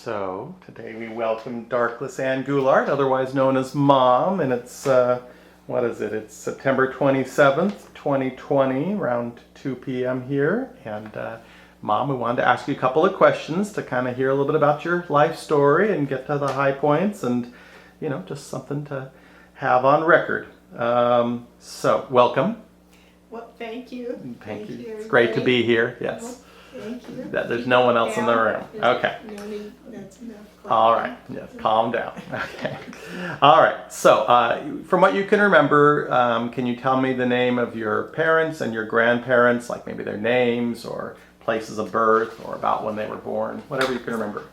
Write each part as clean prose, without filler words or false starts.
So today we welcome Darklis Goulart, otherwise known as Mom, and it's what is it? It's September 27th, 2020, around 2 p.m. here. And Mom, we wanted to ask you a couple of questions to kind of hear a little bit about your life story and get to the high points, and just something to have on record. So welcome. Well, thank you. Thank you. It's great to be here. Yes. Well, thank you. There's no one else in the room. Okay. No need, that's enough. All right. Yes. Calm down. Okay. All right. So, from what you can remember, can you tell me the name of your parents and your grandparents, like maybe their names or places of birth or about when they were born, whatever you can remember?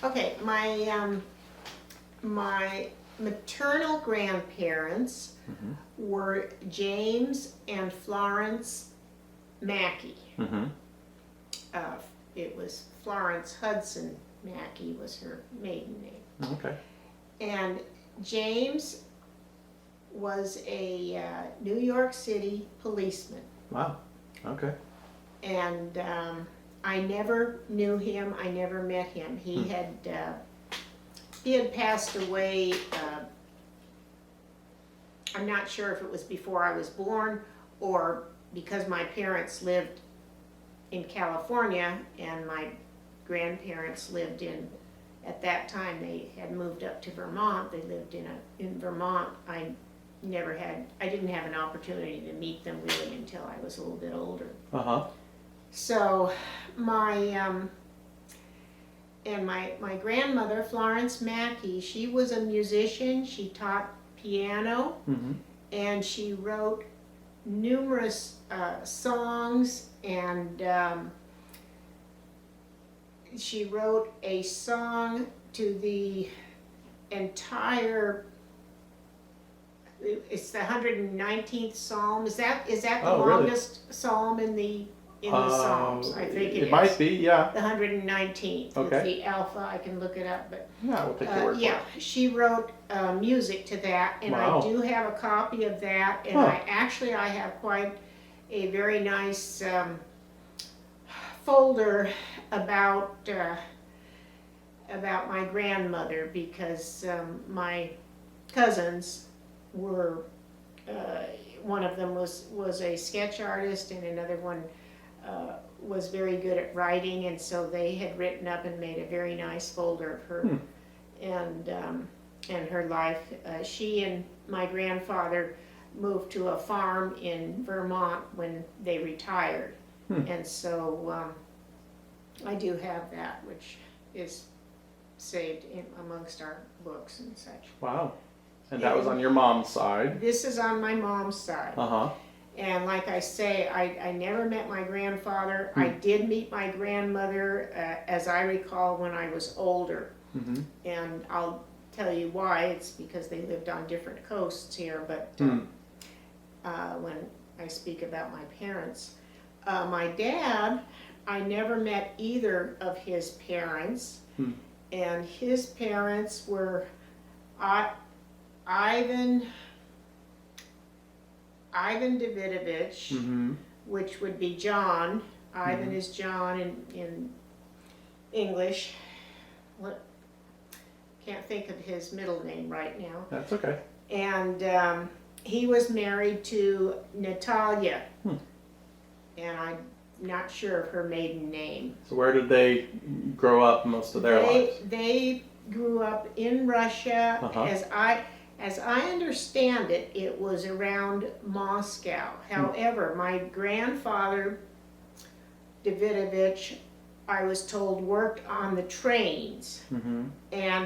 Okay, my maternal grandparents were James and Florence Mackey. Mm-hmm. It was Florence Hudson Mackey was her maiden name. Okay. And James was a New York City policeman. Wow. Okay. And I never knew him. I never met him. He had passed away. I'm not sure if it was before I was born or because my parents lived in California and my grandparents lived at that time they had moved up to Vermont. They lived in Vermont. I didn't have an opportunity to meet them really until I was a little bit older. Uh-huh. So my grandmother, Florence Mackey, she was a musician. She taught piano, and she wrote numerous songs, and she wrote a song to the entire. It's the 119th Psalm. Is that the longest psalm in the Psalms? I think it is. It might be, yeah. The 119th. Okay. It's the Alpha. I can look it up, but Yeah, we'll take your word yeah, she wrote music to that, and Wow. I do have a copy of that, and I have quite a very nice folder about my grandmother, because my cousins were one of them was a sketch artist, and another one was very good at writing, and so they had written up and made a very nice folder of her and her life. She and my grandfather moved to a farm in Vermont when they retired, and so I do have that, which is saved amongst our books and such. Wow. And that was on your mom's side. This is on my mom's side. Uh-huh. And like I say, I never met my grandfather. I did meet my grandmother, as I recall, when I was older. And I'll tell you why. It's because they lived on different coasts here. But when I speak about my parents, my dad, I never met either of his parents. And his parents were Ivan Davidovich, which would be John. Ivan is John in English. Can't think of his middle name right now. That's okay. And he was married to Natalia, and I'm not sure of her maiden name. So where did they grow up most of their lives? They grew up in Russia. As I understand it, it was around Moscow. However, my grandfather, Davidovich, I was told, worked on the trains, and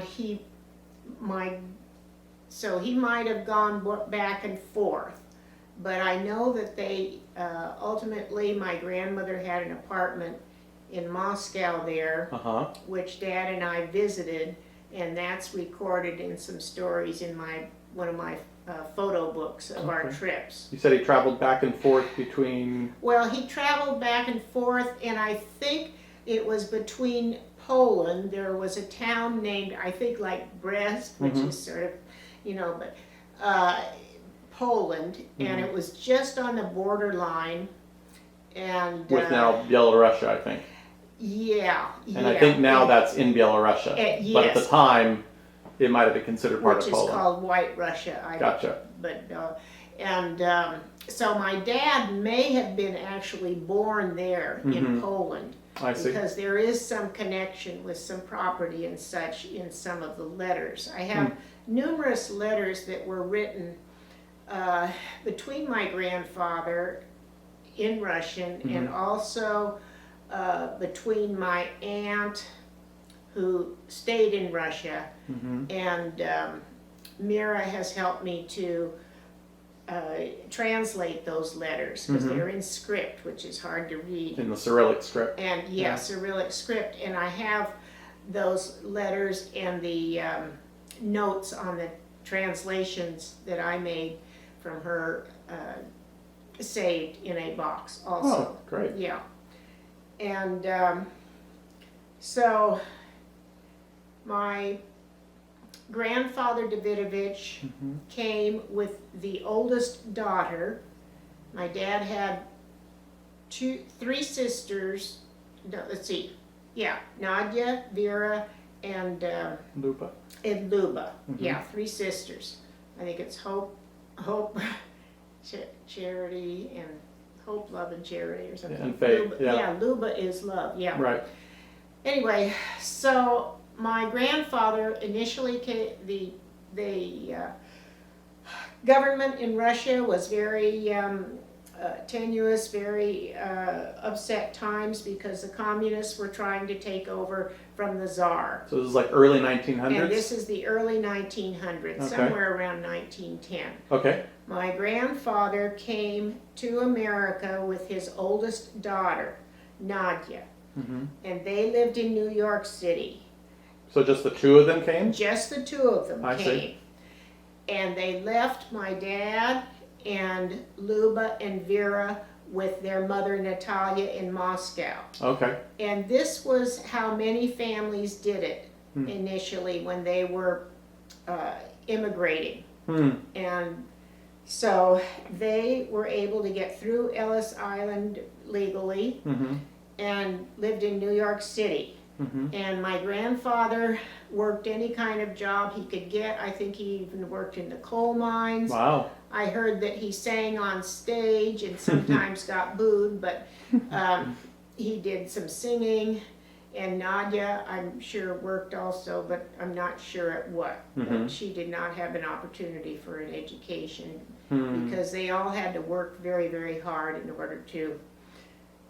so he might have gone back and forth. But I know that they ultimately, my grandmother had an apartment in Moscow there, which Dad and I visited. And that's recorded in some stories in one of my photo books of our trips. You said he traveled back and forth between... Well, he traveled back and forth, and I think it was between Poland. There was a town named, I think, like Brest, which is sort of, but Poland, and it was just on the borderline. And with now Yellow Russia, I think. Yeah, And I think now that's in Belarusia. But at the yes. time, it might have been considered part Which of is Poland. called White Russia. Gotcha. So my dad may have been actually born there in Poland. I see. Because there is some connection with some property and such in some of the letters. I have numerous letters that were written between my grandfather in Russian and also between my aunt who stayed in Russia, and Mira has helped me to translate those letters because they're in script, which is hard to read. In the Cyrillic script. And yeah, Cyrillic script, and I have those letters and the notes on the translations that I made from her saved in a box also. Oh, great. Yeah. And so my grandfather Davidovich came with the oldest daughter. My dad had three sisters. No, let's see. Yeah, Nadia, Vera, and Lupa. Luba. Yeah, three sisters. I think it's Hope, Charity, and Hope, Love, and Charity, or something. And Faith. Luba, yeah, Luba is love. Yeah. right. Anyway, so my grandfather initially came, the government in Russia was very tenuous, very upset times because the communists were trying to take over from the Tsar. So this is like early 1900s? And this is the early 1900s, somewhere around 1910. Okay. My grandfather came to America with his oldest daughter, Nadia, and they lived in New York City. So just the two of them came? Just the two of them I came. see. And they left my dad and Luba and Vera with their mother Natalia in Moscow. Okay. And this was how many families did it initially when they were immigrating. And so they were able to get through Ellis Island legally and lived in New York City. And my grandfather worked any kind of job he could get. I think he even worked in the coal mines. Wow. I heard that he sang on stage and sometimes got booed, but he did some singing. And Nadia, I'm sure, worked also, but I'm not sure at what. But she did not have an opportunity for an education because they all had to work very, very hard in order to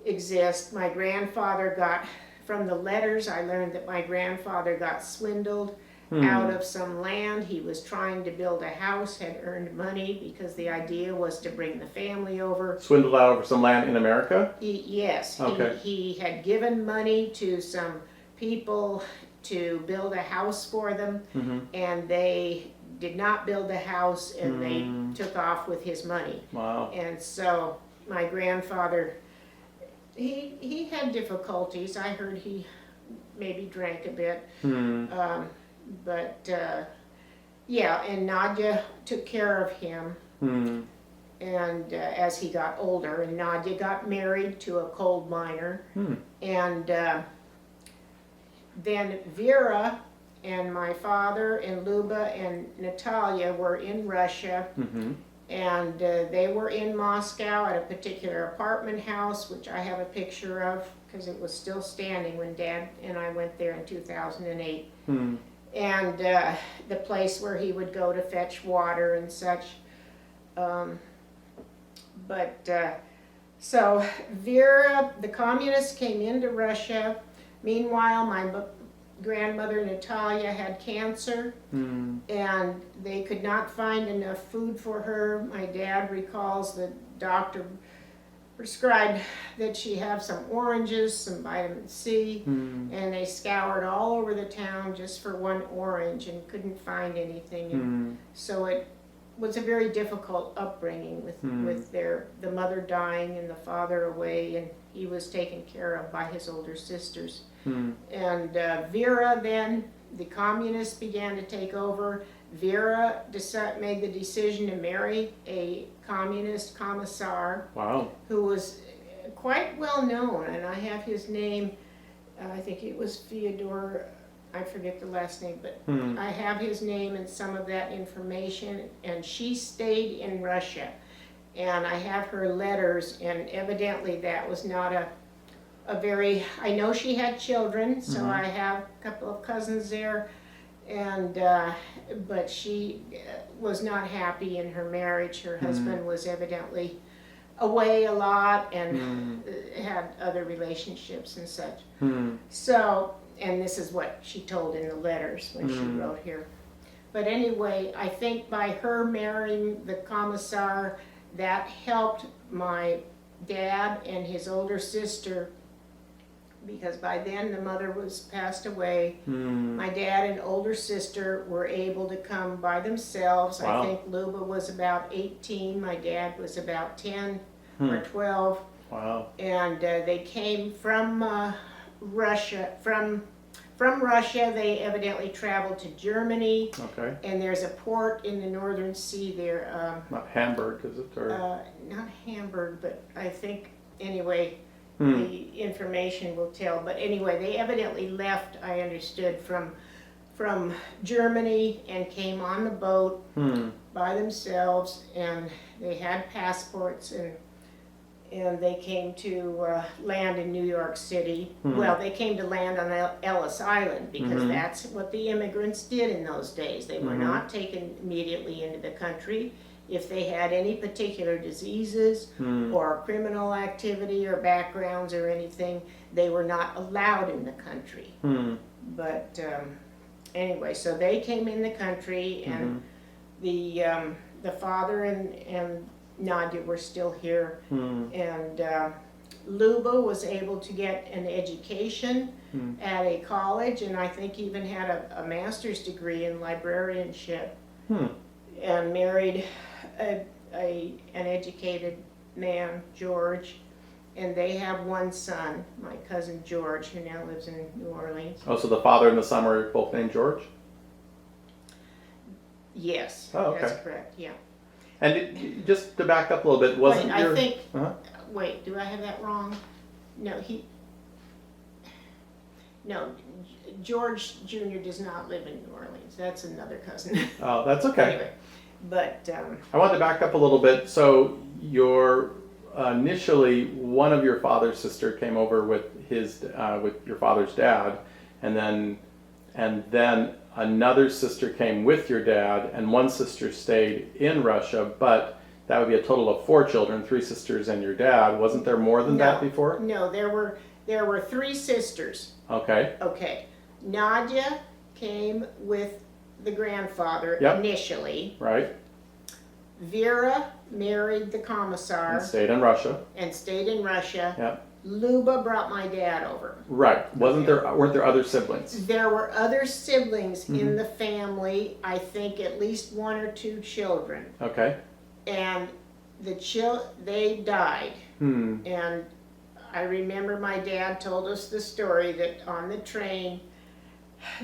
exist. My grandfather got, from the letters, I learned that my grandfather got swindled out of some land. He was trying to build a house, had earned money because the idea was to bring the family over. Swindled out over some land in America? Yes. Okay. He had given money to some people to build a house for them, and they did not build the house, and they took off with his money. Wow. And so my grandfather, he had difficulties. I heard he maybe drank a bit. Yeah, and Nadia took care of him. And as he got older, and Nadia got married to a coal miner. And then Vera and my father and Luba and Natalia were in Russia. And they were in Moscow at a particular apartment house, which I have a picture of because it was still standing when Dad and I went there in 2008. And the place where he would go to fetch water and such. So Vera, the communists came into Russia. Meanwhile, my grandmother Natalia had cancer, and they could not find enough food for her. My dad recalls the doctor prescribed that she have some oranges, some vitamin C, and they scoured all over the town just for one orange and couldn't find anything. And so it was a very difficult upbringing with the mother dying and the father away, and he was taken care of by his older sisters. And Vera, then the communists began to take over. Vera made the decision to marry a communist commissar. Wow. Who was quite well known, and I have his name I think it was Fyodor, I forget the last name, but Hmm. I have his name and some of that information, and she stayed in Russia. And I have her letters, and evidently that was not a very, I know she had children, so I have a couple of cousins there, and, but she was not happy in her marriage. Her husband was evidently away a lot and had other relationships and such. So, and this is what she told in the letters when she wrote here. But anyway, I think by her marrying the commissar, that helped my dad and his older sister, because by then the mother was passed away. My dad and older sister were able to come by themselves. Wow. I think Luba was about 18, my dad was about 10 or 12. Wow. And they came from Russia. From Russia, they evidently traveled to Germany, Okay. and there's a port in the Northern Sea there. Not Hamburg, is it? Or Not Hamburg, but I think, anyway, the information will tell. But anyway, they evidently left, I understood, from Germany and came on the boat by themselves, and they had passports, and they came to land in New York City. Well, they came to land on Ellis Island, because that's what the immigrants did in those days. They were not taken immediately into the country. If they had any particular diseases or criminal activity or backgrounds or anything, they were not allowed in the country. But anyway, so they came in the country, and the father and Nadia were still here, and Luba was able to get an education at a college, and I think even had a master's degree in librarianship, and married an educated man, George, and they have one son, my cousin George, who now lives in New Orleans. oh, so the father and the son were both named George? Yes, Oh, okay. that's correct, yeah. And just to back up a little bit, wasn't Wait, your... I think, Uh-huh. wait, do I have that wrong? No, George Jr. does not live in New Orleans. That's another cousin. Oh, that's okay. Anyway, but, I wanted to back up a little bit. So your initially one of your father's sister came over with his with your father's dad, and then another sister came with your dad, and one sister stayed in Russia. But that would be a total of 4 children, 3 sisters and your dad. Wasn't there more than that before? no, there were 3 sisters. Okay. Okay, Nadia came with the grandfather initially. Right. Vera married the commissar And stayed in Russia. and stayed in Russia. Yep. Luba brought my dad over. Right. Weren't there other siblings? There were other siblings in the family, I think at least 1 or 2 children. Okay. And they died. And I remember my dad told us the story that on the train,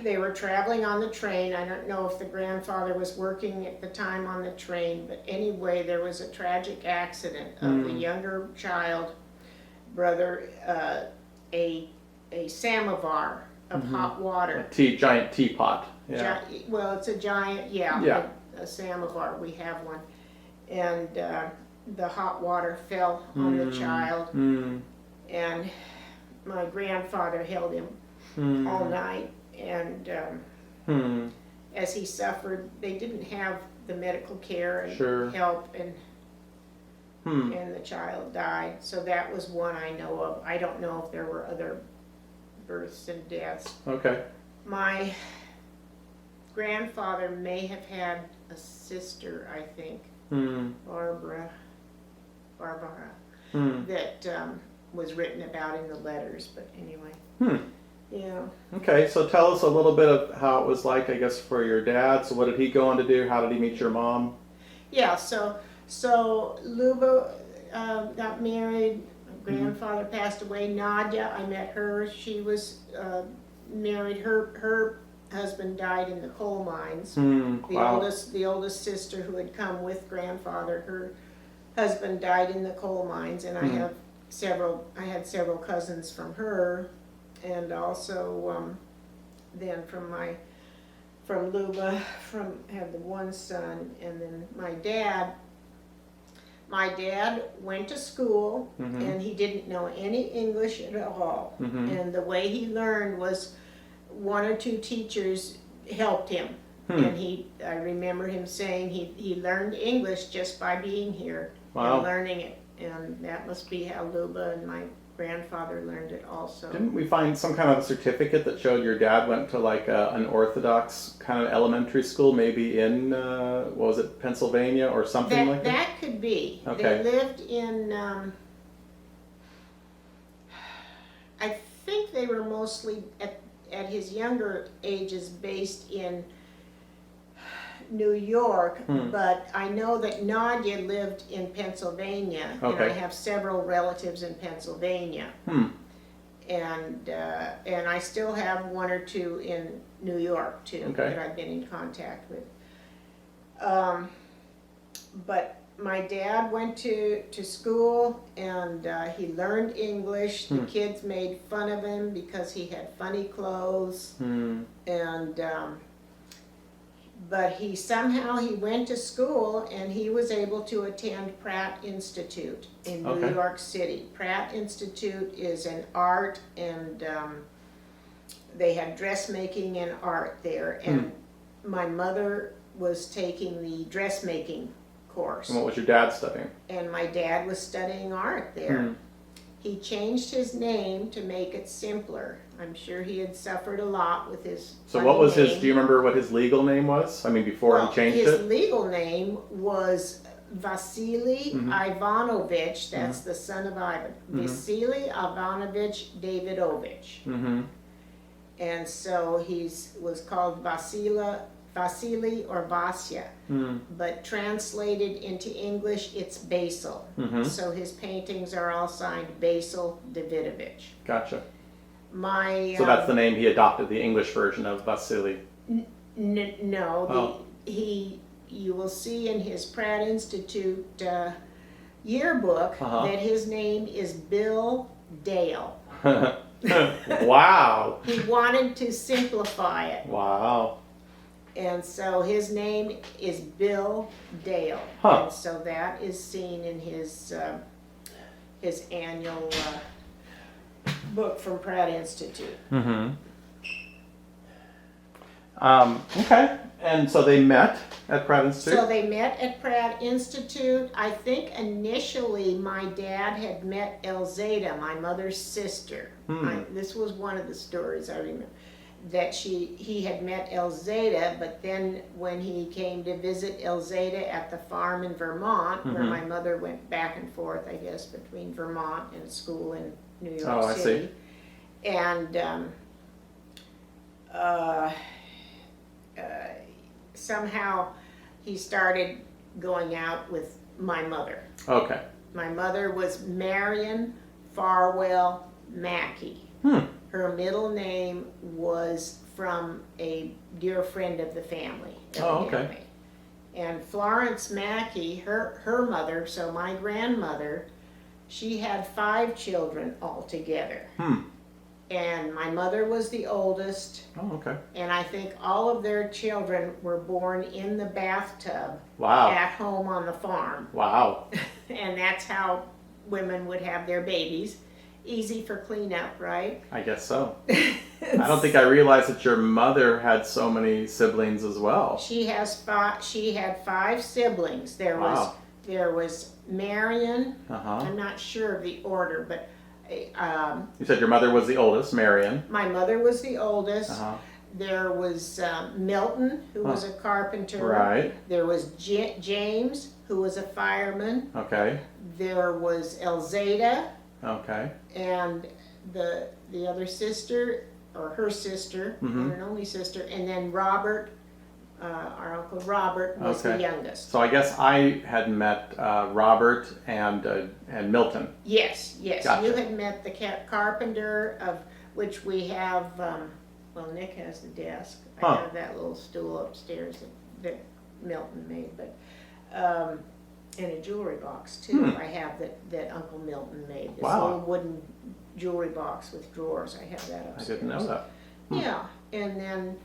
they were traveling on the train. I don't know if the grandfather was working at the time on the train, but anyway, there was a tragic accident of the younger child brother, a samovar of hot water. Giant teapot. Yeah. Well, it's a giant, Yeah. a samovar, we have one. And the hot water fell on the child, and my grandfather held him all night, and as he suffered, they didn't have the medical care and help, and the child died. So that was one I know of. I don't know if there were other births and deaths. Okay. My grandfather may have had a sister, I think, Barbara, that was written about in the letters, but anyway. Yeah. Okay, so tell us a little bit of how it was like, I guess, for your dad. So what did he go on to do? How did he meet your mom? Yeah, so Luba got married, grandfather passed away. Nadia, I met her, she was married, her husband died in the coal mines. The oldest sister who had come with grandfather, her husband died in the coal mines, and I had several cousins from her, and also then from Luba, had the one son, and then my dad went to school, and he didn't know any English at all. And the way he learned was one or two teachers helped him. And I remember him saying he learned English just by being here and learning it. And that must be how Luba and my grandfather learned it also. Didn't we find some kind of a certificate that showed your dad went to like an Orthodox kind of elementary school, maybe in, what was it, Pennsylvania or something like that? That could be. Okay. They lived in, I think they were mostly, at his younger ages, based in New York, but I know that Nadia lived in Pennsylvania, and I have several relatives in Pennsylvania. And I still have one or two in New York too that I've been in contact with. But my dad went to school, and he learned English. The kids made fun of him because he had funny clothes, and but he went to school, and he was able to attend Pratt Institute in New York City. Pratt Institute is an art, and they have dressmaking and art there. And my mother was taking the dressmaking course. And what was your dad studying? And my dad was studying art there. He changed his name to make it simpler. I'm sure he had suffered a lot with his So what was his, do you remember what his legal name was? I mean, before he changed his it? His legal name was Vasily Ivanovich, that's the son of Ivan. Vasily Ivanovich Davidovich. And so he was called Vasily or Vasya, but translated into English, it's Basil. So his paintings are all signed Basil Davidovich. Gotcha. So that's the name he adopted, the English version of Vasily. No, you will see in his Pratt Institute yearbook that his name is Bill Dale. Wow. He wanted to simplify it. Wow. And so his name is Bill Dale. And so that is seen in his annual book from Pratt Institute. Okay. And so they met at Pratt Institute? So they met at Pratt Institute. I think initially my dad had met Elzada, my mother's sister. This was one of the stories I remember. That he had met Elzada, but then when he came to visit Elzada at the farm in Vermont, where my mother went back and forth, I guess, between Vermont and school in New York City. And somehow he started going out with my mother. Okay. My mother was Marion Farwell Mackey. Her middle name was from a dear friend of the family. Okay. And Florence Mackey, her mother, so my grandmother, she had 5 children altogether. And my mother was the oldest. Okay. And I think all of their children were born in the bathtub Wow. at home on the farm. Wow. And that's how women would have their babies. Easy for cleanup, right? I guess so. I don't think I realized that your mother had so many siblings as well. She had 5 siblings. There was Marion. I'm not sure of the order, but you said your mother was the oldest, Marion. My mother was the oldest. There was Milton, who was a carpenter. Right. There was James, who was a fireman. Okay. There was Elzada. Okay. And the other sister, or her sister, and an only sister, and then Robert, our Uncle Robert, was the youngest. So I guess I had met Robert and Milton. Yes. Gotcha. You had met the carpenter, of which we have, well, Nick has the desk. I have that little stool upstairs that Milton made, but and a jewelry box too. I have that Uncle Milton made. This little jewelry box with drawers. I have that I upstairs. didn't know that. Yeah, and then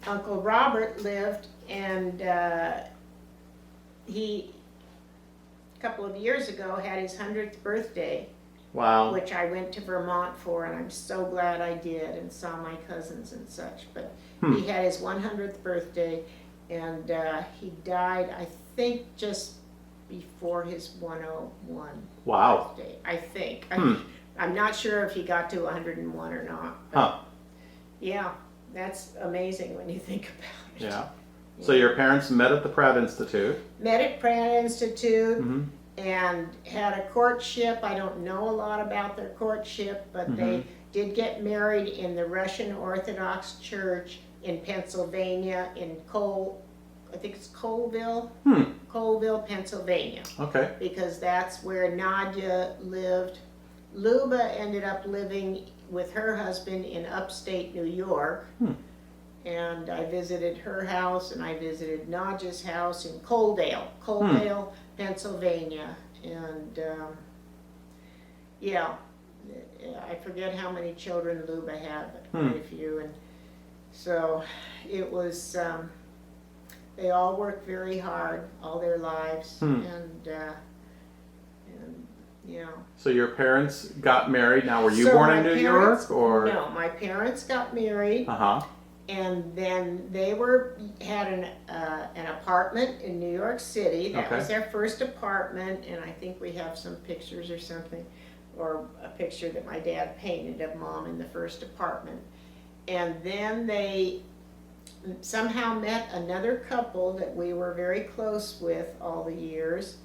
Uncle Robert lived, and he, a couple of years ago, had his 100th birthday, Wow. which I went to Vermont for, and I'm so glad I did, and saw my cousins and such. But he had his 100th birthday, and he died, I think, just before his 101 Wow. birthday. I think. I'm not sure if he got to 101 or not. But Huh. yeah, that's amazing when you think about it. Yeah. So your parents met at the Pratt Institute. Met at Pratt Institute Mm-hmm. and had a courtship. I don't know a lot about their courtship, but they did get married in the Russian Orthodox Church in Pennsylvania, in I think it's Colville, Colville, Pennsylvania, Okay. because that's where Nadia lived. Luba ended up living with her husband in upstate New York. And I visited her house, and I visited Nadia's house in Coaldale, Pennsylvania. And yeah, I forget how many children Luba had, but quite a few. And so it was, they all worked very hard all their lives. And yeah. So your parents got married. Now, were you So born my in New parents- York, or? No, my parents got married. Uh-huh. And then they had an apartment in New York City. That was their first apartment, and I think we have some pictures or something, or a picture that my dad painted of Mom in the first apartment. And then they somehow met another couple that we were very close with all the years,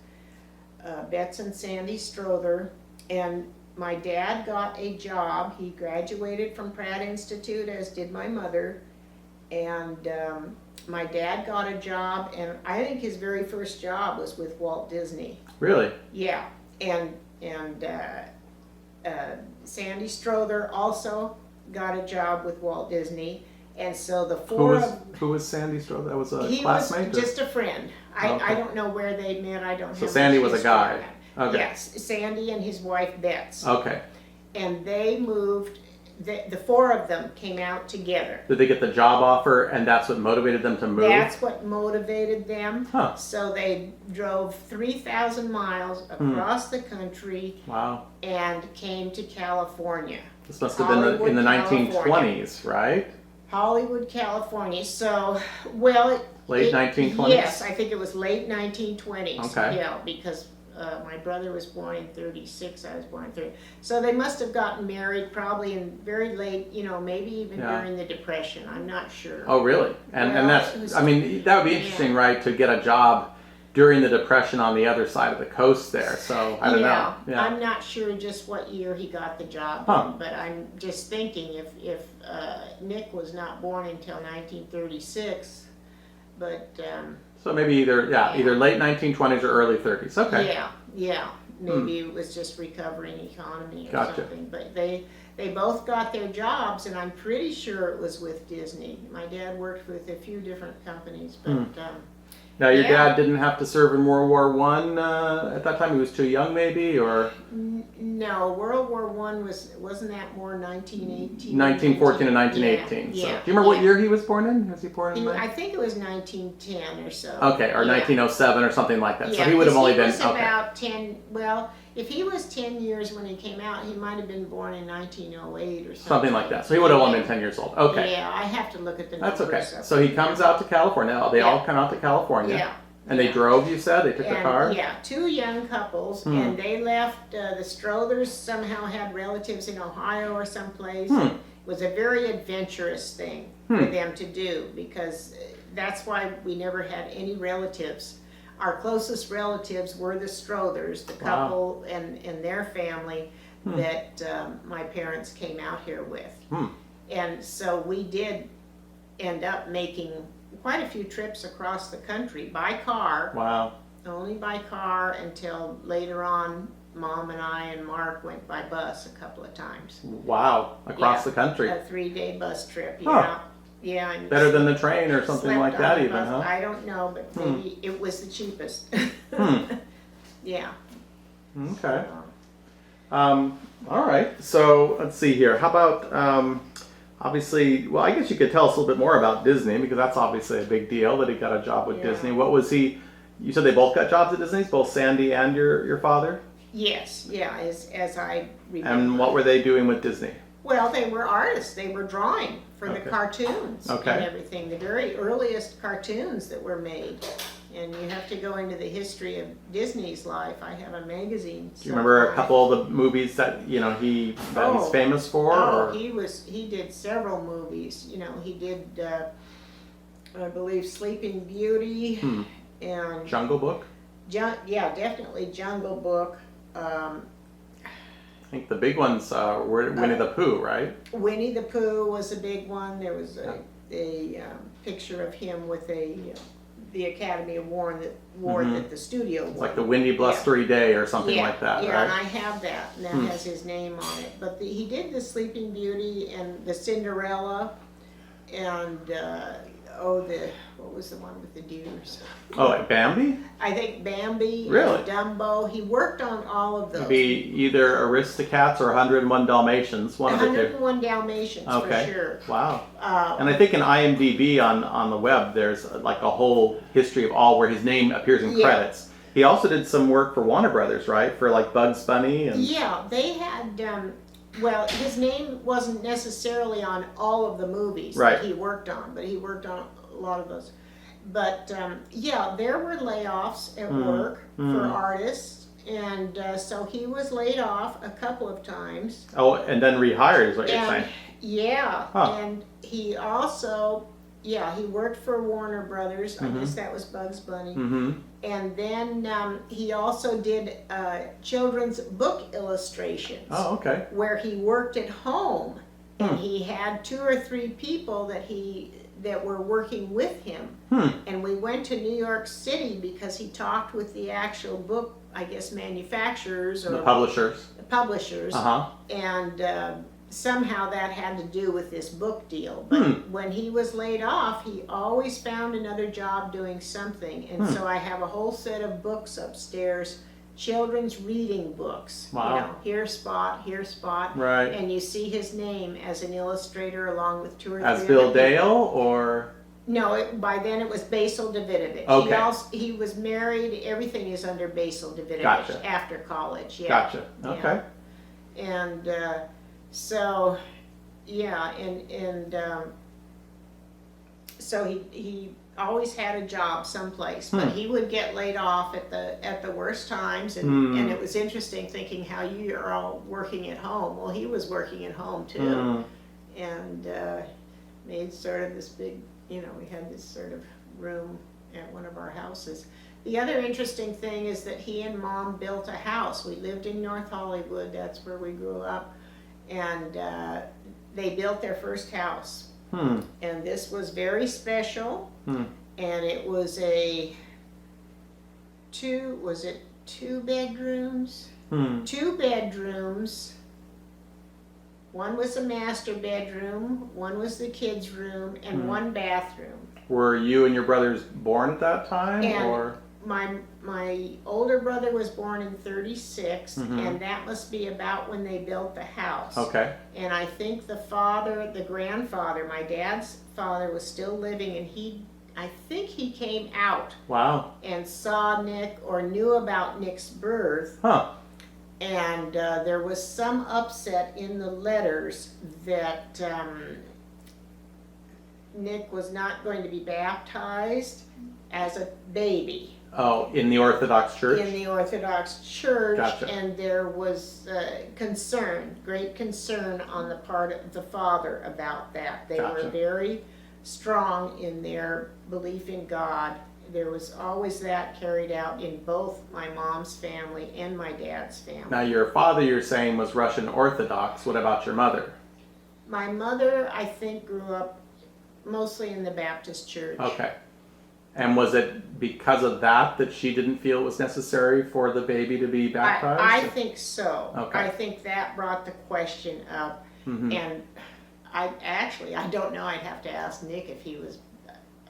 Betts and Sandy Strother, and my dad got a job. He graduated from Pratt Institute, as did my mother. And my dad got a job, and I think his very first job was with Walt Disney. Really? Yeah, and Sandy Strother also got a job with Walt Disney, and so the four of Who was Sandy Strother? That was a he classmate? was just a friend. I Okay. don't know where they met. I don't. So have Sandy much was a history guy. on that. Okay. Yes, Sandy and his wife Betts, Okay. and they moved. The four of them came out together. Did they get the job offer, and that's what motivated them to move? That's what motivated them. Huh. So they drove 3,000 miles across the country Wow. and came to California. This must have been in the Hollywood, 1920s, right? Hollywood, California. So, well, Late 1920s? Yes, I think it was late 1920s. Okay. Yeah, because my brother was born in 36, I was born in 30. So they must have gotten married probably in very late, maybe even during the Depression. I'm not sure. Oh, really? And Well, that's, it was- I mean, that would be interesting, right, to get a job during the Depression on the other side of the coast there. So, I don't know. Yeah. I'm not sure just what year he got the job Huh. in, but I'm just thinking if Nick was not born until 1936, but So maybe either late 1920s or early 30s. Okay. yeah, maybe it was just recovering economy or Gotcha. something. But they both got their jobs, and I'm pretty sure it was with Disney. My dad worked with a few different companies, but Now, your Yeah. dad didn't have to serve in World War One at that time. He was too young, maybe, or no, World War One wasn't that more 1918? 1914 and 1918. Yeah, So, yeah, do you remember what yeah. year he was born in? Was he born in? I think it was 1910 or so. Okay, or Yeah. 1907 or something like that. So Yeah, he would have 'cause only he been was about 10. Well, if he was 10 years when he came out, he might have been born in 1908 or something like that. So he would have only been 10 years old. Okay, Yeah, I have to look at the numbers. that's okay. up So he there. comes out to California. They all come out to California. Yeah. And they drove, you said? They took the And, car? Yeah, two young couples, and they left. The Strothers somehow had relatives in Ohio or someplace. It was a very adventurous thing for them to do, because that's why we never had any relatives. Our closest relatives were the Strothers, the couple and their family that my parents came out here with. And so we did end up making quite a few trips across the country by car. Wow. Only by car until later on, Mom and I and Mark went by bus a couple of times. Wow. Across Yeah, the country. A 3-day bus trip, Huh. yeah. Yeah. And Better than the train or something slept like on that the even, bus. huh? I don't know, but maybe it was the cheapest. Yeah. Okay. All right. So let's see here. How about obviously? Well, I guess you could tell us a little bit more about Disney because that's obviously a big deal that he got a job with Yeah. Disney. What was he? You said they both got jobs at Disney, both Sandy and your father. Yes, yeah, as I remember. And what were they doing with Disney? Well, they were artists. They were drawing for the Okay. cartoons Okay. and everything, the very earliest cartoons that were made. And you have to go into the history of Disney's life. I have a magazine. Do you remember a couple of the movies that he's famous for? Oh, or? he did several movies. You know, he did, I believe, Sleeping Beauty and Jungle Book. yeah, definitely Jungle Book. I think the big ones were Winnie the Pooh, right? Winnie the Pooh was a big one. There was a picture of him with the Academy Award that the studio It's won. like the Windy Blustery Day or something like that, yeah, right? and I have that, and that has his name on it. But he did the Sleeping Beauty and the Cinderella, and what was the one with the deers? Oh, like Bambi? I think Bambi, Really? and Dumbo. He worked on all of those. It'd be either Aristocats or 101 Dalmatians, one of the two. 101 Dalmatians Okay. for sure. Wow. And I think in IMDb on the web, there's like a whole history of all where his name appears in Yeah. credits. He also did some work for Warner Brothers, right? For like Bugs Bunny and. Yeah, they had. Well, his name wasn't necessarily on all of the movies Right. that he worked on, but he worked on a lot of those. But yeah, there were layoffs at work for artists, and so he was laid off a couple of times. Oh, and then rehired is what you're saying. Yeah, Huh. and he also, he worked for Warner Brothers. I guess that was Bugs Bunny. Mm-hmm. And then he also did children's book illustrations. Oh, okay. Where he worked at home, and he had 2 or 3 people that were working with him. And we went to New York City because he talked with the actual book, I guess, manufacturers or The publishers. the publishers, Uh-huh. and somehow that had to do with this book deal. But when he was laid off, he always found another job doing something. And so I have a whole set of books upstairs, children's reading books. Wow. You know, here Spot. Right. And you see his name as an illustrator along with 2 or 3 As other Bill people. Dale or. No, by then it was Basil Davidovich. Okay. He was married. Everything is under Basil Davidovich Gotcha. after college. Yeah. Gotcha. Yeah. Okay. And so, yeah, so he always had a job someplace, but he would get laid off at the worst times, and it was interesting thinking how you are all working at home. Well, he was working at home too, and made sort of this big, we had this sort of room at one of our houses. The other interesting thing is that he and Mom built a house. We lived in North Hollywood, that's where we grew up, and they built their first house. And this was very special, and it was two bedrooms? 2 bedrooms. One was a master bedroom, one was the kids' room, and 1 bathroom. Were you and your brothers born at that time, And or? my older brother was born in 36, and that must be about when they built the house. Okay. And I think the grandfather, my dad's father, was still living, and I think he came out Wow. and saw Nick or knew about Nick's birth. Huh. And there was some upset in the letters that Nick was not going to be baptized as a baby. Oh, in the Orthodox Church? In the Orthodox Church, Gotcha. and there was great concern on the part of the father about that. They Gotcha. were very strong in their belief in God. There was always that carried out in both my mom's family and my dad's family. Now, your father, you're saying, was Russian Orthodox. What about your mother? My mother, I think, grew up mostly in the Baptist church. Okay. And was it because of that she didn't feel it was necessary for the baby to be baptized? I think so. Okay. I think that brought the question up. And I don't know. I'd have to ask Nick if he was.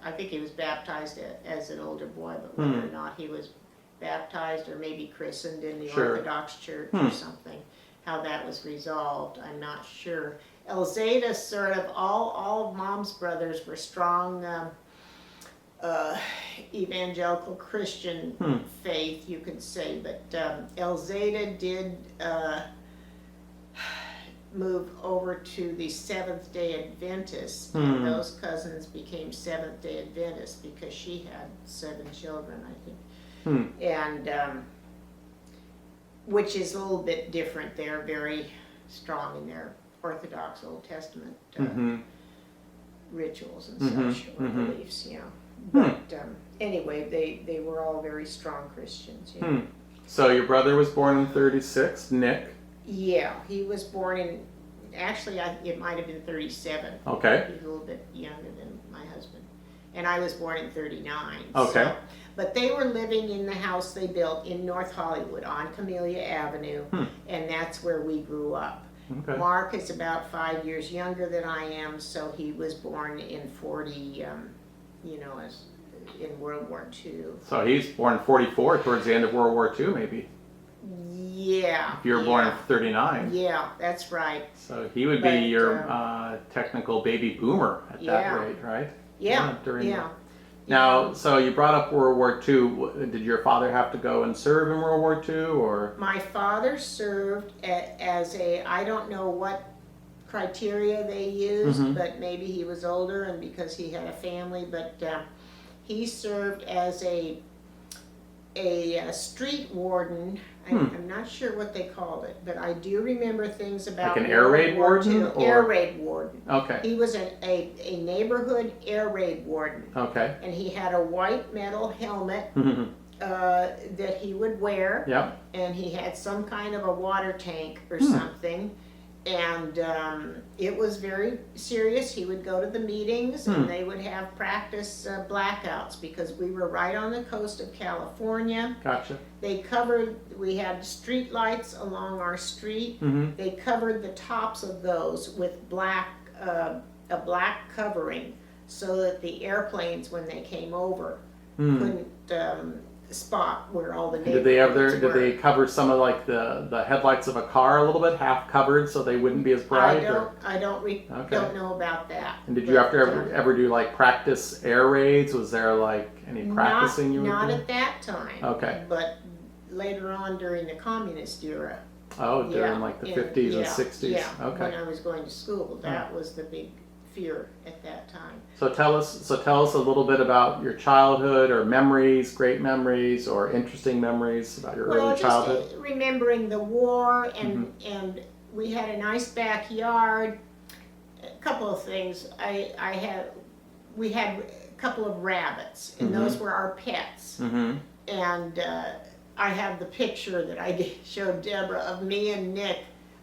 I think he was baptized as an older boy, but whether or not he was baptized or maybe christened in the Sure. Orthodox Church or something. how that was resolved. I'm not sure. Elzada sort of, all of Mom's brothers were strong evangelical Christian faith, you could say, but Elzada did move over to the Seventh-day Adventists, and those cousins became Seventh-day Adventists because she had 7 children, I think. And which is a little bit different. They're very strong in their Orthodox Old Testament rituals and such, or beliefs, yeah. But anyway, they were all very strong Christians. Yeah. So your brother was born in 36, Nick. Yeah, he was born in, actually it might have been 37. Okay. He's a little bit younger than my husband. And I was born in 39. Okay. So, but they were living in the house they built in North Hollywood on Camellia Avenue, and that's where we grew up. Okay. Mark is about 5 years younger than I am, so he was born in 40, as in World War II. So he's born in 44, towards the end of World War II, maybe. Yeah. If you were born in 39. Yeah, that's right. So he would be your technical baby boomer at that rate, right? Yeah. Now, so you brought up World War II. Did your father have to go and serve in World War II, or? My father served as I don't know what criteria they used, but maybe he was older and because he had a family, but he served as a street warden. I'm not sure what they called it, but I do remember things about like an air raid warden? Air raid warden. Okay. He was a neighborhood air raid warden. Okay. And he had a white metal helmet that he would wear. Yep. And he had some kind of a water tank or something. And it was very serious. He would go to the meetings and they would have practice blackouts because we were right on the coast of California. Gotcha. We had street lights along our street. They covered the tops of those with a black covering so that the airplanes, when they came over, couldn't spot where all the neighborhoods Did they cover some of like the headlights of a car a little bit, half covered, so they wouldn't be as bright? I don't know about that. And did you have to ever do like practice air raids? Was there like any practicing you would do? Not at that time. Okay. But later on during the communist era. Oh, during like the 50s and 60s. Yeah. Okay. When I was going to school, that was the big fear at that time. So tell us a little bit about your childhood, or memories, great memories, or interesting memories about your early childhood. Just remembering the war, and we had a nice backyard. A couple of things. We had a couple of rabbits, and those were our pets. And I have the picture that I showed Deborah of me and Nick,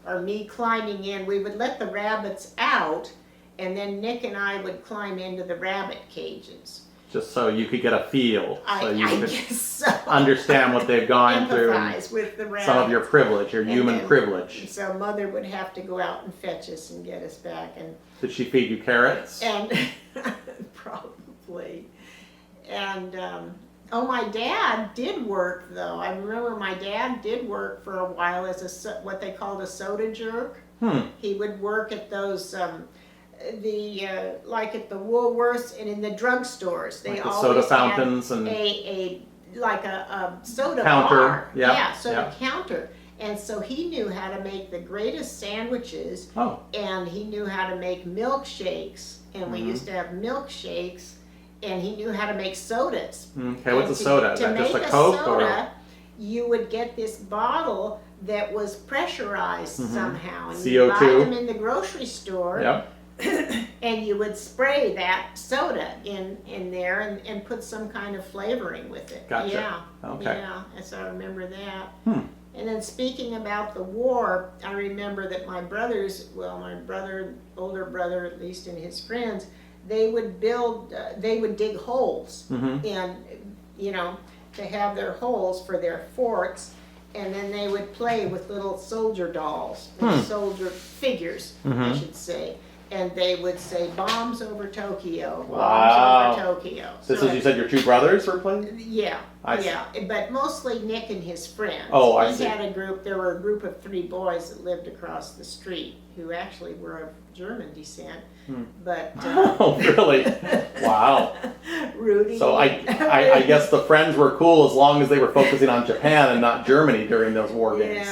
or me climbing in. We would let the rabbits out, and then Nick and I would climb into the rabbit cages. Just so you could get a feel, so you could guess so. understand what they've gone through, Empathize with the rabbits. some of your privilege, your human privilege. So Mother would have to go out and fetch us and get us back. And did she feed you carrots? And probably. And my dad did work though. I remember my dad did work for a while as what they called a soda jerk. He would work at those. Like at the Woolworths and in the drugstores, they like the always soda fountains had and a soda counter. bar, Yeah, soda counter. And so he knew how to make the greatest sandwiches, and he knew how to make milkshakes, and we used to have milkshakes, and he knew how to make sodas. Okay, what's a soda? Is that just a Coke soda, you would get this bottle that was pressurized somehow, and CO2. you buy them in the grocery store. Yep. And you would spray that soda in there and put some kind of flavoring with it. Gotcha. Yeah. Okay. Yeah, and so I remember that. And then speaking about the war, I remember that my older brother, at least, and his friends, they would dig holes and, to have their holes for their forts, and then they would play with little soldier dolls, soldier figures, I should say. and they would say bombs over Tokyo, bombs Wow. over Tokyo. This is, you said your two brothers were playing? Yeah, I see. yeah, but mostly Nick and his friends. Oh, I He see. had a group, there were a group of 3 boys that lived across the street who actually were of German descent, but... Oh, really? Wow. Rudy. So I guess the friends were cool as long as they were focusing on Japan and not Germany during those war games.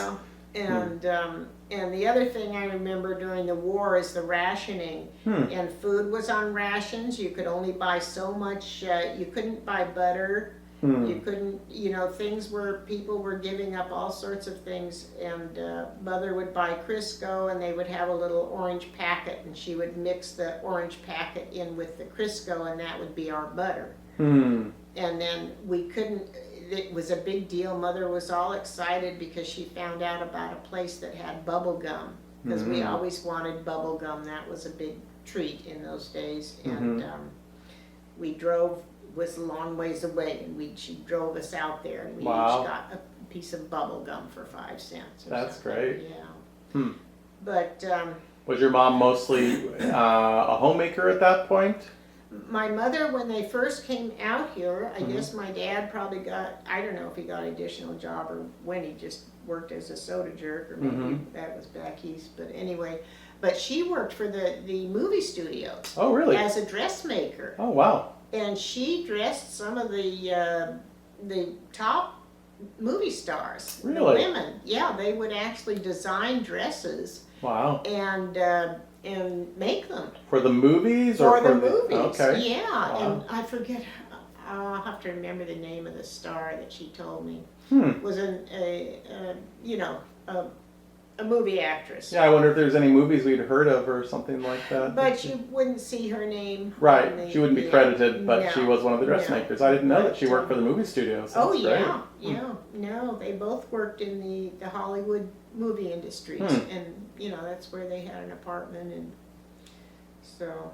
Yeah, and the other thing I remember during the war is the rationing, and food was on rations. You could only buy so much. You couldn't buy butter. You couldn't, things were, people were giving up all sorts of things, and mother would buy Crisco, and they would have a little orange packet, and she would mix the orange packet in with the Crisco, and that would be our butter. And then we couldn't, it was a big deal. Mother was all excited because she found out about a place that had bubble gum, because we always wanted bubble gum. That was a big treat in those days, and we drove, was a long ways away, and she drove us out there, and we each got a piece of bubble gum for 5 cents. That's something. great. Yeah. But was your mom mostly a homemaker at that point? my mother, when they first came out here, I guess my dad probably got, I don't know if he got an additional job or when he just worked as a soda jerk, or maybe that was back east, but anyway. But she worked for the movie studios. Oh, really? As a dressmaker. Oh, wow. And she dressed some of the top movie stars. Really? The women. Yeah, they would actually design dresses. Wow. And make them. For the movies? For or the movies. Okay. Yeah, Wow. and I forget, I'll have to remember the name of the star that she told me. Was a movie actress. Yeah, I wonder if there's any movies we'd heard of or something like that. But you wouldn't see her name. Right, on the- she wouldn't be credited, but she No, was one of the dressmakers. I didn't know that she But, worked for the movie studios. Oh, That's great. yeah. No, they both worked in the Hollywood movie industries, and that's where they had an apartment, and so.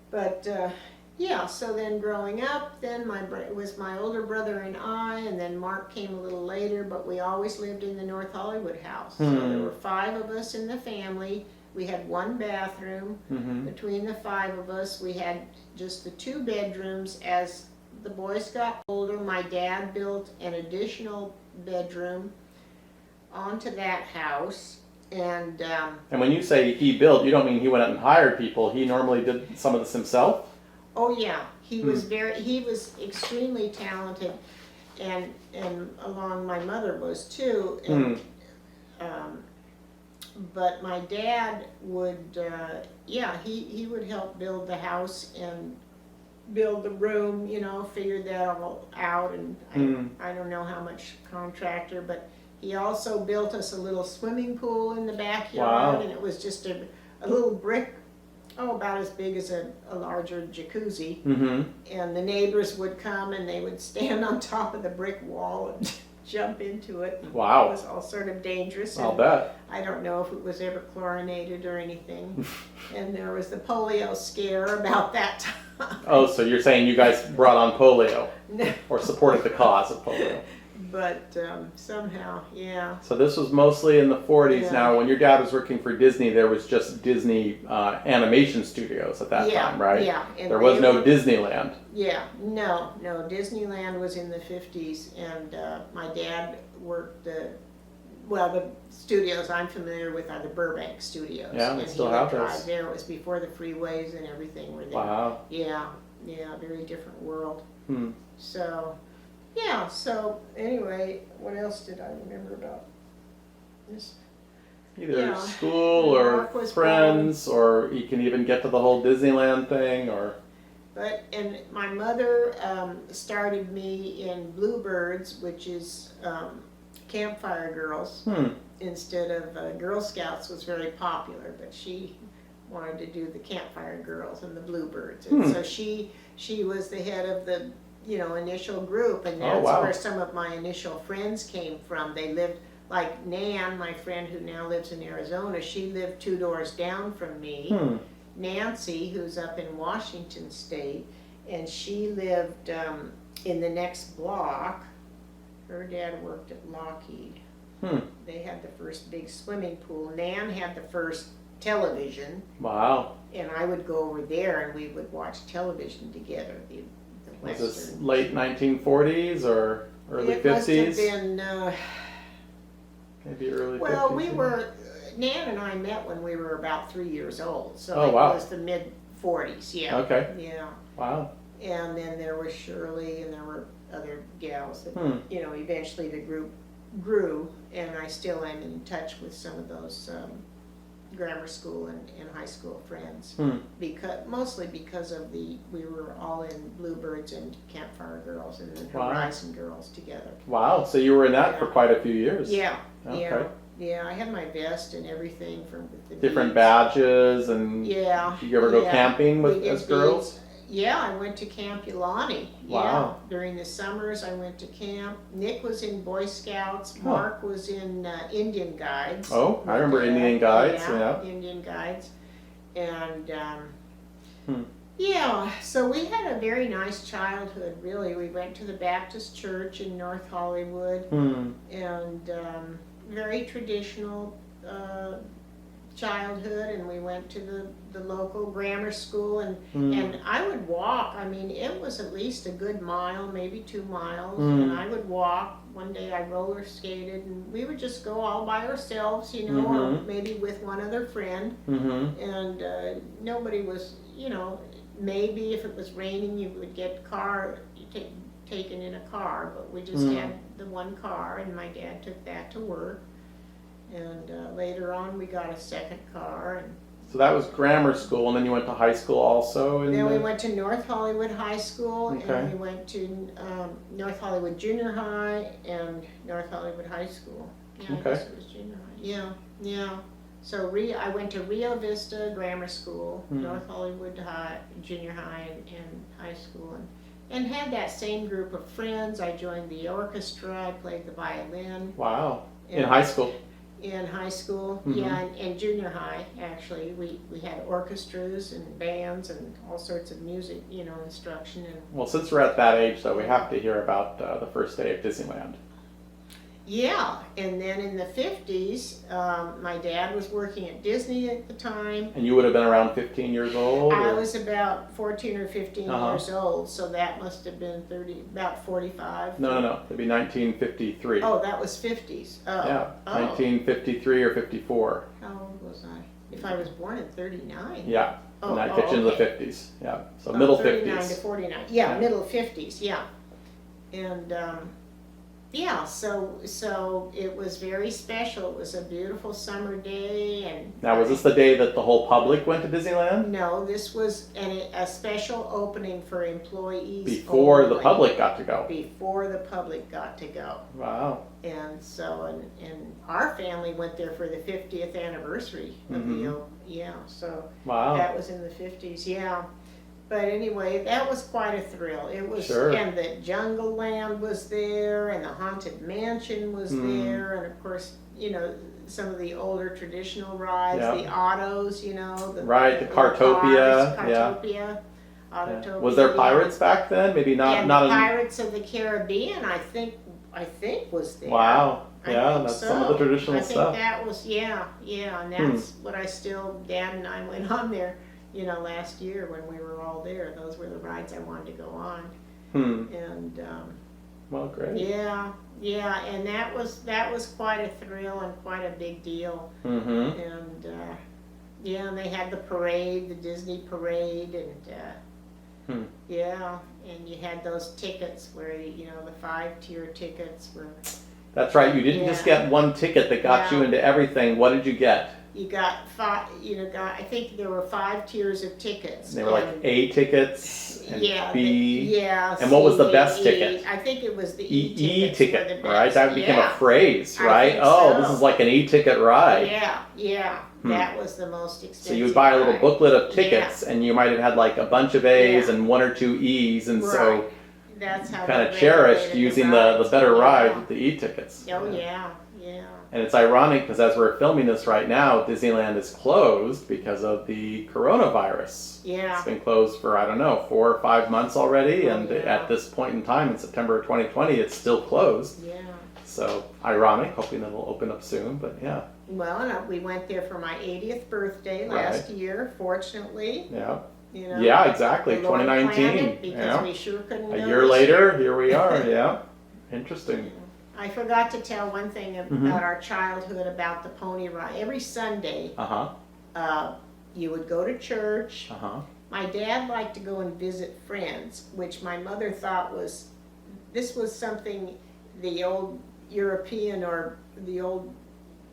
But yeah, so then growing up, then it was my older brother and I, and then Mark came a little later, but we always lived in the North Hollywood house. So there were 5 of us in the family. We had 1 bathroom. Between the 5 of us, we had just the 2 bedrooms. As the boys got older, my dad built an additional bedroom onto that house. And when you say he built, you don't mean he went out and hired people. He normally did some of this himself? oh yeah, he was extremely talented, and along my mother was too. And, but my dad would, he would help build the house and build the room, figured that all out, and I don't know how much contractor, but he also built us a little swimming pool in the backyard. Wow. And it was just a little brick, about as big as a larger jacuzzi. And the neighbors would come and they would stand on top of the brick wall and jump into it. And Wow. It was all sort of dangerous. I'll And bet. I don't know if it was ever chlorinated or anything. And there was the polio scare about that time. Oh, so you're saying you guys brought on polio, No, or supported the cause of polio. but somehow, yeah. So this was mostly in the 40s. Yeah. Now, when your dad was working for Disney, there was just Disney animation studios at that time, right? Yeah. And There was they no were- Disneyland. Yeah, no. Disneyland was in the 50s, and my dad worked the studios I'm familiar with are the Burbank studios. Yeah, and they still he would have drive those. there. It was before the freeways and everything were there. Wow. Yeah, very different world. Hmm. So, yeah, so anyway, what else did I remember about this? Either Yeah. school or Mark was friends, or you can even get to the whole Disneyland thing, or... And my mother started me in Bluebirds, which is Campfire Girls, instead of Girl Scouts was very popular, but she wanted to do the Campfire Girls and the Bluebirds. And so she was the head of the initial group, and that's where some of my initial friends came from. They lived, like Nan, my friend who now lives in Arizona, she lived 2 doors down from me. Nancy, who's up in Washington State, and she lived in the next block. Her dad worked at Lockheed. They had the first big swimming pool. Nan had the first television. Wow. And I would go over there and we would watch television together. The Was Western. this late 1940s or early It must have 50s? been, Maybe early 50s. well, we yeah. were, Nan and I met when we were about 3 years old. So Oh, it wow. was the mid-40s, yeah. Okay. Yeah. Wow. And then there was Shirley and there were other gals that, you know, eventually the group grew. And I still am in touch with some of those grammar school and high school friends. Mostly because of we were all in Bluebirds and Campfire Girls and then Wow. Horizon Girls together. Wow. So you were in that for Yeah. quite a few years. Yeah, Okay. yeah, yeah. I had my vest and everything from the Different beads. badges and. Yeah. Did you ever go yeah. camping We with did as girls? beads. Yeah, I went to Camp Yulani. Yeah. Wow. During the summers, I went to camp. Nick was in Boy Scouts. Oh. Mark was in Indian Guides. Oh, I remember Yeah, Indian Guides. Yeah. Indian Guides. And Hmm. yeah, so we had a very nice childhood, really. We went to the Baptist Church in North Hollywood and very traditional childhood, and we went to the local grammar school and I would walk. I mean, it was at least a good mile, maybe 2 miles, and I would walk. One day I roller skated and we would just go all by ourselves, you know, or maybe with one other friend, and nobody was, you know, maybe if it was raining you would get taken in a car, but we just had the one car and my dad took that to work. And later on, we got a second car. And So that was grammar school, and then you went to high school also. then we went to North Hollywood High School, Okay. and we went to North Hollywood Junior High and North Hollywood High School. Yeah, I Okay. guess it was junior high. Yeah, yeah. So I went to Rio Vista Grammar School, North Hollywood High, Junior High, and High School, and had that same group of friends. I joined the orchestra. I played the violin. Wow. In And- high school. In high school, yeah, and junior high, actually. We had orchestras and bands and all sorts of music, you know, instruction. And Well, since we're at that age, though, we have to hear about the first day of Disneyland. yeah, and then in the 50s, my dad was working at Disney at the time. And you would have been around 15 years old? I or- was about 14 or 15 Uh-huh. years old, so that must have been about 45. No. It'd be 1953. Oh, that was 50s. Oh, Yeah, oh. 1953 or 54. How old was I? If I was born in 39. Yeah, Oh, and that oh, gets you into the okay. 50s. Yeah, so middle 39 to 50s. 49. Yeah, Yeah. middle 50s, yeah. And yeah, so it was very special. It was a beautiful summer day. And Now, was this the day that the whole public went to Disneyland? No, this was a special opening for employees. Before the only. public got to go. Before the public got to go. Wow. And so, and our family went there for the 50th anniversary of so Wow. that was in the 50s, yeah. But anyway, that was quite a thrill. It was, Sure. and the Jungle Land was there, and the Haunted Mansion was there, and of course, you know, some of the older traditional rides, Yeah. the autos, you know, Right, the little Cartopia, cars, yeah. Cartopia, Autotopia. Was there yeah. pirates back then? Maybe not. And not the in, Pirates of the Caribbean, I think was there. Wow. I Yeah, think that's so. some of the traditional I think stuff. that was, yeah, and that's what Dad and I went on there, you know, last year when we were all there. Those were the rides I wanted to go on. And Well, great. yeah, and that was quite a thrill and quite a big deal. Mm-hmm. And yeah, and they had the parade, the Disney parade, and yeah, and you had those tickets where, you know, the 5-tier tickets were. That's right. You didn't just get one ticket that got you Yeah. into everything. What did you get? You got I think there were 5 tiers of tickets. And they were like A tickets and B. Yeah. And what was the C, best E. ticket? I think it was the E tickets. ticket, were the right? best. That became a Yeah. phrase, I right? think Oh, so. this is like an E-ticket ride. Yeah. That was the most expensive. So you would buy a little ride. booklet of tickets, and you might have had like a bunch of A's Yeah. and 1 or 2 E's, and so Right. That's how kind they of cherished regulated using the rides. better Yeah. ride with the E-tickets. Oh yeah. And it's ironic because as we're filming this right now, Disneyland is closed because of the coronavirus. Yeah. It's been closed for, I don't know, 4 or 5 months already, and Yeah. at this point in time, in September of 2020, it's still closed. Yeah. So ironic, hoping that it'll open up soon, but yeah. Well, and we went there for my 80th birthday last year, fortunately. Yeah. You know, Yeah, exactly. the Lord planned 2019. it because Yeah. we sure couldn't go A year this later, here we are. Yeah. Interesting. I forgot to tell one thing Mhm. about our childhood about the pony ride. Every Sunday, Uh-huh. you would go to church. Uh-huh. My dad liked to go and visit friends, which my mother thought this was something the old European or the old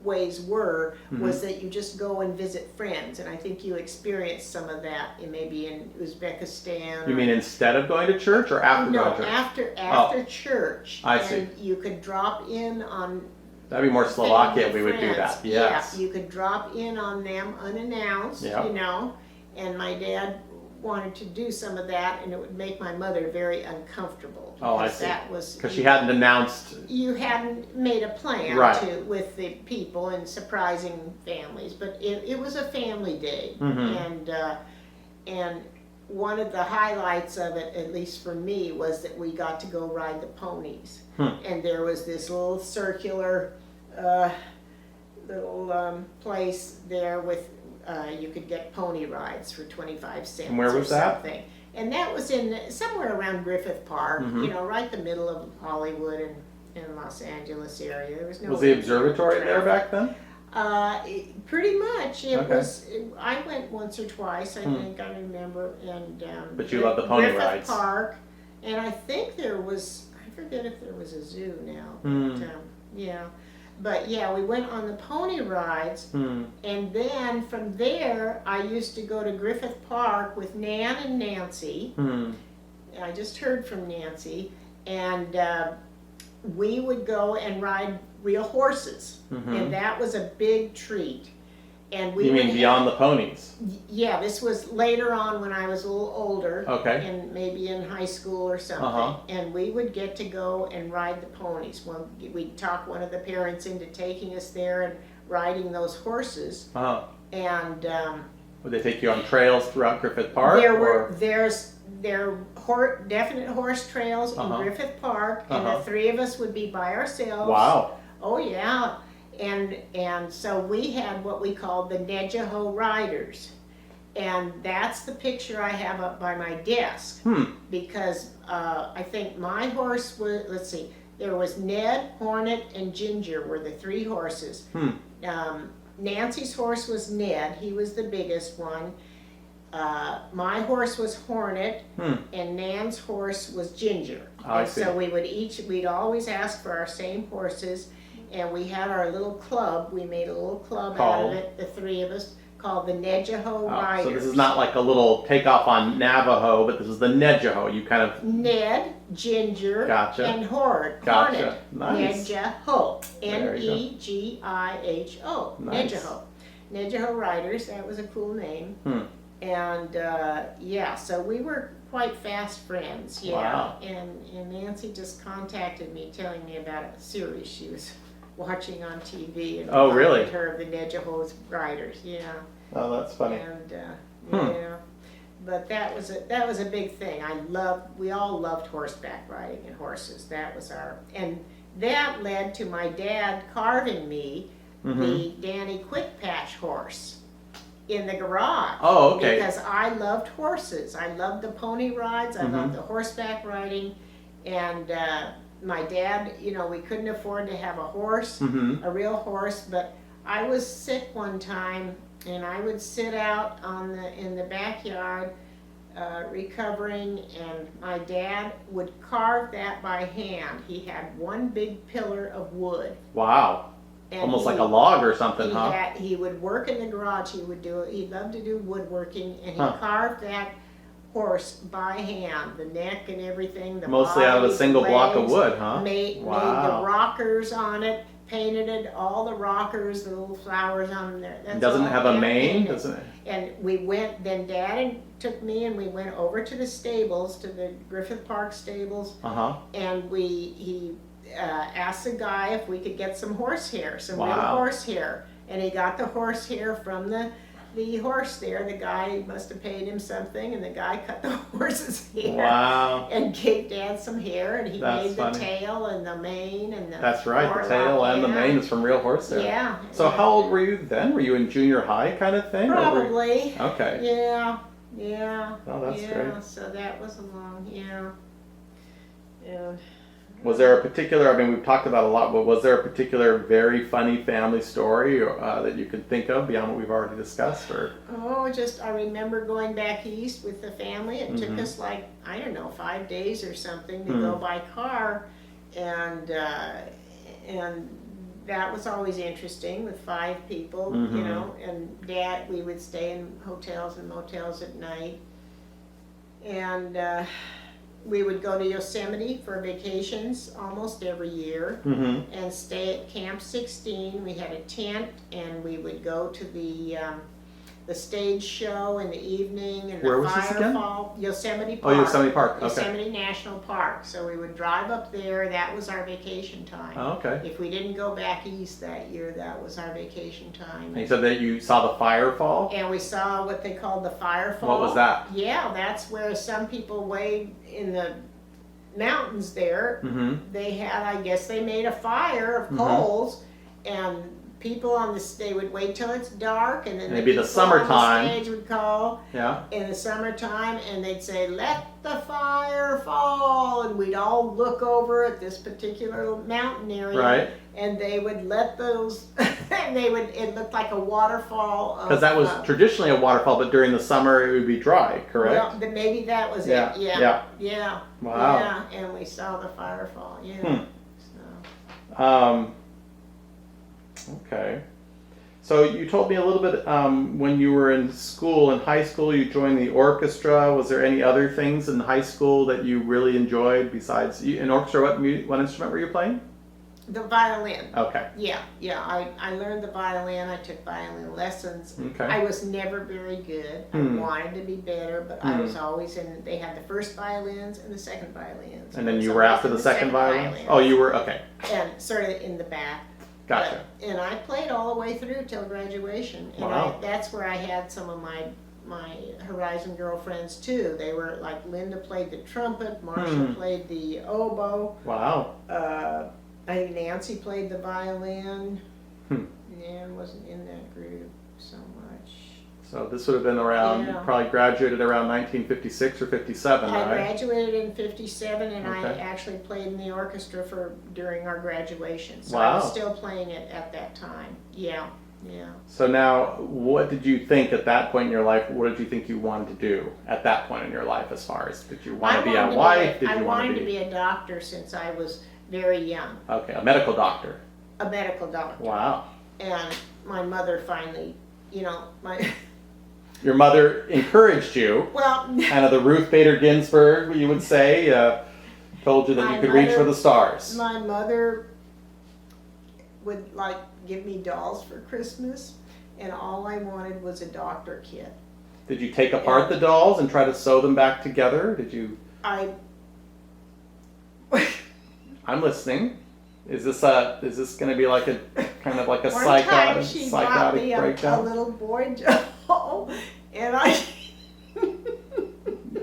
ways was that you just go and visit friends, and I think you experienced some of that maybe in Uzbekistan. You mean instead of going to church or after No, going to church? after church. I see. And you could drop in on That'd be more Slovakia. We would do friends. that. Yes. Yeah, you could drop in on them unannounced, Yeah. you know, and my dad wanted to do some of that, and it would make my mother very uncomfortable. Oh, I because see. That was Because she hadn't announced. you hadn't made a plan Right. with the people and surprising families, but it was a family day, Mhm. and one of the highlights of it, at least for me, was that we got to go ride the ponies, and there was this little circular place there with you could get pony rides for 25 cents. And where was that? Something. And that was in somewhere around Griffith Park, Mhm. you know, right the middle of Hollywood and Los Angeles area. There was no. Was the observatory there back then? Pretty much. It Okay. was. I went once or twice. I think I remember. And But you love the pony Griffith rides. Park, and I think there was. I forget if there was a zoo now. But, yeah. But yeah, we went on the pony rides, and then from there, I used to go to Griffith Park with Nan and Nancy. I just heard from Nancy, and we would go and ride real horses, and that was a big treat. And we You mean beyond the ponies? Yeah, this was later on when I was a little older, Okay. and maybe in high school or something. And we would get to go and ride the ponies. Well, we'd talk one of the parents into taking us there and riding those horses. And Would they take you on trails throughout Griffith Park? there definite horse trails in Griffith Park, and the three of us would be by ourselves. Wow. Oh yeah. And so we had what we called the Nejaho Riders. And that's the picture I have up by my desk. Because I think my horse was, let's see, there was Ned, Hornet, and Ginger were the three horses. Nancy's horse was Ned, he was the biggest one. My horse was Hornet, and Nan's horse was Ginger. I see. So we'd always ask for our same horses. And we had our little club. We made a little club out of it, the three of us, called the Nejaho Riders. So this is not like a little takeoff on Navajo, but this is the Nejaho. You kind of... Ned, Ginger, Gotcha. and Hornet. Gotcha. Nice. Nejaho. There you go. Negiho. Nice. Nejaho. Nejaho Riders. That was a cool name. And yeah, so we were quite fast friends. Yeah. Wow. And Nancy just contacted me, telling me about a series she was watching on TV. And Oh, really? Her of the Nejaho Riders. Yeah. Oh, that's funny. And yeah, but that was a big thing. We all loved horseback riding and horses. That was and that led to my dad carving me the Danny Quick Patch horse in the garage. Oh, okay. Because I loved horses. I loved the pony rides. I loved the horseback riding, and my dad, you know, we couldn't afford to have a horse, a real horse, but I was sick one time, and I would sit out in the backyard recovering, and my dad would carve that by hand. He had one big pillar of wood. Wow. And Almost like a log or something, huh? He would work in the garage. He'd love to do woodworking, and he carved that horse by hand, the neck and everything. Mostly out of a body, single the block of legs, wood, huh? Made the rockers on it, painted it, all the rockers, the little flowers on there. It doesn't have a mane, doesn't it? And we went, then Dad took me and we went over to the stables, to the Griffith Park stables, and he asked the guy if we could get some horsehair, some real horsehair. And he got the horsehair from the the horse there. The guy must have paid him something, and the guy cut the horse's hair. Wow. And gave Dad some hair, and he That's made the funny. tail and the mane and the. That's right. The forelock. tail and the Yeah. mane is from real horsehair. Yeah. So yeah. how old were you then? Were you in junior high kind of thing? or were you- Probably. Okay. Yeah. Yeah. Oh, that's yeah. great. So that was a long. Yeah. Yeah. Was there a particular, I mean, we've talked about a lot, but was there a particular very funny family story that you could think of beyond what we've already discussed? Or Oh, just I remember going back east with the family. It took us like, I don't know, 5 days or something to go by car, and that was always interesting with 5 people, you know. And Dad, we would stay in hotels and motels at night, and we would go to Yosemite for vacations almost every year. And stay at Camp 16. We had a tent, and we would go to the stage show in the evening and Where the was this again? firefall. Yosemite Park. Oh, Yosemite Park. Okay. Yosemite National Park. So we would drive up there. That was our vacation time. Oh, okay. If we didn't go back east that year, that was our vacation time. And you said that you saw the fire fall? And we saw what they called the firefall. What was that? Yeah, that's where some people wade in the mountains there. They had, I guess they made a fire of coals, and people on the stage would wait till it's dark, and then And it'd be the people on summertime. the stage would call Yeah. in the summertime, and they'd say, "Let the fire fall," and we'd all look over at this particular mountain area, Right. and they would let those, and it looked like a waterfall. Because that was traditionally a waterfall, but during the summer it would be dry, correct? Well, maybe that was Yeah, it. Yeah. yeah. Yeah. Wow. Yeah, and we saw the firefall. Yeah. So. Okay. So you told me a little bit when you were in school, in high school, you joined the orchestra. Was there any other things in high school that you really enjoyed besides in orchestra? What instrument were you playing? The violin. Okay. Yeah. I learned the violin. I took violin lessons. Okay. I was never very good. I wanted to be better, but I was always in. They had the first violins and the second violins. And then I was you were always after in the second violin? violin. Oh, you were, okay. And sort of in the back. Gotcha. And I played all the way through till graduation. And Wow. that's where I had some of my Horizon girlfriends too. They were like Linda played the trumpet, Marcia played the oboe. Wow. I think Nancy played the violin. Hmm. Nan wasn't in that group so much. So this would have been around, Yeah. you probably graduated around 1956 or 57, I right? graduated in '57, and I Okay. actually played in the orchestra during our graduation. So I Wow. was still playing it at that time. Yeah. So now, what did you think at that point in your life? What did you think you wanted to do at that point in your life? As far as, did you want to be a wife? I wanted to be a doctor since I was very young. Okay, a medical doctor. A medical doctor. Wow. And my mother finally, Your mother encouraged you, well, kind of the Ruth Bader Ginsburg, you would say, told you that My you could reach mother- for the stars. my mother would give me dolls for Christmas, and all I wanted was a doctor kit. Did you take apart the dolls and try to sew them back together? Did you? I'm listening. Is this going to be like a kind of like a One time psychotic she bought me a breakdown? little boy doll, and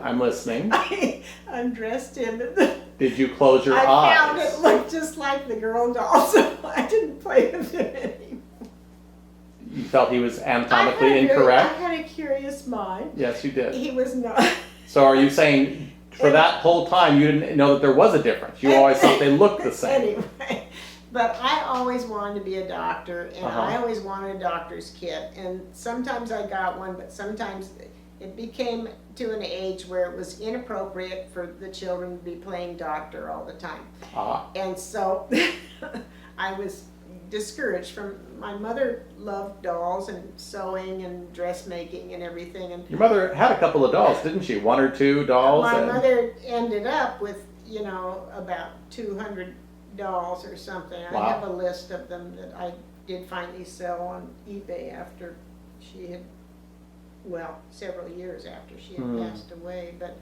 I'm listening. I undressed him. And Did you close your I eyes? found it looked just like the girl doll, so I didn't play with it anymore. You felt he was anatomically incorrect? I had a curious mind. Yes, you did. He was not. So are you saying for that whole time you didn't know that there was a difference? You always thought they looked the same. Anyway, but I always wanted to be a doctor, and Uh-huh. I always wanted a doctor's kit. And sometimes I got one, but sometimes it became to an age where it was inappropriate for the children to be playing doctor all the time. Ah, And so I was discouraged from. My mother loved dolls and sewing and dressmaking and everything, and your mother had a couple of dolls, didn't she? 1 or 2 dolls? my and- mother ended up with about 200 dolls or something. Wow. I have a list of them that I did finally sell on eBay after she had, several years after she had passed away. But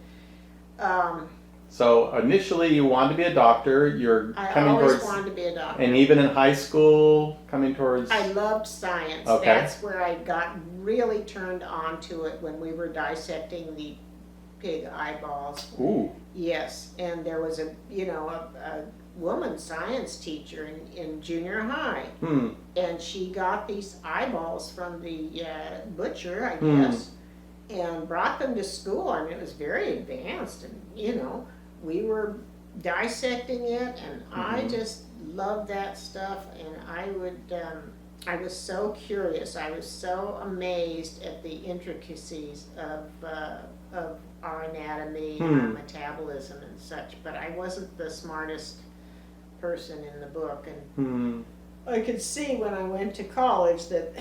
So initially you wanted to be a doctor. You're I coming always towards, wanted to be a doctor. and even in high school, coming towards. I loved science. Okay. That's where I got really turned on to it when we were dissecting the pig eyeballs. Ooh. Yes, and there was a woman science teacher in junior high, and she got these eyeballs from the butcher, I guess, and brought them to school. I mean, it was very advanced, and we were dissecting it, and I just loved that stuff, and I was so curious. I was so amazed at the intricacies of our anatomy, our metabolism, and such. But I wasn't the smartest person in the book, and I could see when I went to college that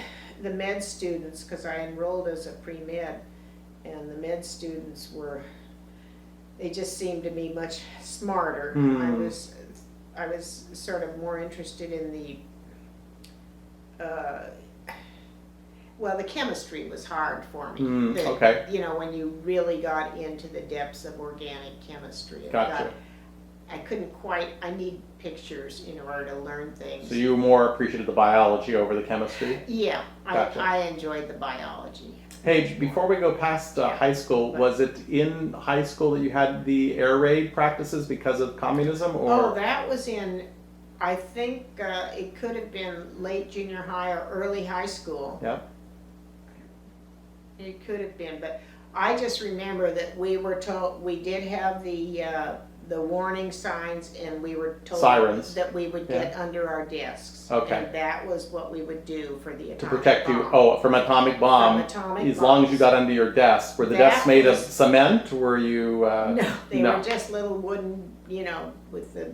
the med students, because I enrolled as a pre-med, and the med students they just seemed to me much smarter. I was sort of more interested in the chemistry was hard for me. Okay. When you really got into the depths of organic chemistry. Gotcha. I need pictures in order to learn things. So you more appreciated the biology over the chemistry? Yeah, Gotcha. I enjoyed the biology. Hey, before we go past high school, was it in high school that you had the air raid practices because of communism? Or? That was in, I think it could have been late junior high or early high school. Yep. It could have been, but I just remember that we were told, we did have the warning signs, and we were told Sirens. that we would get under our desks. Okay. And that was what we would do for the atomic To protect bomb. you, from atomic bomb. From atomic as long as you bombs. got under your desk. Were the That desks made of was- cement? Were you? No, they no. were just little wooden, with the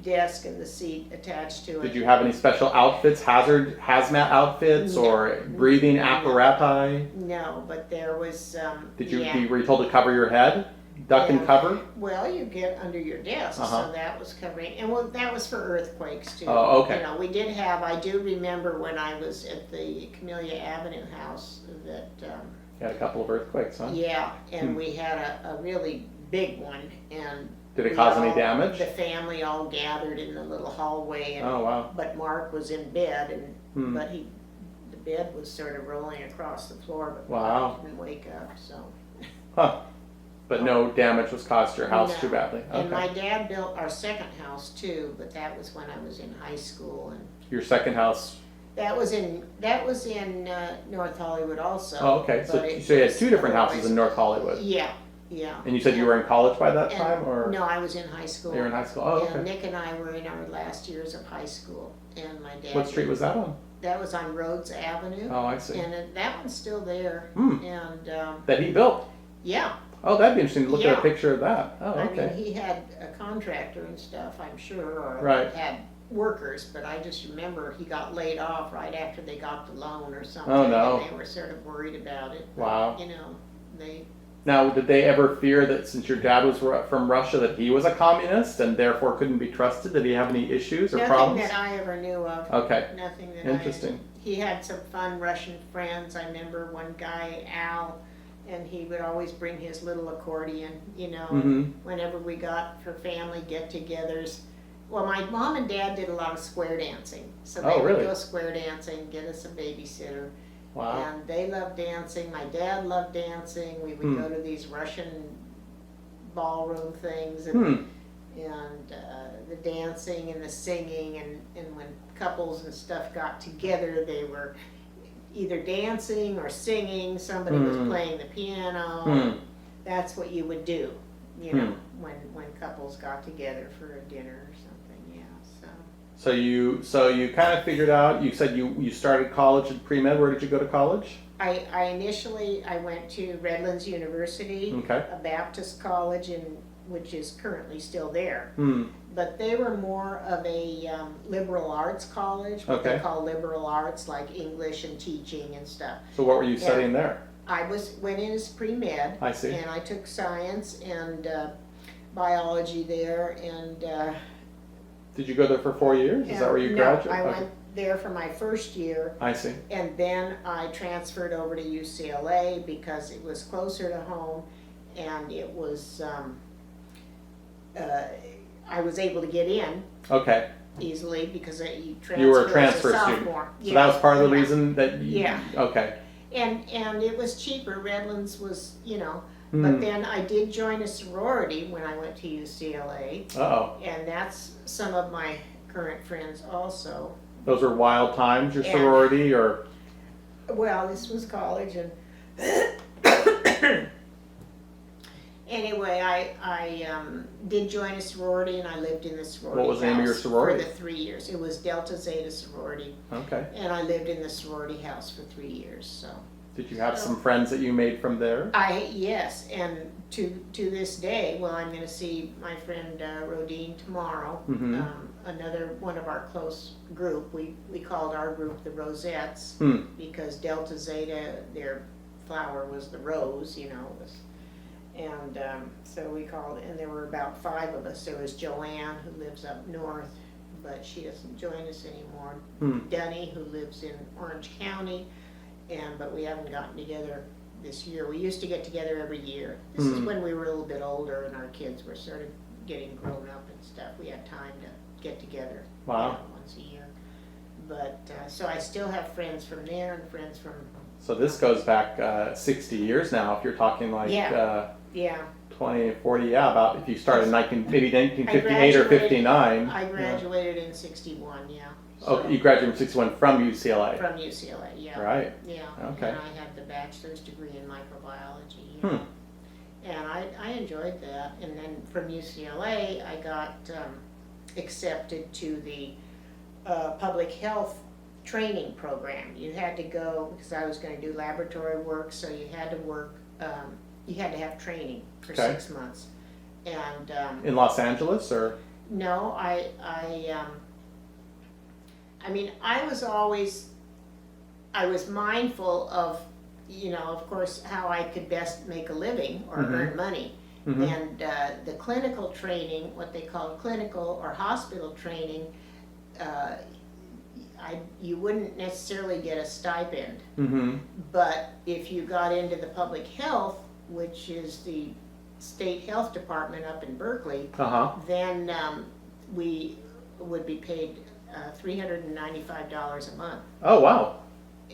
desk and the seat attached to it. Did you have any special outfits, hazmat outfits, No. or breathing apparatus? No, but there was. Were you told to cover your head, duck and Yeah. cover? Well, you get under your desk, Uh-huh. so that was covering, and that was for earthquakes too. Oh, okay. We did have. I do remember when I was at the Camellia Avenue house that. You had a couple of earthquakes, huh? Yeah, and we had a really big one, and. Did it cause any damage? The family all gathered in the little hallway, and Oh, wow. but Mark was in bed, and Hmm. the bed was sort of rolling across the floor, but Wow. Mark didn't wake up. So. Huh. But no damage was caused to your house No. too badly. Okay. And my dad built our second house too, but that was when I was in high school, and Your second house. that was in North Hollywood also. Oh, okay. So, but it so you had was two different houses otherwise- in North Hollywood. Yeah, yeah. And you said you were in college by that And- time, or No, I was in high school. you were in high school? Oh, And okay. Nick and I were in our last years of high school, and my dad. What street was that on? That was on Rhodes Avenue. Oh, I see. And that one's still there. Hmm. And That he built. yeah, Oh, that'd be interesting to look at a Yeah. picture of that. Oh, I okay. mean, he had a contractor and stuff, I'm sure, or Right. had workers, but I just remember he got laid off right after they got the loan or something. Oh, no. And they were sort of worried about it. But, Wow. they. Now, did they ever fear that since your dad was from Russia that he was a communist and therefore couldn't be trusted? Did he have any issues or Nothing problems? that I ever knew of. Okay. Nothing that Interesting. He had some fun Russian friends. I remember one guy, Al, and he would always bring his little accordion, Mhm. whenever we got for family get-togethers. Well, my mom and dad did a lot of square dancing. So they Oh, would really? go square dancing, get us a babysitter. Wow. And they loved dancing. My dad loved dancing. We would go to these Russian ballroom things, and the dancing and the singing, and when couples and stuff got together, they were either dancing or singing. Somebody was playing the piano. That's what you would do, when couples got together for a dinner or something. Yeah. So you kind of figured out. You said you started college at pre-med. Where did you go to college? I initially went to Redlands University, Okay. a Baptist college, which is currently still there. Hmm. But they were more of a liberal arts college, what Okay. they call liberal arts, like English and teaching and stuff. So what were you studying there? I went in as pre-med, I see. and I took science and biology there, and Did you go there for 4 years? Is that where you no, graduated? I Okay. went there for my first year, I see. and then I transferred over to UCLA because it was closer to home, and it was I was able to get in Okay. easily because you transfer You were a as transfer student. sophomore. So that was part of the Yeah. reason that you, Yeah. okay. And it was cheaper. Redlands was, Hmm. but then I did join a sorority when I went to UCLA, Uh-oh. and that's some of my current friends also. Those were wild times, your And- sorority, or? Well, this was college, and anyway, I did join a sorority, and I lived in the sorority What was the name of your house sorority? for the 3 years. It was Delta Zeta sorority, Okay. and I lived in the sorority house for 3 years. So Did you have some friends that you made from there? yes, and to this day, well, I'm going to see my friend Rodine tomorrow. Mhm. Another one of our close group. We called our group the Rosettes Hmm. because Delta Zeta, their flower was the rose, and so we called, and there were about 5 of us. There was Joanne, who lives up north, but she doesn't join us anymore. Hmm. Dunny, who lives in Orange County, but we haven't gotten together this year. We used to get together every year. This is when we were a little bit older and our kids were sort of getting grown up and stuff. We had time to get together. Wow. Once a year. But so I still have friends from there and friends from So this goes back 60 years now, if you're talking like yeah. 20, 40, yeah, about if you started in maybe 1958 or graduated- 59. I graduated in '61. Yeah. Oh, So, you graduated from 61 from UCLA. from UCLA. Yeah. Right. Yeah. Okay. And I had the bachelor's degree in microbiology. Hmm. And I enjoyed that. And then from UCLA, I got accepted to the public health training program. You had to go, because I was going to do laboratory work, so you had to work, you had to have training for Okay. 6 months. And In Los Angeles, or? no, I mean, I was mindful of, of course, how I could best make a living or earn money. Mhm. And the clinical training, what they call clinical or hospital training, you wouldn't necessarily get a stipend. Mm-hmm. But if you got into the public health, which is the state health department up in Berkeley, Uh-huh. then we would be paid $395 a month. Oh, wow.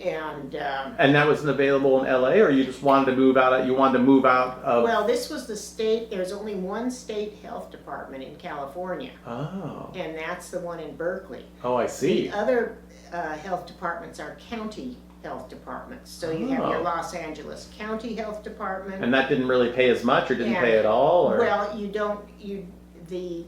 And And that wasn't available in LA, or you just wanted to move out, you wanted to move out of? well, this was the state, there's only one state health department in California, Oh. and that's the one in Berkeley. Oh, I see. The other health departments are county health departments. So you have your Oh. Los Angeles County Health Department. And that didn't really pay as much, or didn't Yeah. pay at all, or? Well, the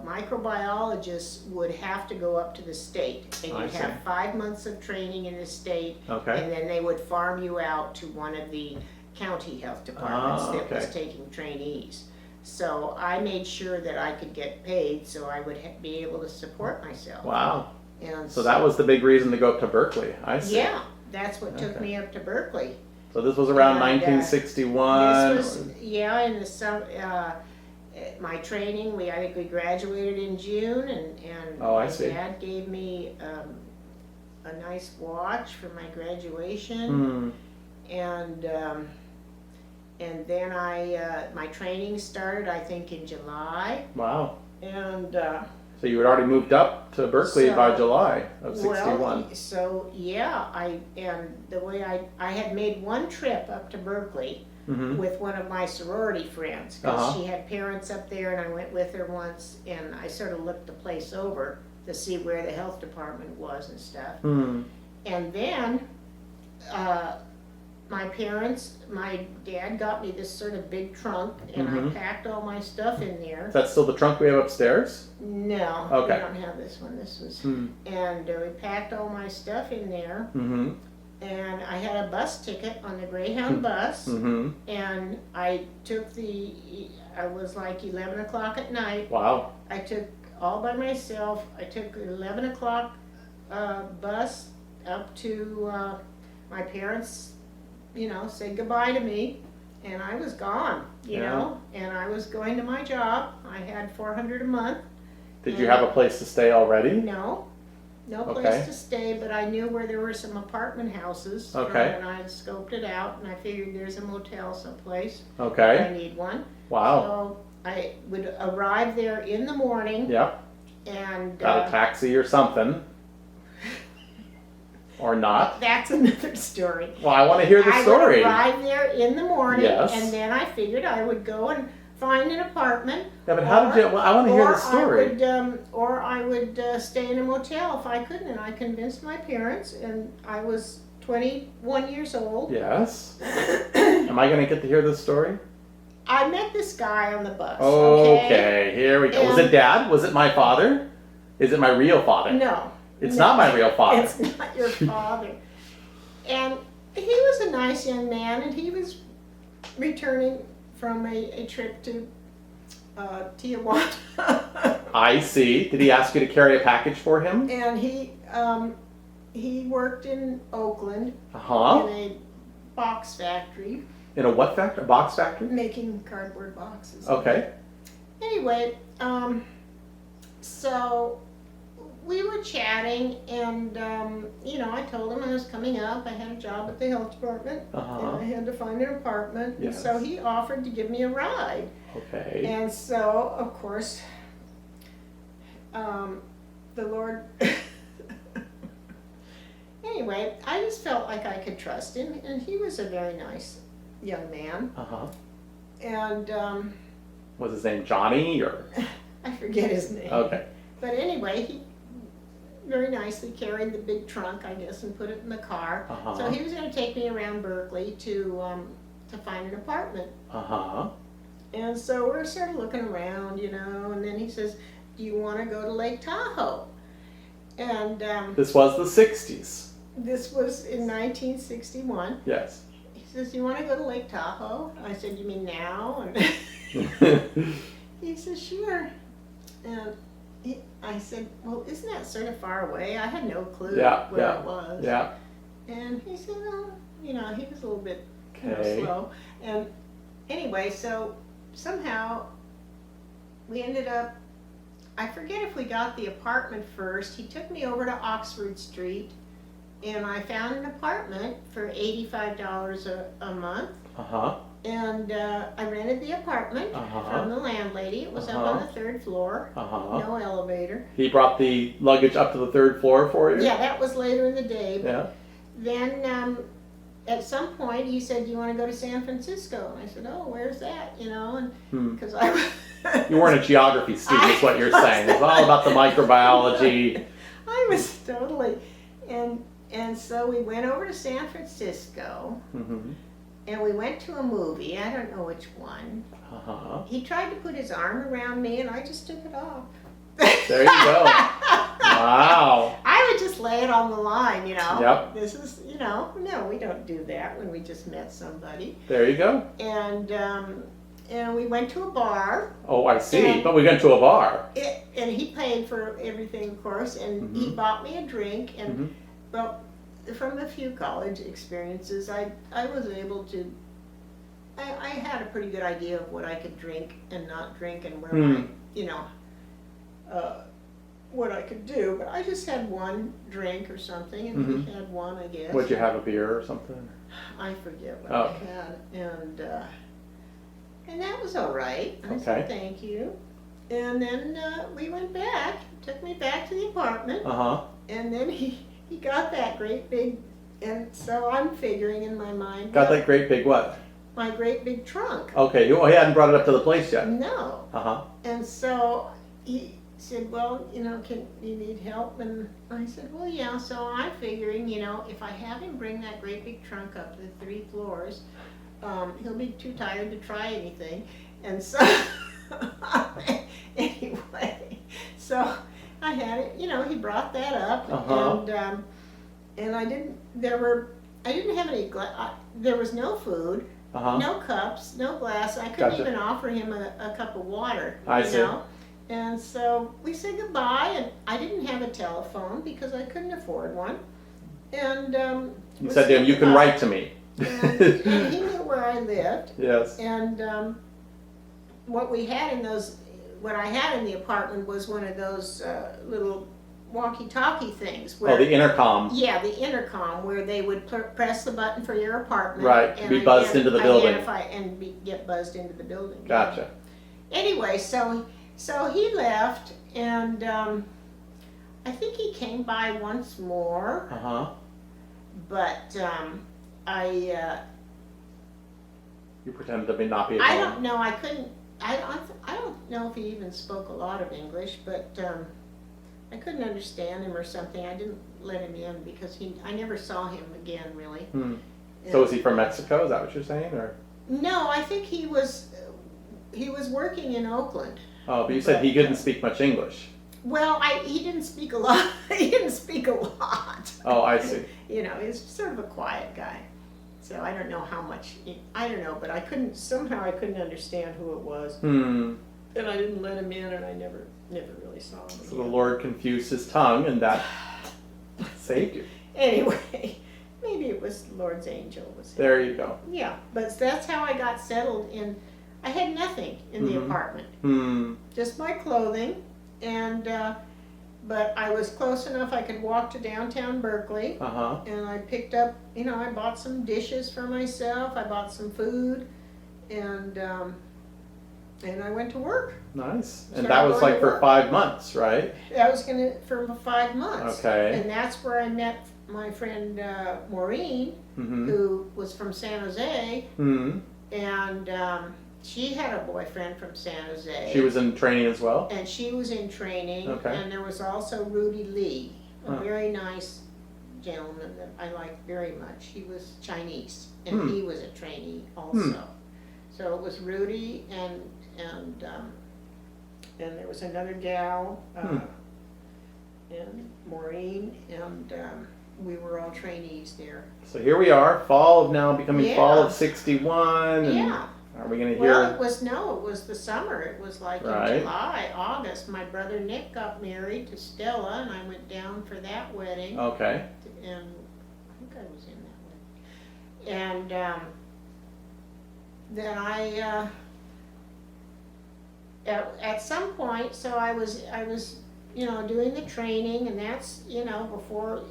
microbiologists would have to go up to the state, and I you'd see. have 5 months of training in the state, Okay. and then they would farm you out to one of the county health departments Ah, that was okay. taking trainees. So I made sure that I could get paid so I would be able to support myself. Wow. And So that was the big reason to go up to Berkeley. I see. yeah, that's what took Okay. me up to Berkeley. So this was around And, 1961. This was, yeah, in the summer, my training, I think we graduated in June, and Oh, I my see. dad gave me a nice watch for my graduation, Hmm. and then my training started, I think, in July, Wow. and So you had already moved up to Berkeley by So- July of 61. well, so yeah, the way I had made one trip up to Berkeley Mm-hmm. with one of my sorority friends, because Uh-huh. she had parents up there, and I went with her once, and I sort of looked the place over to see where the health department was and stuff. Hmm. And then my dad got me this sort of big trunk, and I Mhm. packed all my stuff in there. Is that still the trunk we have upstairs? No, Okay. we don't have this one. This was, Hmm. and we packed all my stuff in there, Mm-hmm. and I had a bus ticket on the Greyhound bus. Mm-hmm. And I was like 11 o'clock at night. Wow. I took all by myself. I took 11 o'clock bus up to my parents, said goodbye to me. And I was gone, and I was going to my job. I had $400 a month. Did you have a place to stay already? No place Okay. to stay, but I knew where there were some apartment houses. Okay. And I scoped it out, and I figured there's a motel someplace. I Okay. need one. Wow. So I would arrive there in the morning Yep. and Got a taxi or something. Or not. that's another story. Well, I want to hear the I story. would arrive there in the morning, Yes. and then I figured I would go and find an apartment. Yeah, but how did you? Well, I want to hear the story. Or I would stay in a motel if I couldn't, and I convinced my parents, and I was 21 years old. Yes. Am I going to get to hear this story? I met this guy on the bus. Okay, here we go. Was it And- Dad? Was it my father? Is it my real father? No. It's no, not my real father. It's not your father. And he was a nice young man, and he was returning from a trip to Tijuana. I see. Did he ask you to carry a package for him? And he worked in Oakland Uh-huh. in a box factory, In a what factory? A box factory? making cardboard boxes. Okay. Anyway, so we were chatting, and I told him I was coming up. I had a job at the health department, Uh-huh. and I had to find an apartment. Yes. And so he offered to give me a ride. Okay. And so, of course, the Lord. Anyway, I just felt like I could trust him, and he was a very nice young man. Uh-huh. And Was his name Johnny or? I forget his name. Okay. But anyway, he very nicely carried the big trunk, I guess, and put it in the car. Uh-huh. So he was going to take me around Berkeley to find an apartment. Uh-huh. And so we're sort of looking around, and then he says, "Do you want to go to Lake Tahoe?" And This was the 60s. this was in 1961. Yes. He says, "You want to go to Lake Tahoe?" I said, "You mean now?" And he says, "Sure." And I said, "Well, isn't that sort of far away?" I had no clue where it was. Yeah. And he said, "Oh," he was a little bit Okay. slow. And anyway, so somehow we ended up, I forget if we got the apartment first. He took me over to Oxford Street, and I found an apartment for $85 a month. Uh-huh. And I rented the apartment from the landlady. It was up on the 3rd floor, Uh-huh. no elevator. He brought the luggage up to the 3rd floor for you? Yeah, that was later in the day. But Yeah. then at some point he said, "Do you want to go to San Francisco?" And I said, "Oh, where's that?" And because I You weren't a geography student, is what you're saying. It's all about the microbiology. I was totally, and so we went over to San Francisco, Mm-hmm. and we went to a movie. I don't know which one. Uh-huh. He tried to put his arm around me, and I just took it off. There you go. Wow. I would just lay it on the line, Yep. This is, no, we don't do that when we just met somebody. There you go. And we went to a bar. Oh, I see. And- But we went to a bar. And he paid for everything, of course, and he bought me a drink. And Mhm. well, from a few college experiences, I was able to. I had a pretty good idea of what I could drink and not drink, and where my, what I could do. But I just had one drink or something, and he had one, I guess. Would you have a beer or something? I forget what Oh. I had, and that was all right. I Okay. said thank you, and then we went back. Took me back to the apartment, Uh-huh. and then he got that great big, and so I'm figuring in my mind, Got well, that great big what? my great big trunk. Okay. He hadn't brought it up to the place yet. No, Uh-huh. and so he said, "Well, can you need help?" And I said, "Well, yeah." So I'm figuring, if I have him bring that great big trunk up the 3 floors, he'll be too tired to try anything. And so, anyway, so I had it. He brought that up, and I didn't. I didn't have any. There was no food. Uh-huh. No cups, no glass. I couldn't Gotcha. even offer him a cup of water. I you see. know? And so we said goodbye, and I didn't have a telephone because I couldn't afford one. And You we said to him, "You can goodbye. write to me." And he knew where I lived. Yes. And what I had in the apartment was one of those little walkie-talkie things. Where, Oh, the intercom. Yeah, the intercom, where they would press the button for your apartment. Right, to be buzzed into the building. Get buzzed into the building. Gotcha. anyway, so he left, and I think he came by once more, but You pretended to not be at I home. don't know. I couldn't. I don't know if he even spoke a lot of English, but I couldn't understand him or something. I didn't let him in because I never saw him again, really. So is he from Mexico? Is that what you're saying, or? No, I think he was working in Oakland. Oh, but you said he couldn't speak much English. Well, he didn't speak a lot. He didn't speak a lot. Oh, I see. You know, he's sort of a quiet guy. So I don't know how much. I don't know, but somehow I couldn't understand who it was. And I didn't let him in, and I never really saw him. So the Lord confused his tongue, and that saved you. Anyway, maybe it was the Lord's angel. There you go. Yeah, but that's how I got settled in. I had nothing in the apartment. Just my clothing, and but I was close enough I could walk to downtown Berkeley. And I picked up, I bought some dishes for myself. I bought some food, and I went to work. Nice. And that was like for 5 months, right? I was for 5 months. Okay. And that's where I met my friend Maureen, who was from San Jose, and she had a boyfriend from San Jose. She was in training as well? And she was in training. Okay. And there was also Rudy Lee, a very nice gentleman that I liked very much. He was Chinese, and he was a trainee also. So it was Rudy, and there was another gal, and Maureen, and we were all trainees there. So here we are, fall of now becoming fall of 61. And yeah. Are we going to hear? Well, it was the summer. It was like in July, August. My brother Nick got married to Stella, and I went down for that wedding. Okay. And I think I was in that wedding. And then I, at some point, so I was doing the training, and that's, before,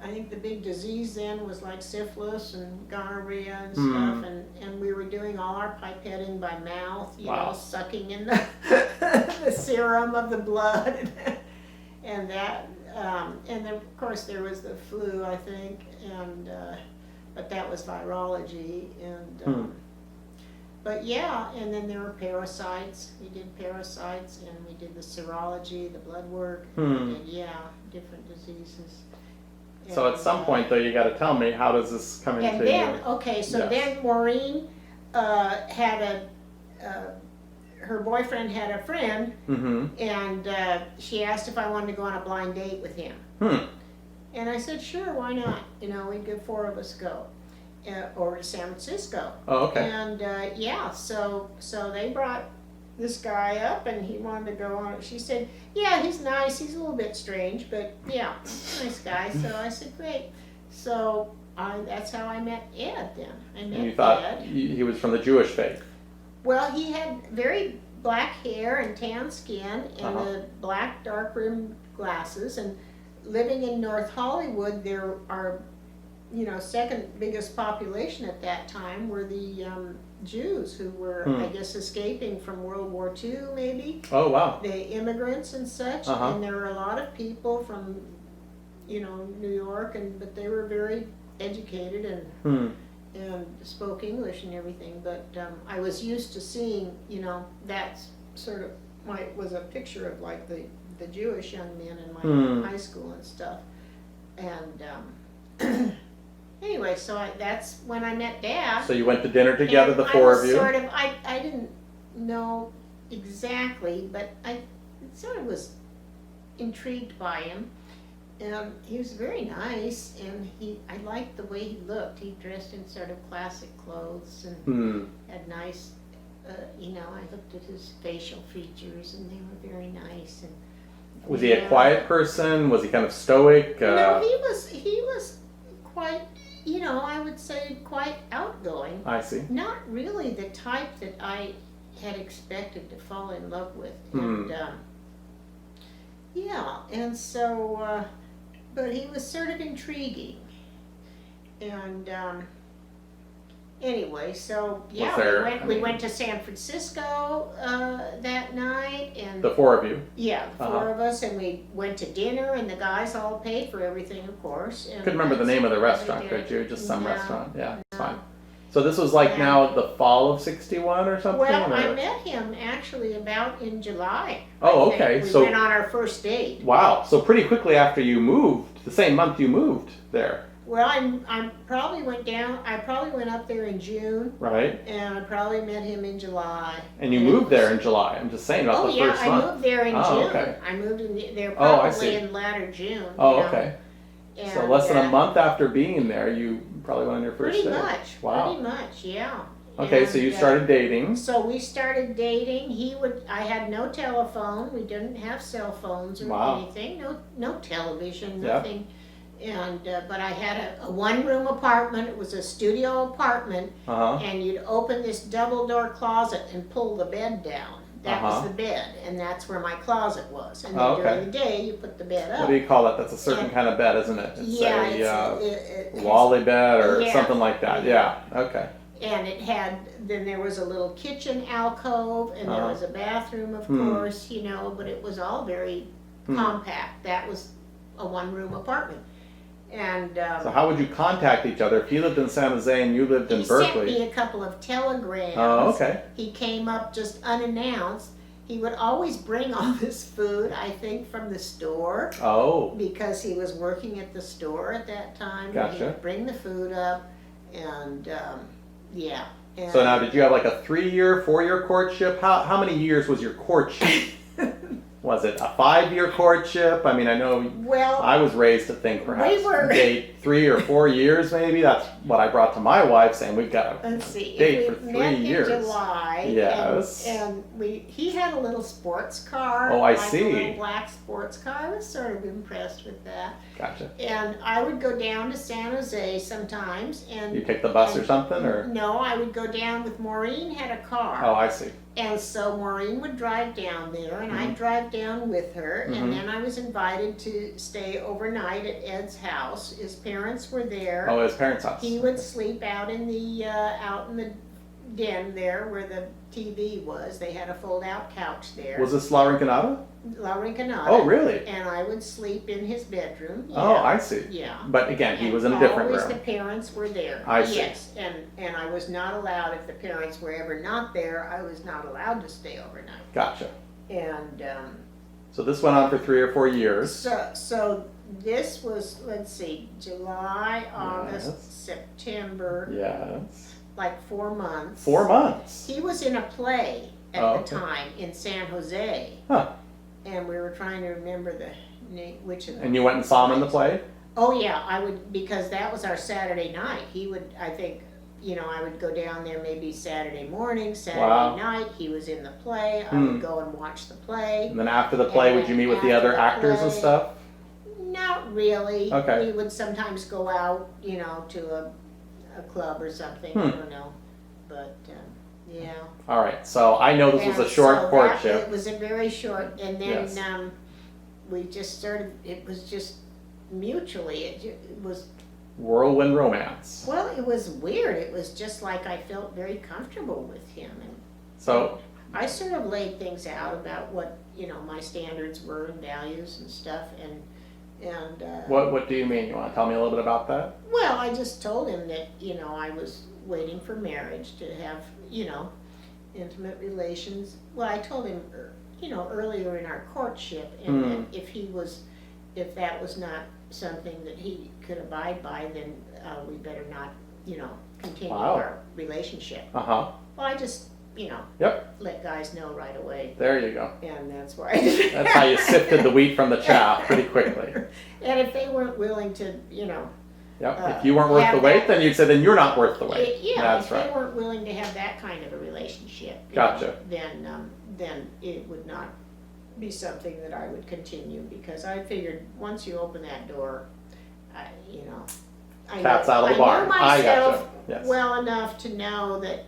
I think the big disease then was like syphilis and gonorrhea and stuff, and we were doing all our pipetting by mouth, sucking in the serum of the blood, and that, and then of course there was the flu, I think, and but that was virology, and but yeah, and then there were parasites. We did parasites, and we did the serology, the blood work, and different diseases. So at some point, though, you got to tell me, how does this come into? And then, okay, so then Maureen had her boyfriend had a friend, and she asked if I wanted to go on a blind date with him. And I said, sure, why not? We'd go, 4 of us go. Over to San Francisco. Oh, okay. And so they brought this guy up, and he wanted to go on. She said, yeah, he's nice. He's a little bit strange, but yeah, nice guy. So I said, great. So that's how I met Ed then. I met And you thought Ed. he was from the Jewish faith? Well, he had very black hair and tan skin, and the black dark rimmed glasses. And living in North Hollywood, there are, second biggest population at that time were the Jews who were, I guess, escaping from World War II, maybe. Oh, wow. The immigrants and such, and there were a lot of people from, New York, but they were very educated and spoke English and everything. But I was used to seeing, that sort of was a picture of like the Jewish young men in my high school and stuff, and. Anyway, so that's when I met Dad. So you went to dinner together, the 4 of you? I didn't know exactly, but I sort of was intrigued by him. And he was very nice, and I liked the way he looked. He dressed in sort of classic clothes and had nice, I looked at his facial features, and they were very nice. And was he a quiet person? Was he kind of stoic? No, he was quite... I would say quite outgoing. I see. Not really the type that I had expected to fall in love with. And and so, but he was sort of intriguing. And anyway, so yeah, there, we went to San Francisco that night, and The four of you. yeah, the four of us, and we went to dinner, and the guys all paid for everything, of course. And Couldn't remember the name of the that's restaurant, what we could you? Just some No, restaurant. Yeah, it's no. fine. So this was like Yeah. now the fall of '61 or something? Well, or? I met him actually about in July. Oh, I think. okay. We So went on our first date. wow. So pretty quickly after you moved, the same month you moved there, Well, I probably went down. I probably went up there in June, right? and I probably met him in July. And you moved there in July. I'm just saying about Oh the yeah, first I month. moved there in Oh, June. okay. I moved in there Oh, I probably see. in latter June. Oh, you know. okay. So And, less than a month after being there, you probably went on your first Pretty date. much. Wow. Pretty much, yeah. Okay, And, so you started dating. So we started dating. I had no telephone. We didn't have cell phones or Wow. anything. No television. Yeah. Nothing. And but I had a one-room apartment. It was a studio apartment, Uh huh. and you'd open this double-door closet and pull the bed down. That was the bed, and that's where my closet was. And then Oh, okay. during the day, you put the bed up. What do you call that? That's a certain And- kind of bed, isn't it? It's yeah, a wally bed or Yeah. something like that. Yeah. Okay. and it had, then there was a little kitchen alcove, and there Uh-huh. was a bathroom, of Hmm. course, you know, but it was all very Hmm. compact. That was a one-room apartment. And So how would you contact each other if he lived in San Jose and you lived in he sent Berkeley? me a couple of telegrams. Oh, okay. He came up just unannounced. He would always bring all this food, I think, from the store, Oh, because he was working at the store at that time. Gotcha. He would bring the food up, and yeah. And so now did you have like a 3-year, 4-year courtship? How many years was your courtship? Was it a 5-year courtship? I mean, I know well, I was raised to think perhaps were- date 3 or 4 years maybe. That's what I brought to my wife, saying we've got to let's see. date If for we 3 met years. in July, Yes. and he had a little sports car. Oh, I like see. A little black sports car. I was sort of impressed with that. Gotcha. And I would go down to San Jose sometimes, and You take the bus or something, or? no, I would go down with Maureen. Had a car. Oh, I see. And so Maureen would drive down there, and I'd drive down with her. Mhm. And then I was invited to stay overnight at Ed's house. His parents were there. Oh, his parents' house. He would sleep out in the den there where the TV was. They had a fold-out couch there. Was this La Rinconada? La Rinconada. Oh, really? And I would sleep in his bedroom. Oh, Yeah. I see. Yeah. But again, he And was in a different always room. the parents were there. I see. Yes, and I was not allowed, if the parents were ever not there, I was not allowed to stay overnight. Gotcha. And So this went on for 3 or 4 years. so this was, let's see, July, August, Yes. September, Yes. like 4 months. 4 months. He was in a play at Oh, the okay. time in San Jose. Huh. And we were trying to remember the name, which of them. And you went and saw him in the play? Oh yeah, I would, because that was our Saturday night. He would, I think, you know, I would go down there maybe Saturday morning, Saturday Wow. night. He was in the play. I Hmm. would go and watch the play. And then after the play, would you meet with the After other the actors and play. stuff? Not really. Okay. We would sometimes go out, you know, to a club or something. I don't know, but yeah. All right. So I know this was And a short so courtship. It was a very short, and then Yes. we just sort of, it was just mutually, it was, Whirlwind romance. well, it was weird. It was just like I felt very comfortable with him. And So I sort of laid things out about what, you know, my standards were and values and stuff, and what do you mean? You want to tell me a little bit about that? well, I just told him that, you know, I was waiting for marriage to have, you know, intimate relations. Well, I told him, you know, earlier in our courtship, and that if that was not something that he could abide by, then we better not, you know, continue Wow. our relationship. Uh-huh. Well, I just, you know, Yep. let guys know right away, There you go. and that's why I did it. That's how you sifted the wheat from the chaff pretty quickly. And if they weren't willing to, you know, Yep. If you weren't worth have the wait, that- then you'd say, then you're not worth the wait. yeah, That's if right. they weren't willing to have that kind of a relationship, Gotcha. then it would not be something that I would continue, because I figured once you open that door, you know, Cat's out of the I barn. know I myself gotcha. Yes. well enough to know that,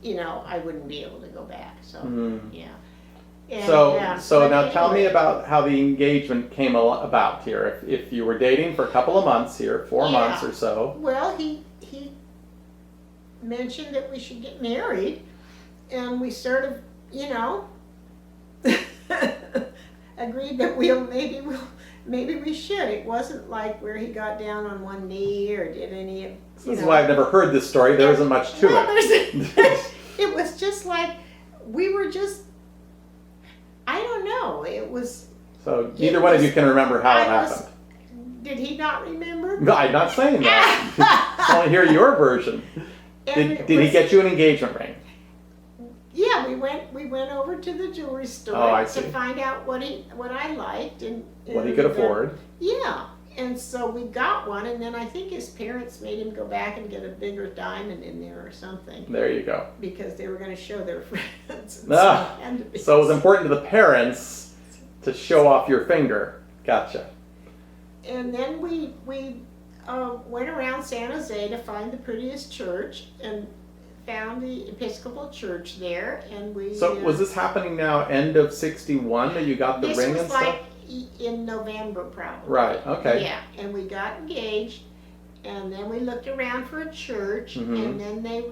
you know, I wouldn't be able to go back. So yeah. And, So but now tell me anyway, about how the engagement came about here. If you were dating for a couple of months here, 4 Yeah. months or so. Well, he mentioned that we should get married, and we sort of, agreed that maybe we should. It wasn't like where he got down on one knee or did any of, This is why I've never heard this story. There isn't much to it. It was just like, we were just, I don't know, it was. So neither one of you can remember how it happened. Did he not remember? No, I'm not saying that. I want to hear your version. Did he get you an engagement ring? Yeah, we went over to the jewelry store to find out what I liked and what he could afford. Yeah, and so we got one, and then I think his parents made him go back and get a bigger diamond in there or something. There you go. Because they were going to show their friends. So it was important to the parents to show off your finger. Gotcha. And then we went around San Jose to find the prettiest church and found the Episcopal church there, and we. So was this happening now? End of '61 that you got the ring and stuff? This was like in November, probably. Right. Okay. Yeah, and we got engaged, and then we looked around for a church, and then they,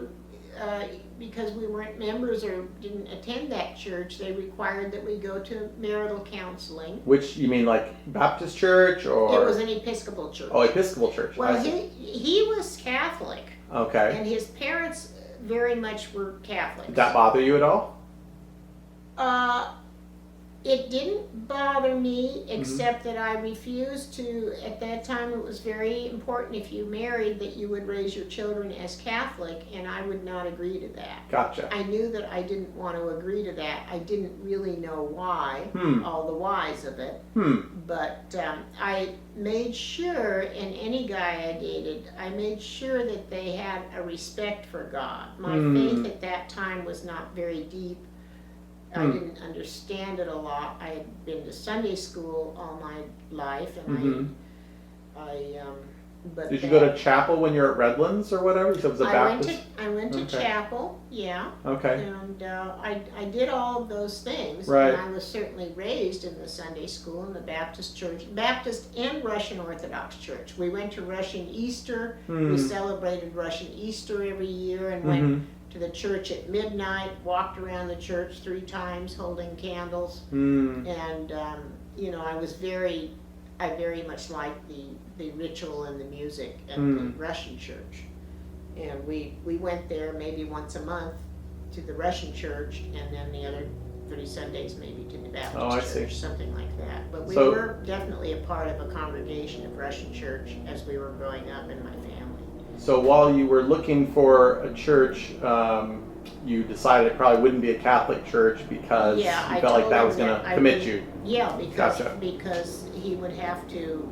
because we weren't members or didn't attend that church, they required that we go to marital counseling. Which, you mean like Baptist church or? It was an Episcopal church. Oh, Episcopal church. Well, he was Catholic. Okay. And his parents very much were Catholics. Did that bother you at all? It didn't bother me, except that I refused to, at that time it was very important if you married that you would raise your children as Catholic, and I would not agree to that. Gotcha. I knew that I didn't want to agree to that. I didn't really know why, all the whys of it. But I made sure, in any guy I dated, I made sure that they had a respect for God. My faith at that time was not very deep. I didn't understand it a lot. I had been to Sunday school all my life, and but did you go to chapel when you were at Redlands or whatever? So it was a Baptist? I went to chapel, yeah. Okay. And I did all of those things. Right. And I was certainly raised in the Sunday school in the Baptist church, Baptist and Russian Orthodox church. We went to Russian Easter. We celebrated Russian Easter every year and went to the church at midnight, walked around the church 3 times holding candles, and I very much liked the ritual and the music at the Russian church, and we went there maybe once a month to the Russian church, and then the other 3 Sundays maybe to the Baptist church, something like that. But we were definitely a part of a congregation of Russian church as we were growing up in my family. So while you were looking for a church, you decided it probably wouldn't be a Catholic church because you felt like that was going to commit you. Yeah, because he would have to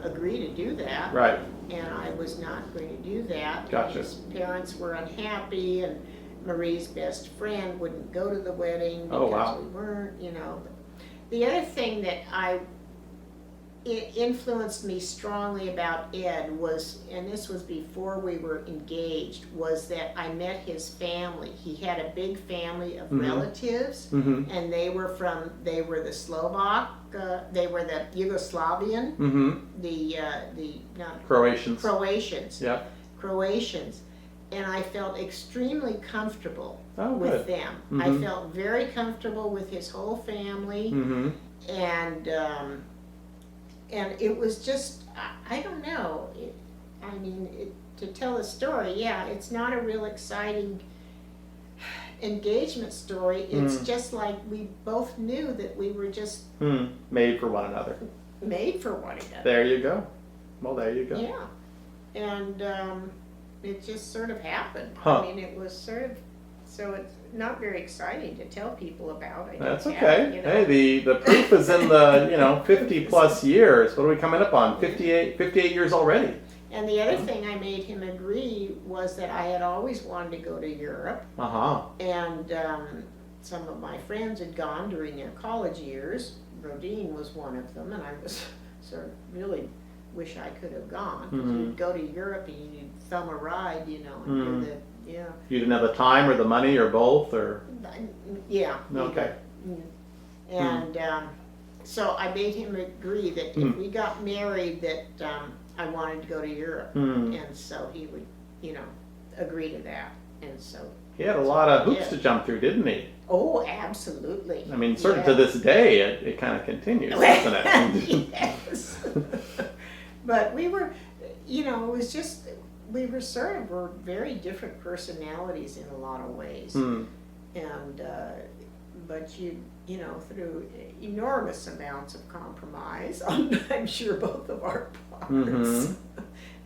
agree to do that. Right. And I was not going to do that. Gotcha. His parents were unhappy, and Marie's best friend wouldn't go to the wedding because we weren't, The other thing that it influenced me strongly about Ed was, and this was before we were engaged, was that I met his family. He had a big family of relatives, and they were the Slovak, they were the Yugoslavian, not Croatians. Yeah. Croatians. And I felt extremely comfortable with them. I felt very comfortable with his whole family, and it was just, I don't know, to tell a story, it's not a real exciting engagement story. It's just like we both knew that we were just made for one another. Made for one another. There you go. Well, there you go. Yeah. And it just sort of happened. It was sort of, so it's not very exciting to tell people about. That's okay. Hey, the proof is in the 50 plus years. What are we coming up on? 58 years already. And the other thing I made him agree was that I had always wanted to go to Europe. And some of my friends had gone during their college years. Rodine was one of them, and I was sort of really wish I could have gone. You'd go to Europe and you'd thumb a ride, and do You didn't have the time or the money or both, or? Yeah. Okay. And so I made him agree that if we got married that I wanted to go to Europe. And so he would, agree to that. And so, He had a lot of hoops to jump through, didn't he? oh, absolutely. I mean, sort of to this day, it kind of continues, doesn't it? Yes. But we were, it was just, we were were very different personalities in a lot of ways. And, but through enormous amounts of compromise, I'm sure both of our parts.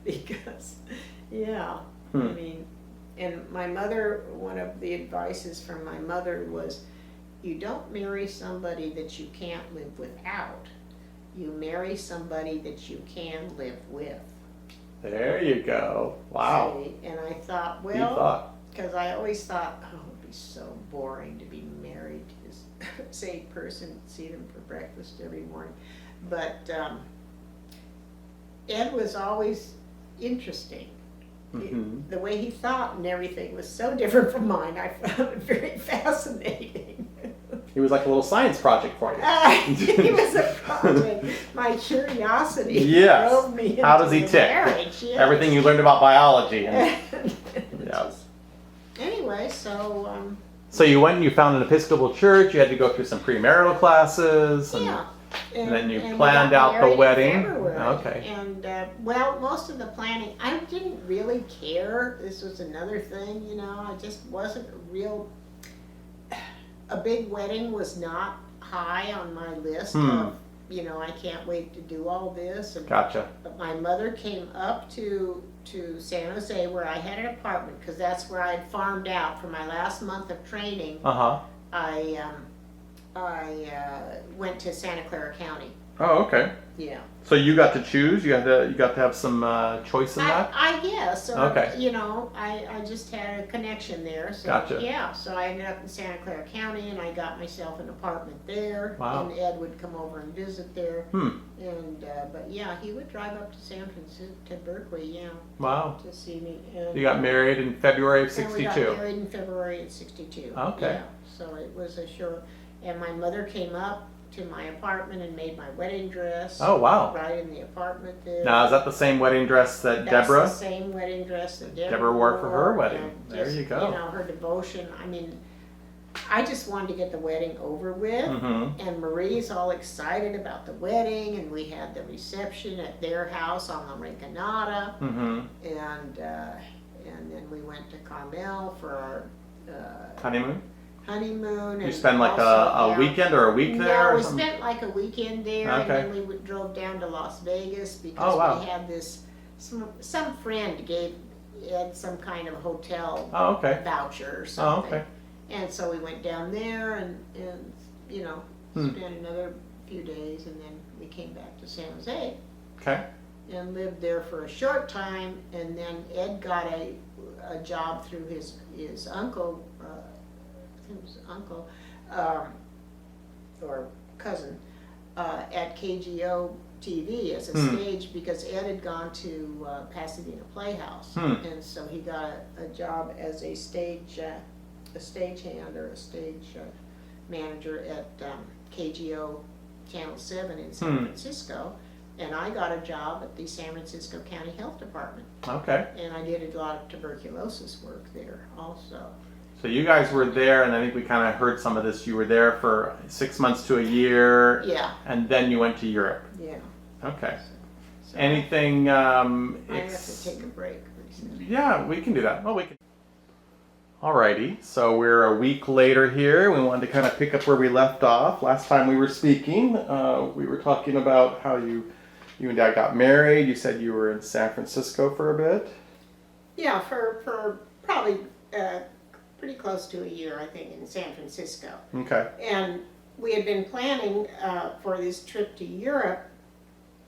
Because, I mean, and my mother, one of the advices from my mother was, you don't marry somebody that you can't live without. You marry somebody that you can live with. There you go. Wow. See? And I thought, Deep thought. because I always thought, oh, it'd be so boring to be married to this same person, see them for breakfast every morning. But Ed was always interesting. The way he thought and everything was so different from mine. I found it very fascinating. He was like a little science project for you. He was a project. My curiosity Yes. drove me into How does he the tick? marriage. Yes. Everything you learned about biology. And, Just- Anyway, so So you went and you found an Episcopal church. You had to go through some premarital classes. And, yeah. And then you we planned got out the married in wedding? February. Okay. And most of the planning, I didn't really care. This was another thing, I just wasn't a big wedding was not high on my list of, I can't wait to do all this. And, Gotcha. but my mother came up to San Jose where I had an apartment because that's where I'd farmed out for my last month of training. I went to Santa Clara County. Oh, okay. Yeah. So you got to choose. You got to have some choice in that. I guess. Or, Okay. I just had a connection there. So, Gotcha. Yeah. So I ended up in Santa Clara County, and I got myself an apartment there. Wow. And Ed would come over and visit there. And but yeah, he would drive up to San Francisco, to Berkeley. Yeah. Wow. To see me. And, You got married in February of and we '62. got married in February of '62. Okay. Yeah. So it was a short. And my mother came up to my apartment and made my wedding dress. Oh, wow. Right in the apartment there. Now, is that the same wedding dress that That's Deborah? the same wedding dress that Deborah wore for her wedding. and There just, you go. Her devotion. I mean, I just wanted to get the wedding over with. And Marie's all excited about the wedding, and we had the reception at their house on La Rinconada. And then we went to Carmel for our Honeymoon? honeymoon. You and spend like also a weekend or a week there? No, or we something? spent like a weekend there, Okay. and then we drove down to Las Vegas because Oh, wow. we had some friend gave Ed some kind of hotel Oh, okay. voucher or Oh, something. okay. And so we went down there and spent another few days, and then we came back to San Jose Okay. and lived there for a short time, and then Ed got a job through his uncle, or cousin, at KGO TV as a stage, because Ed had gone to Pasadena Playhouse, and so he got a job as a stagehand or a stage manager at KGO Channel 7 in San Francisco. And I got a job at the San Francisco County Health Department. Okay. And I did a lot of tuberculosis work there also. So you guys were there, and I think we kind of heard some of this. You were there for 6 months to a year. Yeah. And then you went to Europe. Yeah. Okay. So Anything? I have to take a break. Yeah, we can do that. Well, we can. Alrighty, so we're a week later here. We wanted to kind of pick up where we left off. Last time we were speaking, we were talking about how you and Dad got married. You said you were in San Francisco for a bit. Yeah, for probably pretty close to a year, I think, in San Francisco. Okay. And we had been planning for this trip to Europe.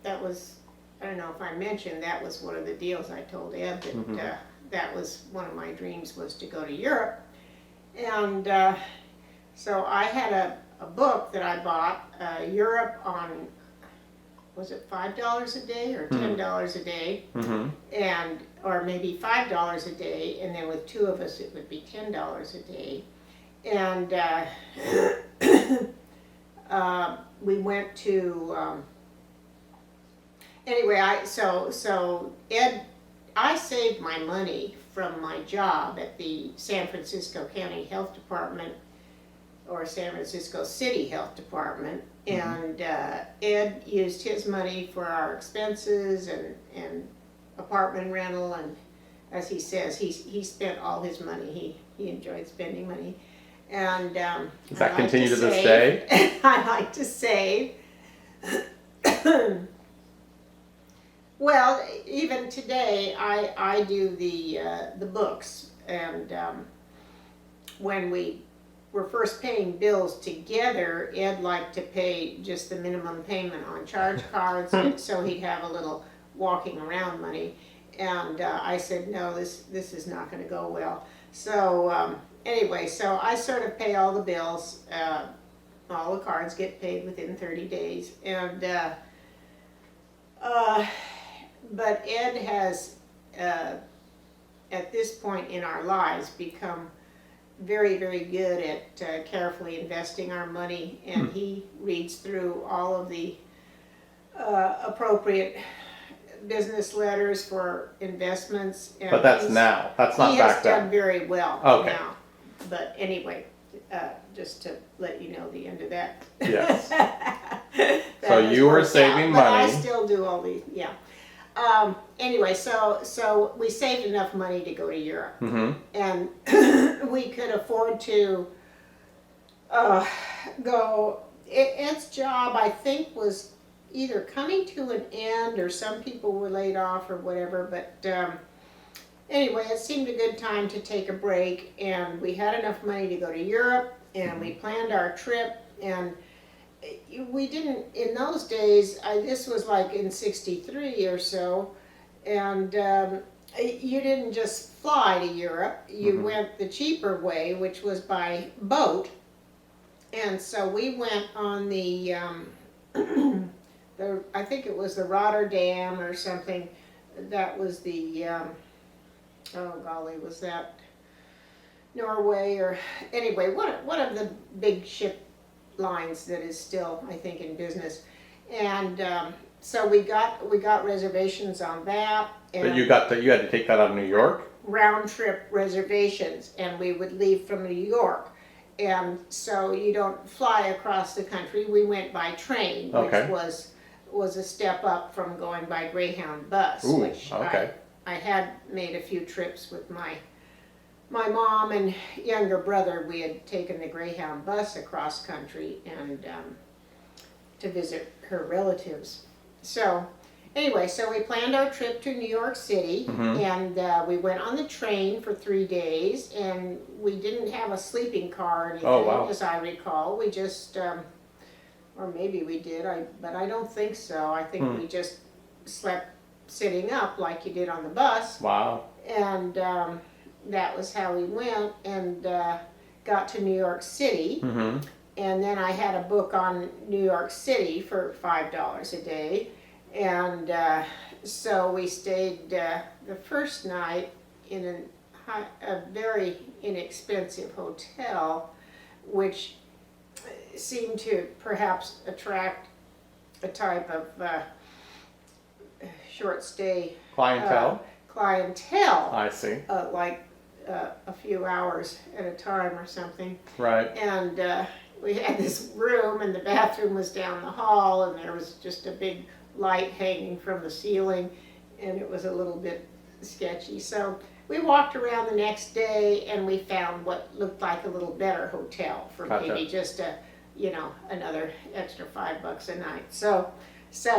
That was, I don't know if I mentioned, that was one of the deals I told Ed that that was one of my dreams, was to go to Europe. And so I had a book that I bought, Europe on, was it $5 a day or $10 a day? And, or maybe $5 a day, and then with two of us it would be $10 a day. And we went to, anyway, so Ed, I saved my money from my job at the San Francisco County Health Department, or San Francisco City Health Department, and Ed used his money for our expenses and apartment rental, and as he says, he spent all his money. He enjoyed spending money, and does that continue to this day? I like to save. Well, even today, I do the books, and when we were first paying bills together, Ed liked to pay just the minimum payment on charge cards, so he'd have a little walking around money. And I said, no, this is not going to go well. So anyway, so I sort of pay all the bills. All the cards get paid within 30 days, and but Ed has, at this point in our lives, become very, very good at carefully investing our money, and he reads through all of the appropriate business letters for investments. And But that's now. That's not he back has then. done very well Okay. now. But anyway, just to let you know the end of that. Yes. That So has you were worked saving out, but I money. still do all these, yeah. Anyway, so we saved enough money to go to Europe, and we could afford to go. Ed's job, I think, was either coming to an end, or some people were laid off or whatever, but anyway, it seemed a good time to take a break, and we had enough money to go to Europe, and we planned our trip, and we didn't, in those days, this was like in '63 or so, and you didn't just fly to Europe, you went the cheaper way, which was by boat. And so we went on the I think it was the Rotterdam or something, that was the, oh golly, was that Norway, or anyway, one of the big ship lines that is still, I think, in business. And so we got reservations on that, and But you had to take that out of New York? round trip reservations, and we would leave from New York. And so you don't fly across the country. We went by train, Okay. which was a step up from going by Greyhound bus, Ooh, which okay. I had made a few trips with my mom and younger brother. We had taken the Greyhound bus across country and to visit her relatives. So anyway, so we planned our trip to New York City, and we went on the train for 3 days, and we didn't have a sleeping car or anything, Oh, wow. as I recall. We just, or maybe we did, but I don't think so. I think we just slept sitting up like you did on the bus. Wow. And that was how we went, and got to New York City. And then I had a book on New York City for $5 a day. And so we stayed the first night in a very inexpensive hotel, which seemed to perhaps attract a type of short stay Clientele? clientele, I see. like a few hours at a time or something. Right. And we had this room, and the bathroom was down the hall, and there was just a big light hanging from the ceiling, and it was a little bit sketchy. So we walked around the next day, and we found what looked like a little better hotel for Gotcha. maybe just another extra $5 a night. So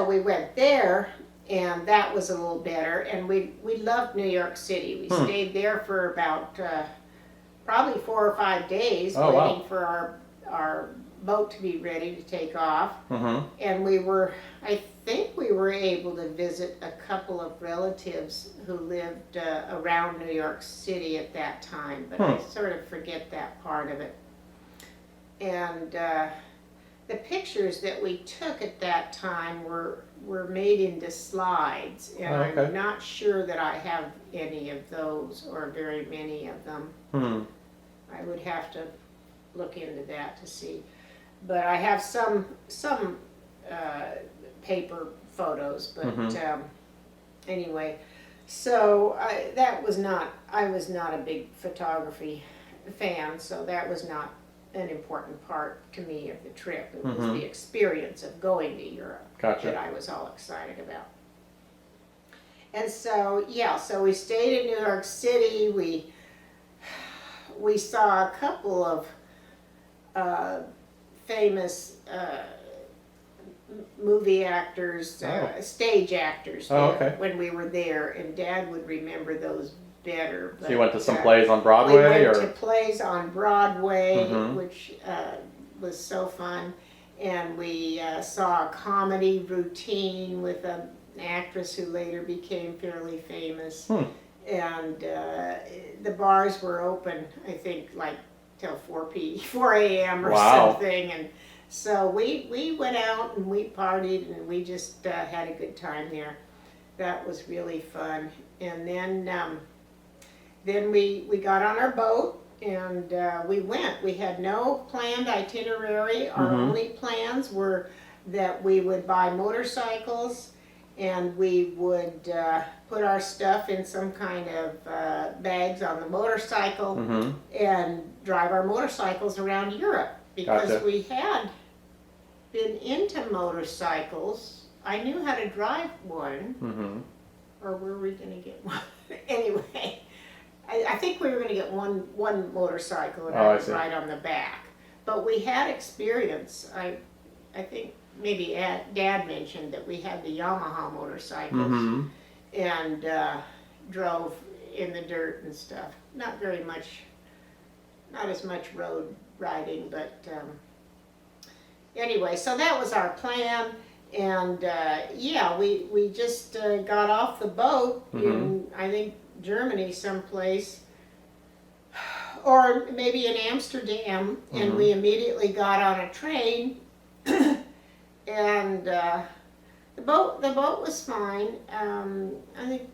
we went there, and that was a little better, and we loved New York City. We stayed there for about probably 4 or 5 days, Oh, wow. waiting for our boat to be ready to take off. Mm-hmm. And I think we were able to visit a couple of relatives who lived around New York City at that time, but I sort of forget that part of it. And the pictures that we took at that time were made into slides, and Okay. I'm not sure that I have any of those, or very many of them. I would have to look into that to see. But I have some paper photos, but anyway, so that was not I was not a big photography fan, so that was not an important part to me of the trip. It was the experience of going to Europe that I was all excited about. And so, yeah, so we stayed in New York City. We saw a couple of famous movie actors, stage actors there when we were there, and Dad would remember those better. But, so you went to some plays on Broadway? We went to plays on Broadway, which was so fun, and we saw a comedy routine with an actress who later became fairly famous, and the bars were open, I think, like till 4 a.m. or something, and so we went out and we partied and we just had a good time there. That was really fun. And then we got on our boat and we went. We had no planned itinerary. Our only plans were that we would buy motorcycles and we would put our stuff in some kind of bags on the motorcycle and drive our motorcycles around Europe, because we had been into motorcycles. I knew how to drive one, or were we going to get one? Anyway, I think we were going to get one motorcycle and I would ride on the back. But we had experience. I think maybe Dad mentioned that we had the Yamaha motorcycles and drove in the dirt and stuff. Not very much, not as much road riding, but anyway, so that was our plan. And yeah, we just got off the boat in, I think, Germany someplace, or maybe in Amsterdam, and we immediately got on a train. And the boat was fine. I think it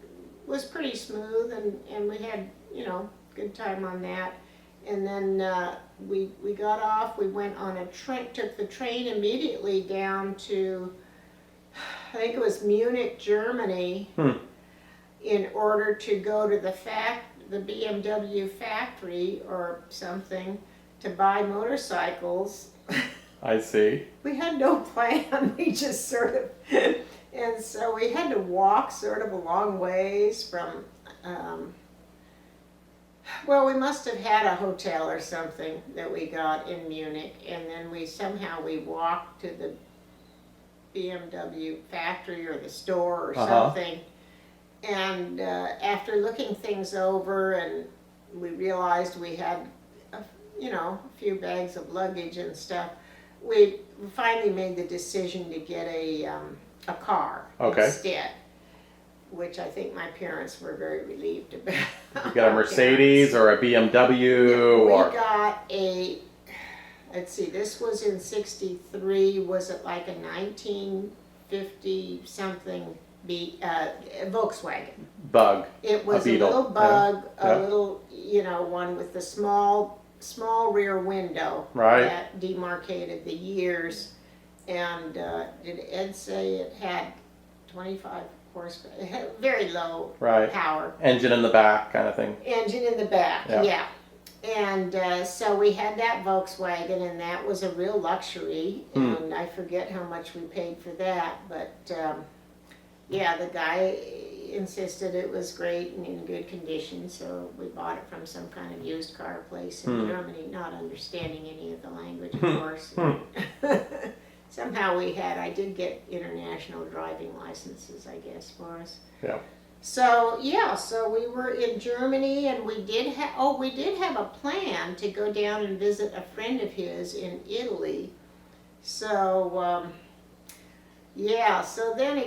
was pretty smooth, and we had, you know, good time on that. And then we got off. We went on a train, took the train immediately down to, I think it was Munich, Germany, in order to go to the BMW factory or something to buy motorcycles. I see. We had no plan. We just sort of, and so we had to walk sort of a long ways from, well, we must have had a hotel or something that we got in Munich, and then we walked to the BMW factory or the store or something. And after looking things over, and we realized we had, a few bags of luggage and stuff, we finally made the decision to get a car instead, which I think my parents were very relieved about. You got a Mercedes or a BMW? We got a, let's see, this was in '63. Was it like a 1950 something Volkswagen? Bug. It was a little Bug, a little, one with the small rear window that demarcated the years. And did Ed say it had 25 horsepower? It had very low power. Engine in the back kind of thing. Engine in the back, yeah. And so we had that Volkswagen, and that was a real luxury. And I forget how much we paid for that, but yeah, the guy insisted it was great and in good condition, so we bought it from some kind of used car place in Germany, not understanding any of the language, of course. Somehow I did get international driving licenses, I guess, for us. Yeah. So yeah, so we were in Germany, and we did have a plan to go down and visit a friend of his in Italy. So yeah, so then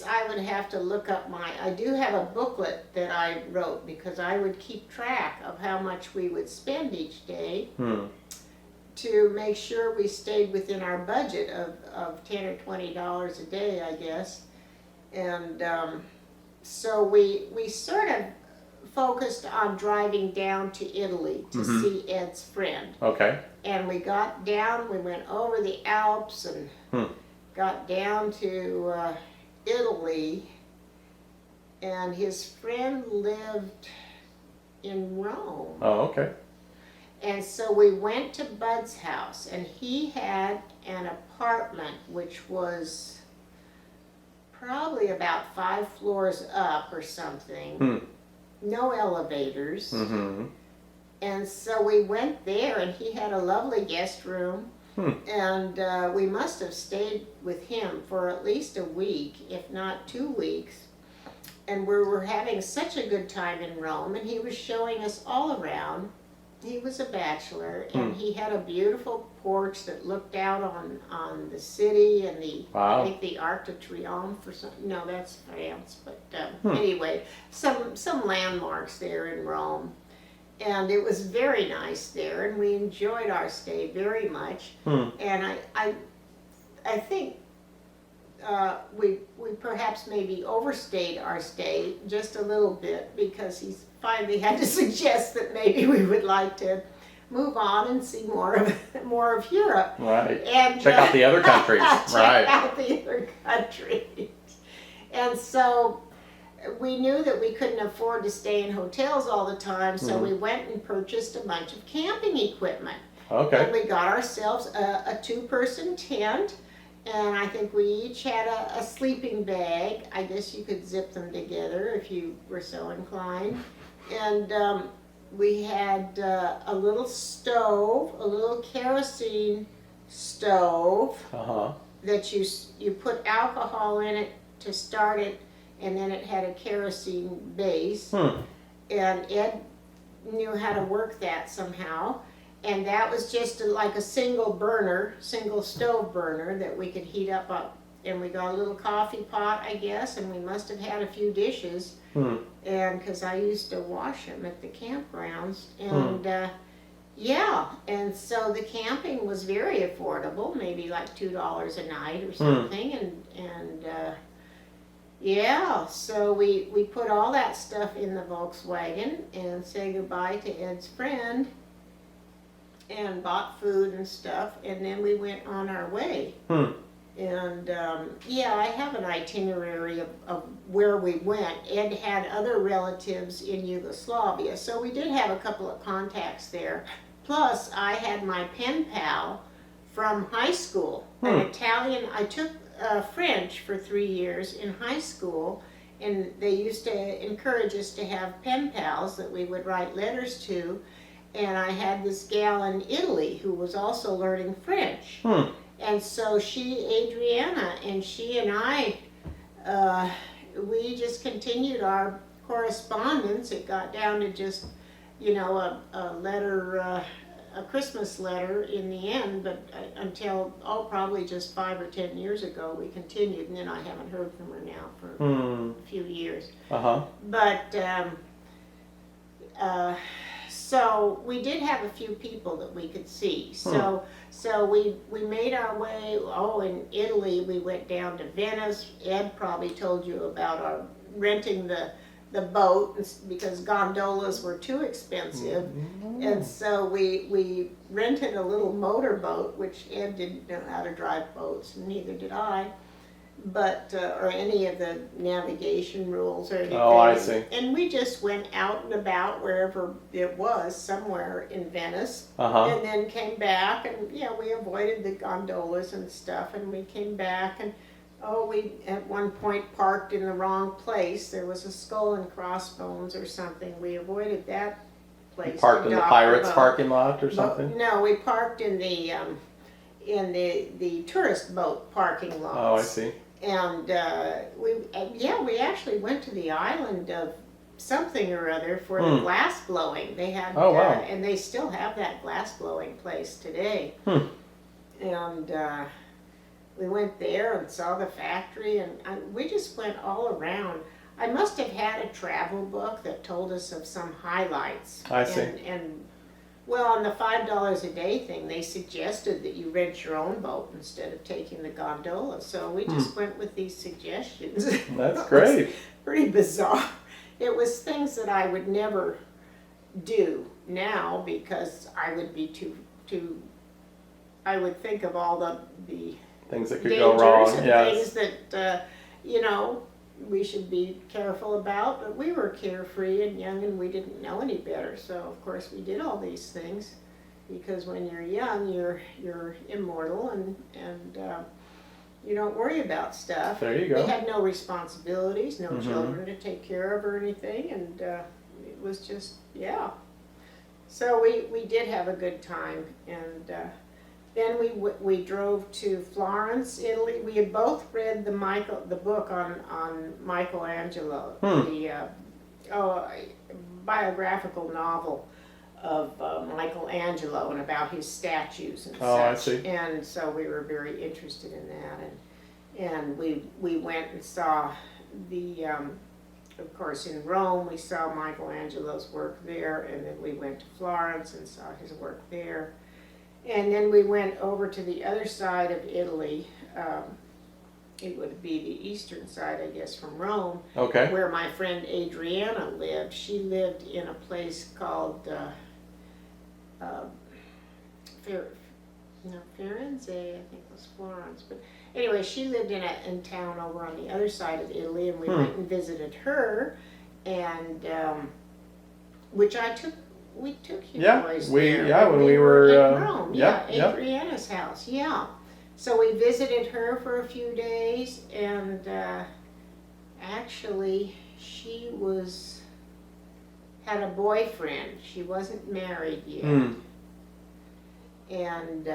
I would have to look up I do have a booklet that I wrote, because I would keep track of how much we would spend each day to make sure we stayed within our budget of $10 or $20 a day, I guess. And so we sort of focused on driving down to Italy to see Ed's friend. Okay. And we got down, we went over the Alps and got down to Italy, and his friend lived in Rome. Oh, okay. And so we went to Bud's house, and he had an apartment which was probably about 5 floors up or something. No elevators. Mm-hmm. And so we went there, and he had a lovely guest room. And we must have stayed with him for at least a week, if not 2 weeks. And we were having such a good time in Rome, and he was showing us all around. He was a bachelor, and he had a beautiful porch that looked out on the city and Wow. I think the Arc de Triomphe or something. No, that's France, but anyway, some landmarks there in Rome. And it was very nice there, and we enjoyed our stay very much. And I think we perhaps maybe overstayed our stay just a little bit, because he's finally had to suggest that maybe we would like to move on and see more of Europe. Right. And Check out the other countries. Right. Check out the other countries. And so we knew that we couldn't afford to stay in hotels all the time, so we went and purchased a bunch of camping equipment. Okay. And we got ourselves a 2-person tent, and I think we each had a sleeping bag. I guess you could zip them together if you were so inclined. And we had a little stove, a little kerosene stove that you put alcohol in it to start it, and then it had a kerosene base. And Ed knew how to work that somehow. And that was just like a single stove burner that we could heat up. And we got a little coffee pot, I guess, and we must have had a few dishes. And because I used to wash them at the campgrounds. And yeah, and so the camping was very affordable, maybe like $2 a night or something. And yeah, so we put all that stuff in the Volkswagen and said goodbye to Ed's friend and bought food and stuff, and then we went on our way. And yeah, I have an itinerary of where we went. Ed had other relatives in Yugoslavia, so we did have a couple of contacts there. Plus, I had my pen pal from high school, an Italian. I took French for 3 years in high school, and they used to encourage us to have pen pals that we would write letters to. And I had this gal in Italy who was also learning French. And so Adriana, and she and I, we just continued our correspondence. It got down to just, a letter, a Christmas letter in the end, but until, probably just 5 or 10 years ago, we continued, and then I haven't heard from her now for a few years. But, so we did have a few people that we could see. So we made our way. In Italy we went down to Venice. Ed probably told you about our renting the boat, because gondolas were too expensive. And so we rented a little motorboat, which Ed didn't know how to drive boats, and neither did I. But or any of the navigation rules or anything. Oh, I see. And we just went out and about wherever it was, somewhere in Venice, Uh-huh. and then came back, and we avoided the gondolas and stuff, and we came back, and we at one point parked in the wrong place. There was a Skull and Crossbones or something. We avoided that place. You parked to in the dock Pirates boat. parking lot or But, something? no, we parked in the tourist boat parking lot. Oh, I see. And we actually went to the island of something or other for the glass blowing. They had, Oh, wow. and they still have that glass blowing place today. And we went there and saw the factory, and we just went all around. I must have had a travel book that told us of some highlights. I see. And well, on the $5 a day thing, they suggested that you rent your own boat instead of taking the gondola. So we just went with these suggestions. That's great. Pretty bizarre. It was things that I would never do now, because I would be too. I would think of all the Things that could dangers go wrong. and Yes. things that we should be careful about, but we were carefree and young and we didn't know any better. So of course we did all these things because when you're young, you're immortal and you don't worry about stuff. There you go. We had no responsibilities, no children to take care of or anything, and it was just, yeah. So we did have a good time, and then we drove to Florence, Italy. We had both read the book on Michelangelo, the biographical novel of Michelangelo and about his statues and such. I see. And so we were very interested in that, and we went and saw the. Of course, in Rome, we saw Michelangelo's work there, and then we went to Florence and saw his work there. And then we went over to the other side of Italy. It would be the eastern side, I guess, from Rome, Okay. where my friend Adriana lived. She lived in a place called Firenze, I think it was Florence. But anyway, she lived in town over on the other side of Italy, and we went and visited her, and which we took you boys there. When we were in Rome. Adriana's house. Yeah. So we visited her for a few days, and actually she had a boyfriend. She wasn't married yet. And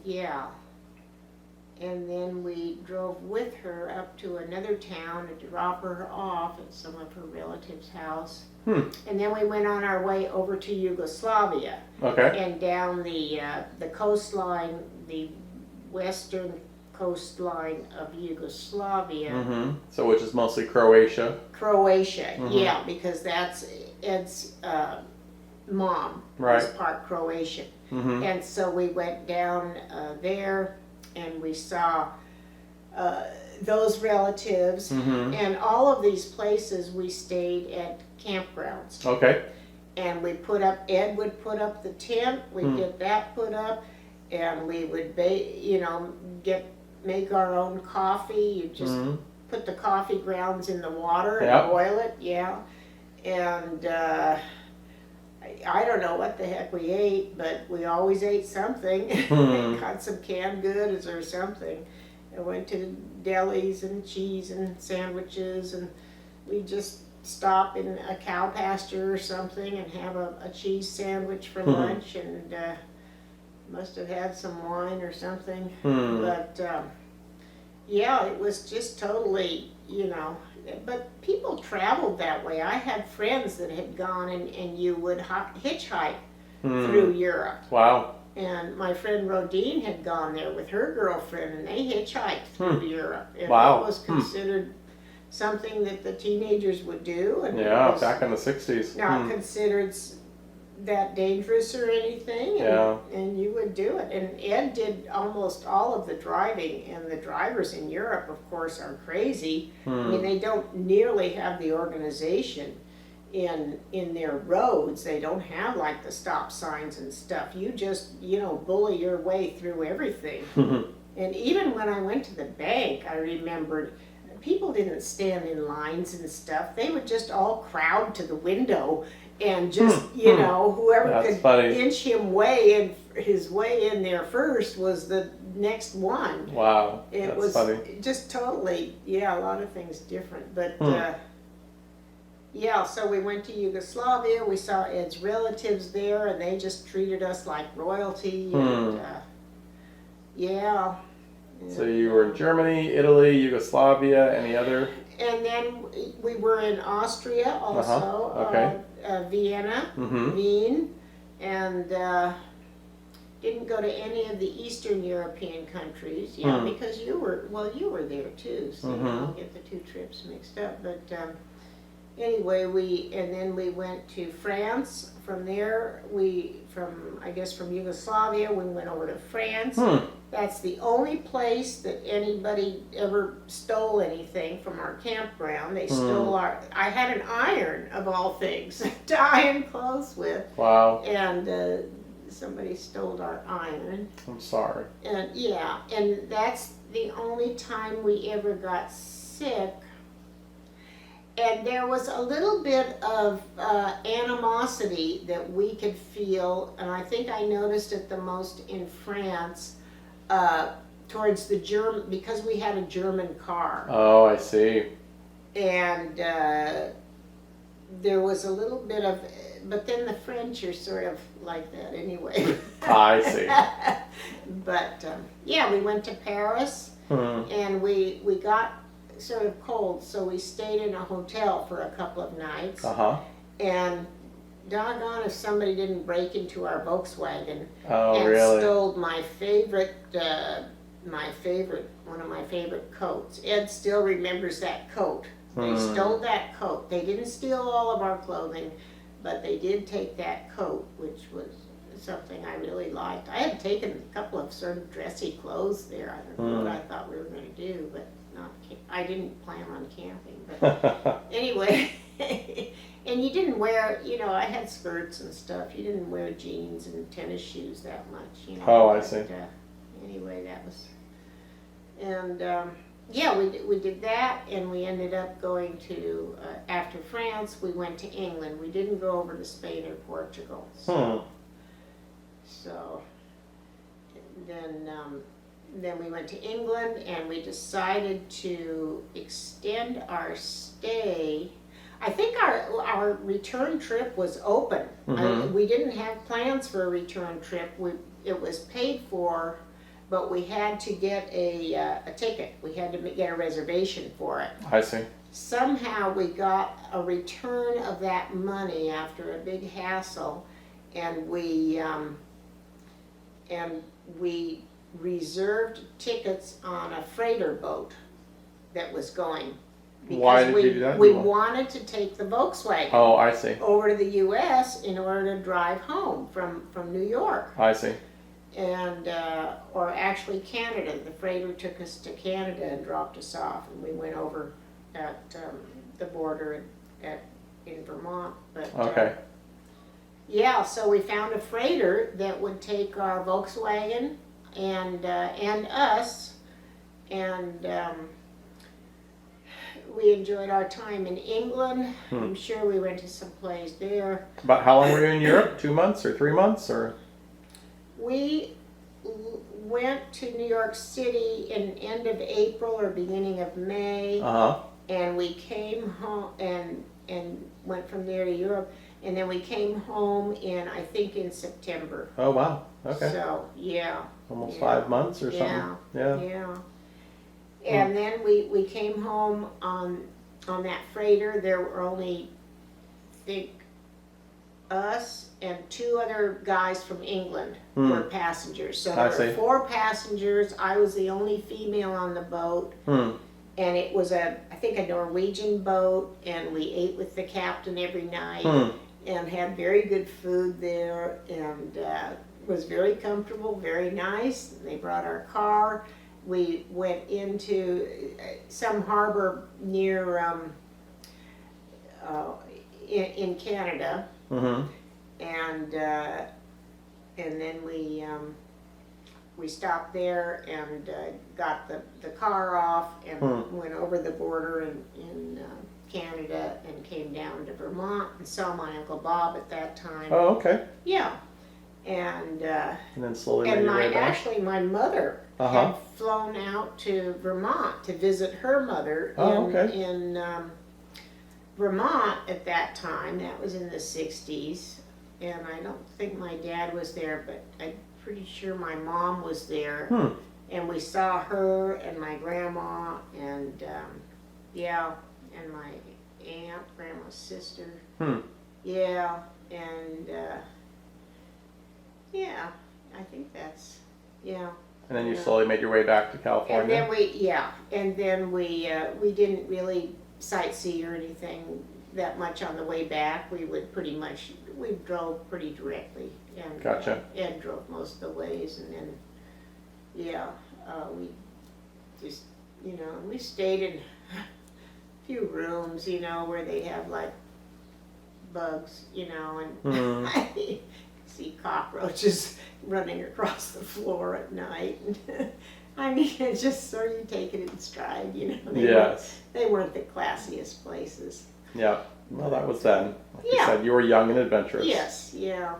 yeah. And then we drove with her up to another town to drop her off at some of her relatives' house. And then we went on our way over to Yugoslavia. Okay. And down the coastline, the western coastline of Yugoslavia. So which is mostly Croatia. Croatia, yeah, because that's Ed's mom was part Croatian. And so we went down there and we saw those relatives, and all of these places we stayed at campgrounds. Okay. And we Ed would put up the tent, we'd get that put up, and we would make our own coffee. You just put the coffee grounds in the water and boil it, and I don't know what the heck we ate, but we always ate something. Got some canned goods or something. I went to delis and cheese and sandwiches, and we just stop in a cow pasture or something and have a cheese sandwich for lunch, and must have had some wine or something. But yeah, it was just totally, but people traveled that way. I had friends that had gone and you would hitchhike through Europe. Wow. And my friend Rodine had gone there with her girlfriend, and they hitchhiked through Europe. And it was considered something that the teenagers would do. And back in the 60s. Not considered that dangerous or anything, and you would do it. And Ed did almost all of the driving, and the drivers in Europe, of course, are crazy. I mean, they don't nearly have the organization in their roads. They don't have like the stop signs and stuff. You just, bully your way through everything. And even when I went to the bank, I remembered people didn't stand in lines and stuff. They would just all crowd to the window and just, whoever could inch his way in there first was the next one. Wow. It was funny. Just totally, a lot of things different. But, so we went to Yugoslavia. We saw Ed's relatives there, and they just treated us like royalty. And, So you were in Germany, Italy, Yugoslavia, any other? And then we were in Austria also, Vienna, Wien, and didn't go to any of the Eastern European countries, because you were there too, so you don't get the two trips mixed up. But anyway, then we went to France. From there, from Yugoslavia, we went over to France. That's the only place that anybody ever stole anything from our campground. They stole I had an iron, of all things, to iron clothes with. Wow. And somebody stole our iron. I'm sorry. And and that's the only time we ever got sick And there was a little bit of animosity that we could feel, and I think I noticed it the most in France, towards the German, because we had a German car. Oh, I see. And there was a little bit of, but then the French are sort of like that anyway. I see. But yeah, we went to Paris, and we got sort of cold, so we stayed in a hotel for a couple of nights. And doggone if somebody didn't break into our Volkswagen and really? stole my favorite, one of my favorite coats. Ed still remembers that coat. They stole that coat. They didn't steal all of our clothing, but they did take that coat, which was something I really liked. I had taken a couple of sort of dressy clothes there. I don't know what I thought we were going to do, but I didn't plan on camping. But anyway, and you didn't wear, I had skirts and stuff. You didn't wear jeans and tennis shoes that much, Oh, I see. Anyway, that was, and yeah, we did that, and we ended up going to, after France, we went to England. We didn't go over to Spain or Portugal. So then we went to England, and we decided to extend our stay. I think our return trip was open. We didn't have plans for a return trip. It was paid for, but we had to get a ticket. We had to get a reservation for it. I see. Somehow we got a return of that money after a big hassle, and we reserved tickets on a freighter boat that was going. Because Why did you do that? We wanted to take the Volkswagen I see. over to the U.S. in order to drive home from New York. I see. And, or actually Canada. The freighter took us to Canada and dropped us off, and we went over at the border in Vermont. But, Okay. yeah, so we found a freighter that would take our Volkswagen and us, and we enjoyed our time in England. I'm sure we went to some place there. About how long were you in Europe? 2 months or 3 months or? We went to New York City in end of April or beginning of May, and we came home and went from there to Europe, and then we came home I think in September. Oh wow. Okay. So yeah. Almost 5 months or something. Yeah. Yeah. And then we came home on that freighter. There were only, I think, us and 2 other guys from England were passengers. So there were 4 passengers. I was the only female on the boat. And it was I think a Norwegian boat, and we ate with the captain every night and had very good food there, and was very comfortable, very nice. They brought our car. We went into some harbor near in Canada, and then we stopped there and got the car off and went over the border in Canada and came down to Vermont and saw my Uncle Bob at that time. Oh, okay. Yeah, and then slowly made your way back. Actually my mother had flown out to Vermont to visit her mother in Vermont at that time. That was in the 60s, and I don't think my dad was there, but I'm pretty sure my mom was there. And we saw her and my grandma and and my aunt, grandma's sister. Yeah, and yeah, I think that's, yeah. And then you slowly made your way back to California? And then we didn't really sightsee or anything that much on the way back. We drove pretty directly. And Gotcha. Ed drove most of the ways, and then, we just, we stayed in a few rooms, where they have like bugs, and I see cockroaches running across the floor at night. I mean, it's just sort of you take it in stride, you know. Yes. They weren't the classiest places. Yeah. Well, that was then. Like you Yeah. said, you were young and adventurous. Yes, yeah.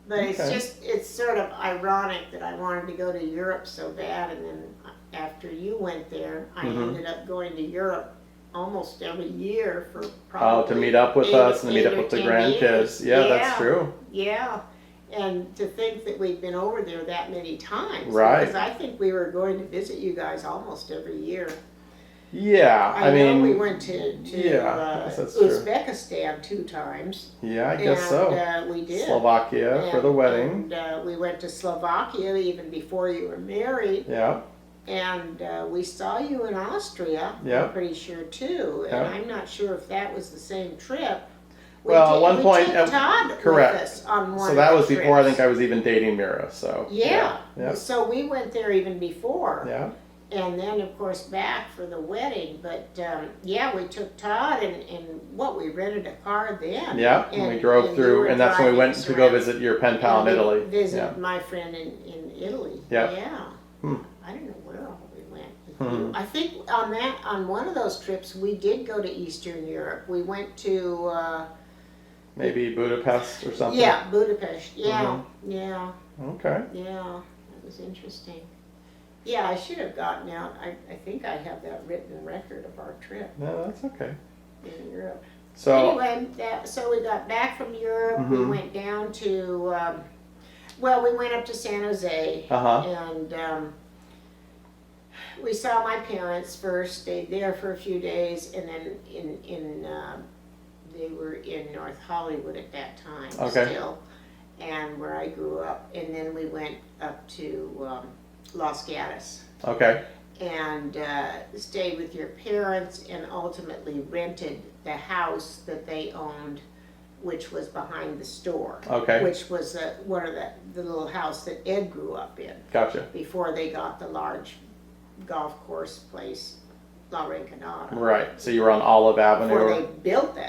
But Okay. it's sort of ironic that I wanted to go to Europe so bad, and then after you went there, I ended up going to Europe almost every year for probably Oh, to meet up with us and to meet up or with the 10 grandkids. years. Yeah, that's true. Yeah. And to think that we've been over there that many times. Right. Because I think we were going to visit you guys almost every year. Yeah, I know mean, we went to yeah, I guess that's true. Uzbekistan 2 times. Yeah, I guess so. We did. Slovakia for the wedding. And we went to Slovakia even before you were married. Yeah. And we saw you in Austria, Yeah. I'm pretty sure too. And Yeah. I'm not sure if that was the same trip. Well, at one point, we took Todd correct. with us on one So that of was the before I trips. think I was even dating Mira. So Yeah. Yeah. So we went there even before. Yeah. And then, of course, back for the wedding. But yeah, we took Todd and we rented a car then. Yeah. And we drove you through, were and that's when we driving went us to go around. visit your pen pal in And we Italy. Visited Yeah. my friend in Italy. Yeah. Yeah. Hmm. I don't know where all we went. Hmm. I think on one of those trips we did go to Eastern Europe. We went to Maybe Budapest or something. yeah, Budapest. Yeah, Mm-hmm. yeah, Okay. yeah. That was interesting. Yeah, I should have gotten out. I think I have that written record of our trip No, that's okay. in Europe. So Anyway, so we got back from Europe. We Mhm. went down to we went up to San Jose. Uh-huh. And we saw my parents first, stayed there for a few days, and then they were in North Hollywood at that time Okay. still, and where I grew up. And then we went up to Los Gatos okay. and stayed with your parents, and ultimately rented the house that they owned, which was behind the store. Okay. Which was one of the little house that Ed grew up in Gotcha. before they got the large golf course place, La Rinconada. Right. So you were on Olive Avenue. Before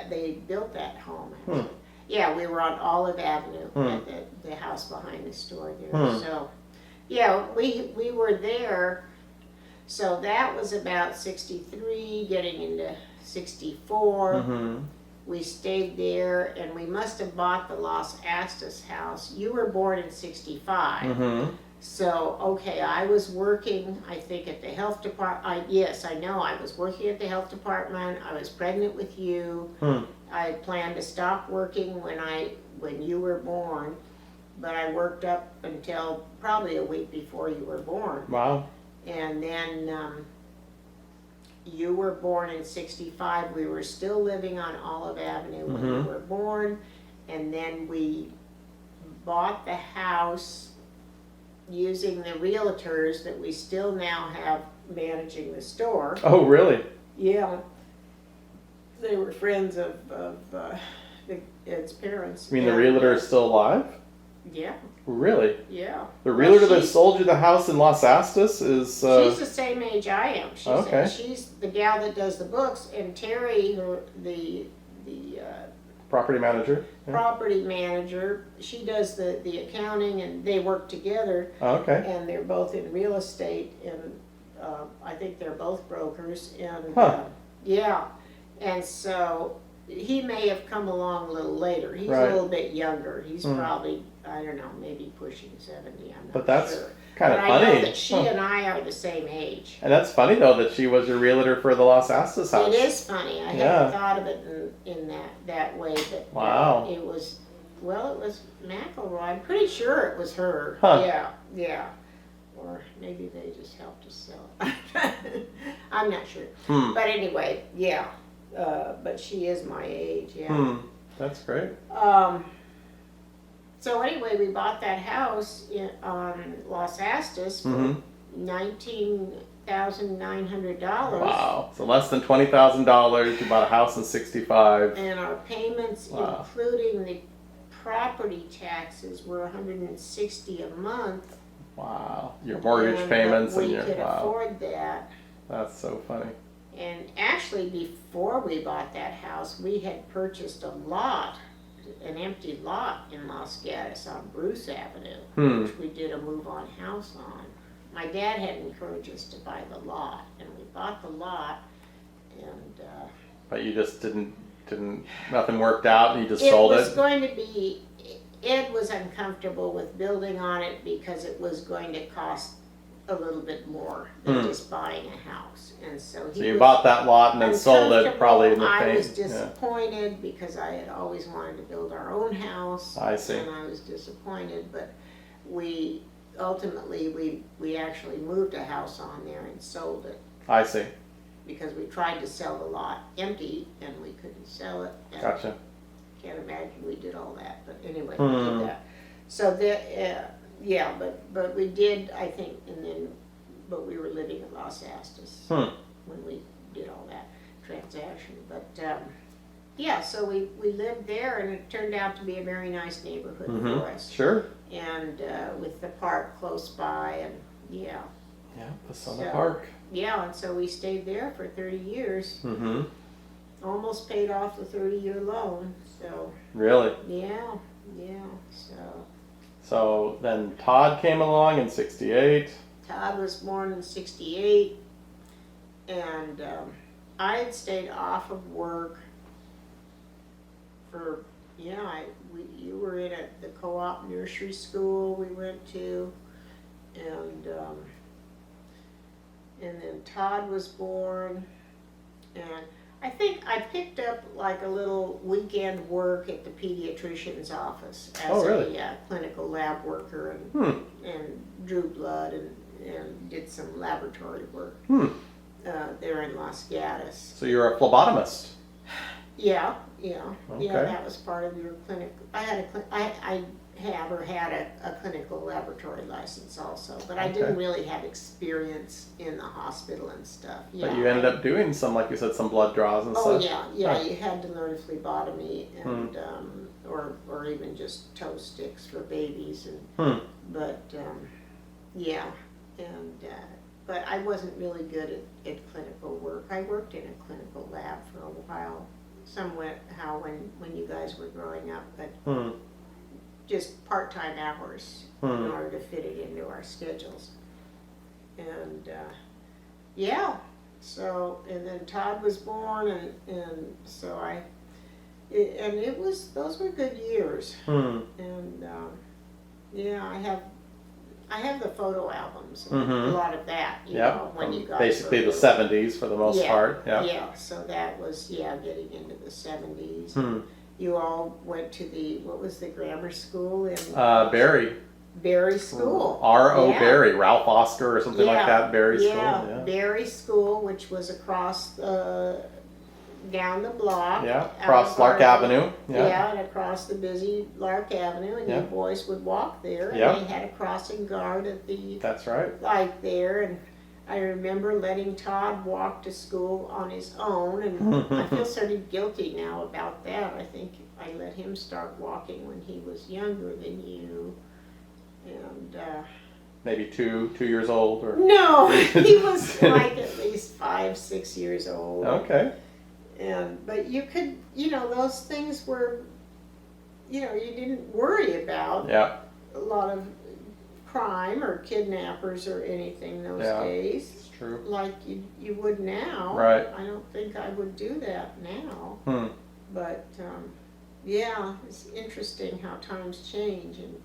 they built that home. Hmm. Yeah, we were on Olive Avenue Hmm. at the house behind the store there. Hmm. So, yeah, we were there. So that was about 63, getting into 64. Mm-hmm. We stayed there, and we must have bought the Los Astos house. You were born in 65. Mm-hmm. So, okay, I was working, I think, at the health department. Yes, I know, I was working at the health department. I was pregnant with you. Hmm. I planned to stop working when you were born, but I worked up until probably a week before you were born. Wow. And then you were born in 65. We were still living on Olive Avenue when you Mhm. were born. And then we bought the house using the realtors that we still now have managing the store. Oh, really? Yeah. They were friends of Ed's parents. You mean the And, realtor is still alive? Yeah, Really? yeah. The realtor that she's- sold you the house in Los Astos is. She's the same age I am. Okay. She's the gal that does the books, and Terry, the property manager. Yeah. property manager, she does the accounting, and they work together, Oh, okay. and they're both in real estate, and I think they're both brokers, and Huh. yeah, and so he may have come along a little later. He's Right. a little bit younger. He's Hmm. probably, I don't know, maybe pushing 70. I'm not But that's sure. kind of But funny. I know that she Huh. and I are the same age. And that's funny though that she was your realtor for the Los Astos house. It is funny. I Yeah. hadn't thought of it in that way, but Wow. it was McElroy. I'm pretty sure it was her. Huh. Yeah. Or maybe they just helped us sell it. I'm not sure. Hmm. But anyway, yeah. But she is my age, yeah. Hmm. That's great. So anyway, we bought that house on Los Astos for Mm-hmm. $19,900. Wow. So less than $20,000. You bought a house in '65. And our payments, Wow. including the property taxes, were $160 a month. Wow. Your mortgage And payments we and your could wow. afford that. That's so funny. And actually, before we bought that house, we had purchased a lot, an empty lot in Los Gatos on Bruce Avenue, Hmm. which we did a move-on house on. my dad had encouraged us to buy the lot, and we bought the lot, and But you just didn't, nothing worked out, and you just it sold was it? going to be, Ed was uncomfortable with building on it because it was going to cost a little bit more than just buying a house, and so he So you was bought that lot and then sold it probably in the I was pain. Yeah. disappointed because I had always wanted to build our own house. I see. And I was disappointed, but we ultimately we actually moved a house on there and sold it I see. because we tried to sell the lot empty and we couldn't sell it. And Gotcha. can't imagine we did all that, but anyway, we did that. So yeah, but we did, I think, but we were living in Los Astos when we did all that transaction. But yeah, so we lived there, and it turned out to be a very nice neighborhood for us. Sure. And with the park close by, and yeah. Yeah, the Summer Park. Yeah, and so we stayed there for 30 years. Mm-hmm. Almost paid off the 30-year loan, so. Really? Yeah, So then Todd came along in '68. Todd was born in 68, and I had stayed off of work for, you were in the co-op nursery school we went to, and then Todd was born, and I think I picked up like a little weekend work at the pediatrician's office as a clinical lab worker, and drew blood and did some laboratory work there in Los Gatos. So you're a phlebotomist. Yeah, Okay. that was part of your clinic. I had a clinical laboratory license also, but I didn't really have experience in the hospital and stuff. But you ended up doing some, like you said, some blood draws and such. such. You had to learn phlebotomy and or even just toe sticks for babies and but but I wasn't really good at clinical work. I worked in a clinical lab for a while, somewhat when you guys were growing up, but just part-time hours in order to fit it into our schedules. And so, and then Todd was born, and so those were good years. And I have the photo albums and a lot of that, you know, when you guys basically were the 70s for the most part. Yeah, so that was, getting into the 70s. You all went to what was the grammar school in? Barry. Barry School. R.O. Barry, Ralph Oscar or something like that, Barry School. Yeah, Barry School, which was across down the block. Yeah, across Lark Avenue. Yeah, and across the busy Lark Avenue, and you boys would walk there, and they had a crossing guard at the That's right. light there, and I remember letting Todd walk to school on his own, and I feel sort of guilty now about that. I think I let him start walking when he was younger than you, and maybe two years old, or no, he was like at least 5, 6 years old. Okay. But you could, those things were, you didn't worry about a lot of crime or kidnappers or anything those days. It's true. Like you would now. Right. I don't think I would do that now. But it's interesting how times change, and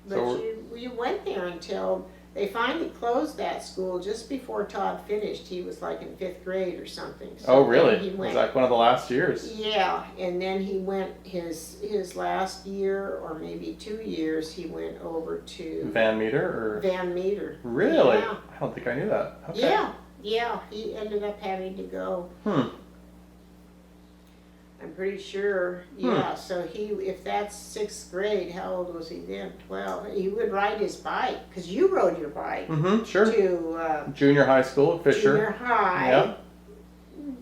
but So you went there until they finally closed that school just before Todd finished. He was like in 5th grade or something. So really? He went, was that one of the last years? Yeah, and then he went his last year or maybe 2 years. He went over to Van Meter, or Van Meter. Really? Yeah. I don't think I knew that. Okay. Yeah. He ended up having to go. I'm pretty sure. Yeah. So if that's 6th grade, how old was he then? 12. He would ride his bike, because you rode your bike Sure. to Junior high school at Fisher. junior high. Yeah.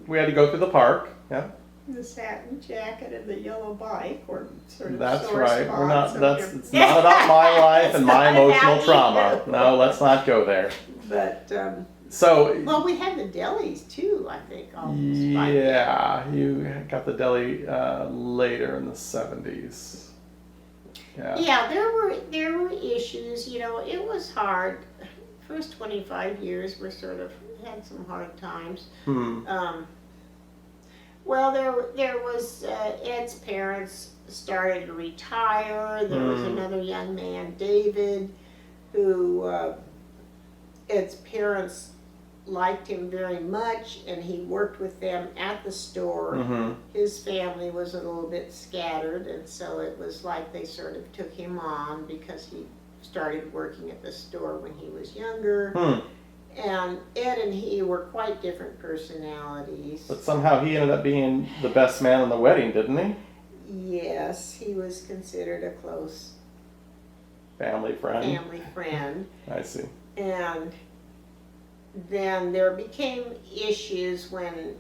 We had to go through the park. Yeah. The satin jacket and the yellow bike were sort of That's sore right. spots We're not. of That's. your- It's not about my life It's and my not emotional about trauma. you. No, let's not go there. But So. well, we had the delis too, I think. Almost by then. Yeah, you got the deli later in the 70s. Yeah. Yeah, there were issues. You know, it was hard. First 25 years were sort of had some hard times. Hmm. Well, there was Ed's parents started to retire. There was another young man, David, who Ed's parents liked him very much, and he worked with them at the store. Mm-hmm. His family was a little bit scattered, and so it was like they sort of took him on because he started working at the store when he was younger. Hmm. And Ed and he were quite different personalities. But somehow he ended up being the best man in the wedding, didn't he? Yes, he was considered a close Family friend. family friend. I see. And then there became issues when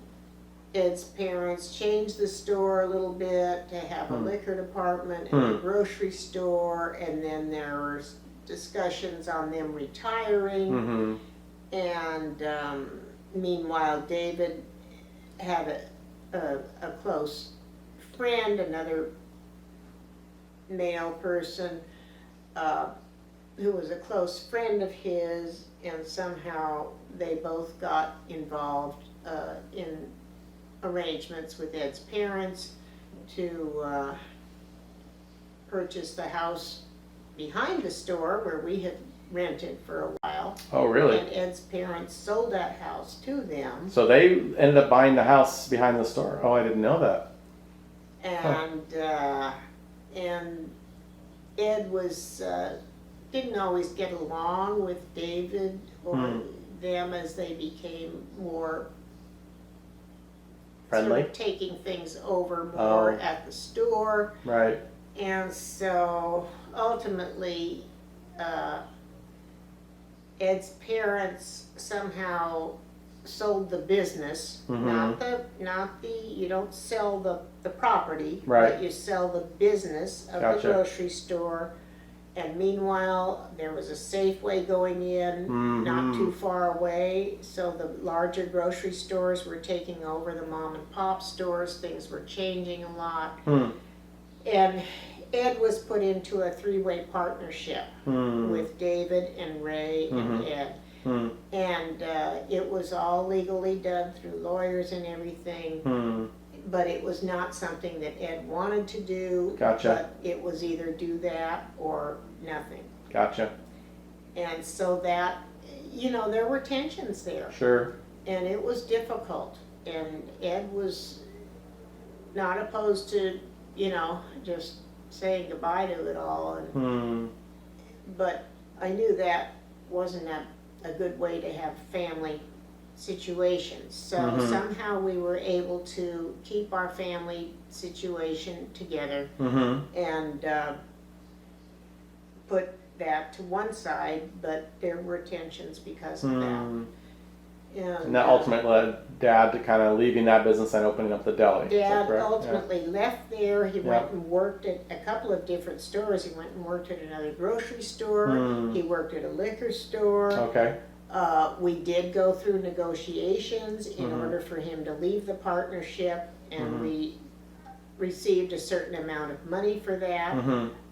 Ed's parents changed the store a little bit to have a liquor department and a grocery store, and then there were discussions on them retiring. Mm-hmm. And meanwhile, David had a close friend, another male person, who was a close friend of his, and somehow they both got involved in arrangements with Ed's parents to purchase the house behind the store where we had rented for a while. Oh, really? And Ed's parents sold that house to them. So they ended up buying the house behind the store. Oh, I didn't know that. And Ed was didn't always get along with David or them as they became more Friendly? sort of taking things over more at the store. Right. And so ultimately, Ed's parents somehow sold the business, not the you don't sell the property, Right. but you sell the business of Gotcha. the grocery store. And meanwhile, there was a Safeway going in not too far away, so the larger grocery stores were taking over the mom and pop stores. Things were changing a lot. And Ed was put into a three-way partnership with David and Ray and Ed. And it was all legally done through lawyers and everything. But it was not something that Ed wanted to do. Gotcha. But it was either do that or nothing. Gotcha. And so that, you know, there were tensions there. Sure. And it was difficult. And Ed was not opposed to, you know, just saying goodbye to it all. And, but I knew that wasn't a good way to have family situations. So somehow we were able to keep our family situation together and put that to one side, but there were tensions because of that. And that ultimately led Dad to kind of leaving that business and opening up the deli. Is that Dad correct? ultimately left there. He went and worked at a couple of different stores. He went and worked at another grocery store. He worked at a liquor store. Okay. We did go through negotiations in order for him to leave the partnership, and we received a certain amount of money for that,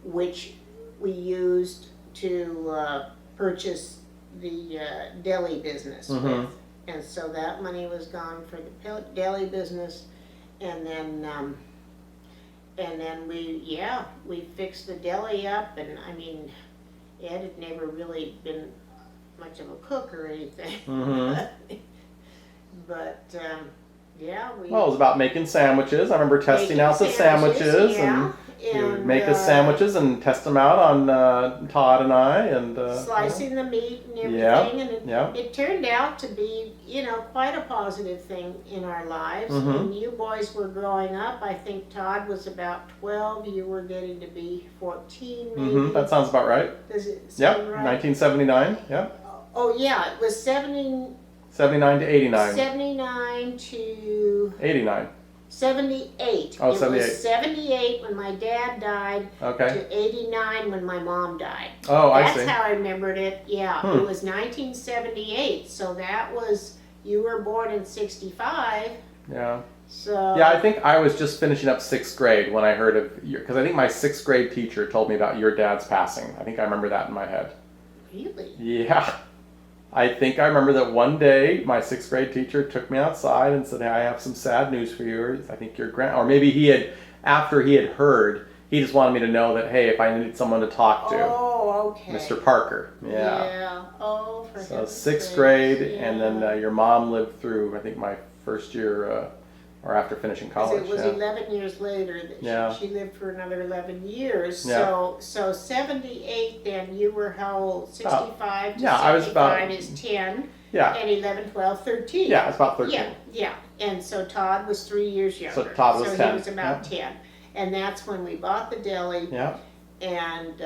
which we used to purchase the deli business with. And so that money was gone for the deli business, and then we fixed the deli up, and I mean, Ed had never really been much of a cook or anything. But yeah, we. Well, it was about making sandwiches. I remember testing out the sandwiches, and you would make us sandwiches and test them out on Todd and I, and slicing the meat and everything, and it it turned out to be, you know, quite a positive thing in our lives. When you boys were growing up, I think Todd was about 12, you were getting to be 14 maybe. That sounds about right. Does it sound right? 1979. Yep. Oh yeah, it was 79 to 89. 79 to 89. 78. Oh, it 78. was 78 when my dad died Okay. to 89 when my mom died. Oh, I see. That's how I remembered it. Yeah, it was 1978. So that was, you were born in 65. Yeah. So Yeah, I think I was just finishing up 6th grade when I heard of your, because I think my 6th grade teacher told me about your dad's passing. I think I remember that in my head. really, Yeah. I think I remember that one day my 6th grade teacher took me outside and said, "Hey, I have some sad news for you. I think your or maybe he had, after he had heard, he just wanted me to know that, hey, if I needed someone to talk to, oh, okay, Mr. Parker." Yeah. yeah, oh, for So heaven's 6th sakes, grade, yeah. and then your mom lived through, I think, my first year, or after finishing 'Cause college. it was Yeah. 11 years later that Yeah. she lived for another 11 years. Yeah. So 78 then, you were how old? 65 to Yeah, I was 75 about- is 10, Yeah. and 11, 12, 13. Yeah, it's about 13. Yeah, yeah. And so Todd was 3 years younger. So Todd was 10. he was about 10. And that's when we bought the deli, Yeah. and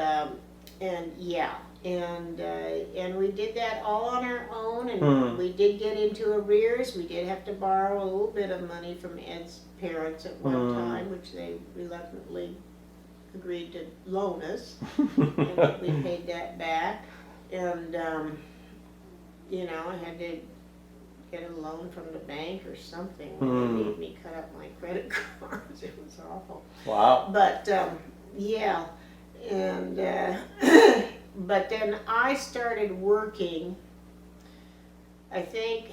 yeah. And we did that all on our own, and we did get into arrears. We did have to borrow a little bit of money from Ed's parents at one time, which they reluctantly agreed to loan us, and we paid that back. And you know, I had to get a loan from the bank or something. They made me cut up my credit cards. It was awful. Wow. But yeah, and but then I started working, I think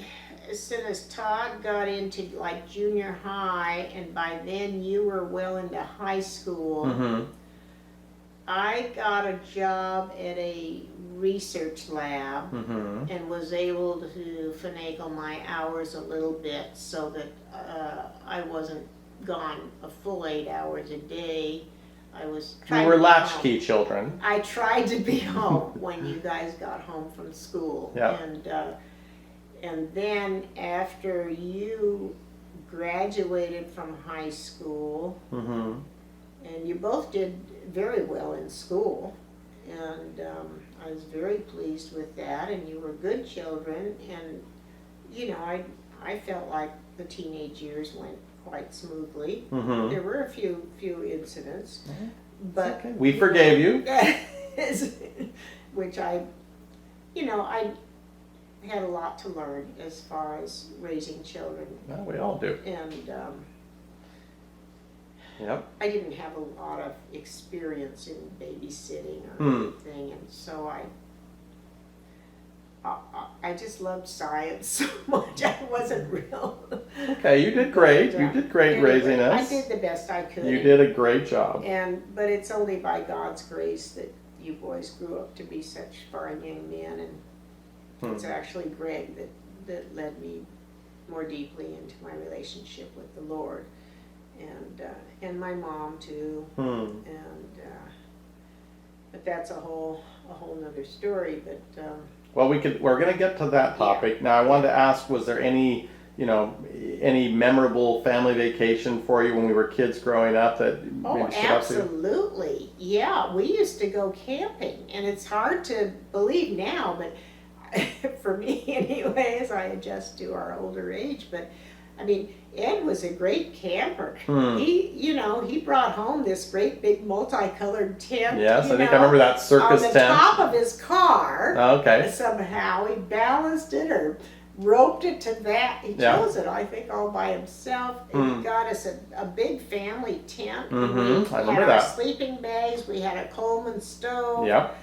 as soon as Todd got into like junior high, and by then you were well into high school, Mm-hmm. I got a job at a research lab Mm-hmm. and was able to finagle my hours a little bit so that I wasn't gone a full 8 hours a day. I was We trying were to be latchkey home. children. I tried to be home when you guys got home from school. Yeah. And then after you graduated from high school, Mm-hmm. and you both did very well in school, and I was very pleased with that, and you were good children, and you know, I felt like the teenage years went quite smoothly. Mm-hmm. There were a few incidents, but Okay. We forgave you. which I had a lot to learn as far as raising children, Well, we all do. and Yep. I didn't have a lot of experience in babysitting or anything, and so I just loved science so much. I wasn't real. Okay, you did great. You did great Anyway, raising us. I did the best I could. You did a great job. But it's only by God's grace that you boys grew up to be such fine young men, and it's actually Greg that led me more deeply into my relationship with the Lord, and my mom too, and but that's a whole nother story. But Well, we're going to get to that topic. Now, I wanted to ask, was there any memorable family vacation for you when we were kids growing up that maybe stood out to you? absolutely, yeah. We used to go camping, and it's hard to believe now, but for me anyway, as I adjust to our older age. But I mean, Ed was a great camper. He brought home this great big multicolored tent. Yes, I think I remember that circus on the tent. top of his car. Oh, okay. Somehow he balanced it or roped it to that. He Yeah. chose it, I think, all by himself. And he got us a big family tent. Mhm, I remember had our that. sleeping bags. We had a Coleman stove. Yep.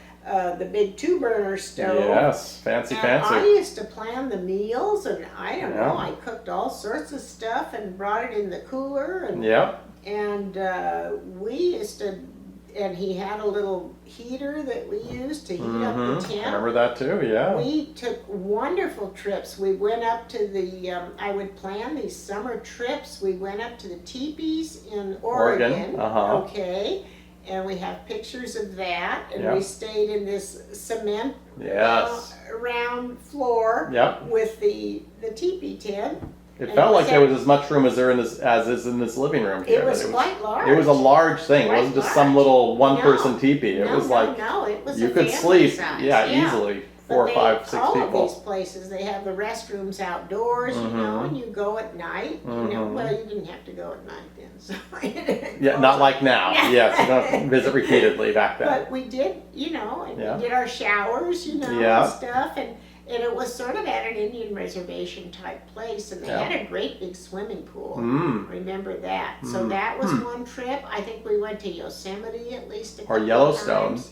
The big 2-burner stove. Yes, fancy, And fancy. I used to plan the meals, and I don't know, Yeah. I cooked all sorts of stuff and brought it in the cooler, and Yep. we used to, and he had a little heater that we used to heat up the I tent. remember that too. Yeah. We took wonderful trips. We went up to I would plan these summer trips. We went up to the teepees in Oregon. Uh-huh. Okay. And we have pictures of that. And Yeah. we stayed in this cement Yes. round floor Yep. with the teepee tent. It And felt it like was there at- was as much room as is in this living room here. It was but quite large. It was a large thing. It Quite wasn't just some large. little one-person No. teepee. It was like No, it was you a could family sleep. size. Yeah, easily. 4, But 5, 6 all people. of these places, they have the restrooms outdoors, and you go at night. Well, you didn't have to go at night then. So Yeah, not like now. Yeah. Yes, you don't have to visit repeatedly back then. But we did, and Yeah. we did our showers, Yeah. and stuff, And it was sort of at an Indian reservation type place, and they Yeah. had a great big swimming pool. Mm. Remember that? So that was one trip. I think we went to Yosemite at least a couple Or Yellowstone. times.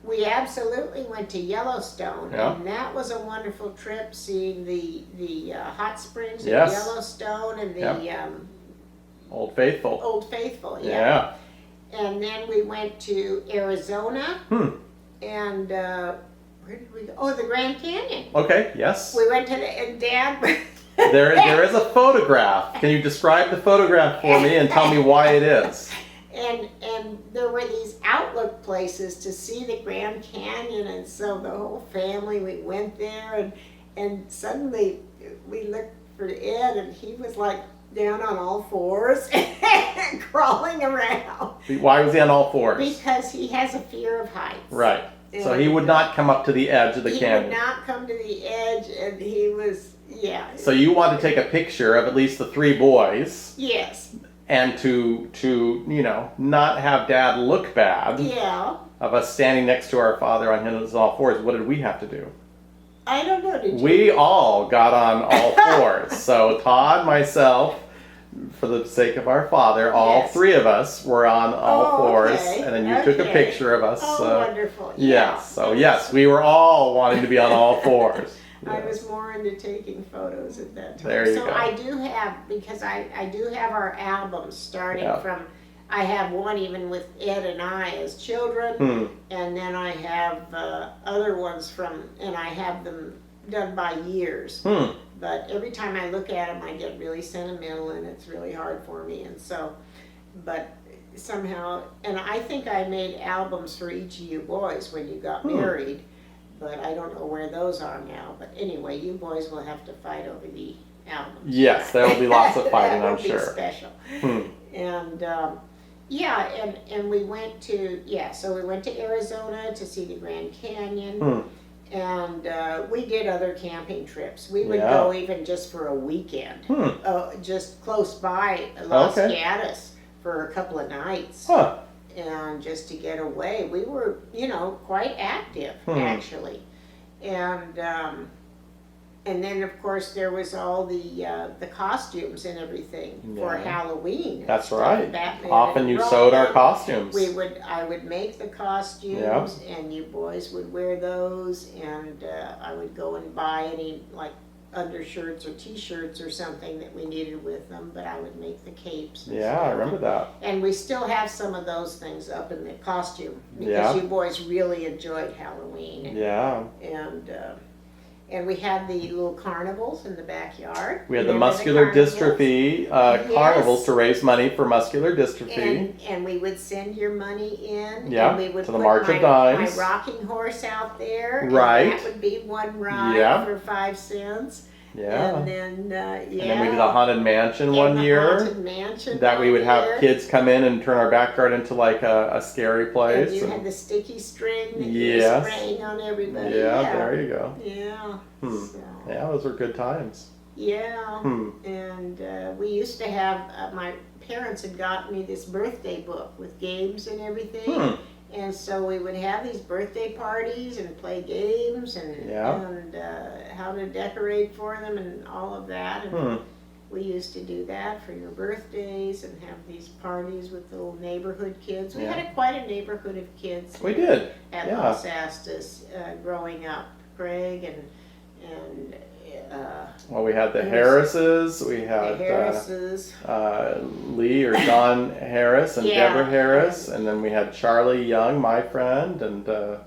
We absolutely went to Yellowstone, Yeah. and that was a wonderful trip, seeing the hot springs in Yes. Yellowstone and the Old Faithful. Old Faithful. Yeah. And then we went to Arizona, and where did we go? Oh, the Grand Canyon. Okay, yes. We went to and Dad. There is a photograph. Can you describe the photograph for me and tell me why it is? And there were these outlook places to see the Grand Canyon, and so the whole family, we went there, and suddenly we looked for Ed, and he was like down on all fours and crawling around. Why was he on all fours? Because he has a fear of heights. Right. So he would not come up to the edge of the canyon. He would not come to the edge, and he was, yeah. So you want to take a picture of at least the three boys. Yes. And to not have Dad look bad. Yeah. Of us standing next to our father on his all fours, what did we have to do? I don't know. Did you? We all got on all fours. So Todd, myself, for the sake of our father, all three of us were on all fours, okay. and then you took a picture of us. Oh, wonderful. Yeah. Yes. So yes, we were all wanting to be on all fours. I was more into taking photos at that time. There you so go. I do have, because I do have our albums starting from, I have one even with Ed and I as children, and then I have other ones from, and I have them done by years. But every time I look at them, I get really sentimental, and it's really hard for me. And so, but somehow, and I think I made albums for each of you boys when you got married. But I don't know where those are now. But anyway, you boys will have to fight over the albums. Yes, there will be lots of fighting, I'm sure. That would be special. And and we went to so we went to Arizona to see the Grand Canyon, and we did other camping trips. We would go even just for a weekend, just close by Los Gatos for a couple of nights. And just to get away, we were, quite active actually, and then of course there was all the costumes and everything for Halloween. That's right. Batman Often you Robin. sewed our costumes. I would make the costumes, and you boys would wear those, and I would go and buy any undershirts or t-shirts or something that we needed with them, but I would make the capes. I remember that. And we still have some of those things up in the costume because you boys really enjoyed Halloween. And we had the little carnivals in the backyard. We had the muscular dystrophy carnivals to raise money for muscular dystrophy. And we would send your money in. Yeah, and we would to the put March of Dimes. My rocking horse out there. Right. And that would be one ride for 5 cents. Yeah. And then, And then we did the Haunted Mansion one year. Haunted Mansion that we would have kids come in and turn our backyard into like a scary place. And you had the sticky string that you were spraying on everybody. Yeah, there you go. Yeah. So. Yeah, those were good times. Yeah. And we used to have, my parents had gotten me this birthday book with games and everything. And so we would have these birthday parties and play games and how to decorate for them and all of that. And we used to do that for your birthdays and have these parties with the little neighborhood kids. We had quite a neighborhood of kids. We did. At Los Astos growing up. Craig and well, we had the Harrises. We had Lee or Don Harris and Deborah Harris, and then we had Charlie Young, my friend, and the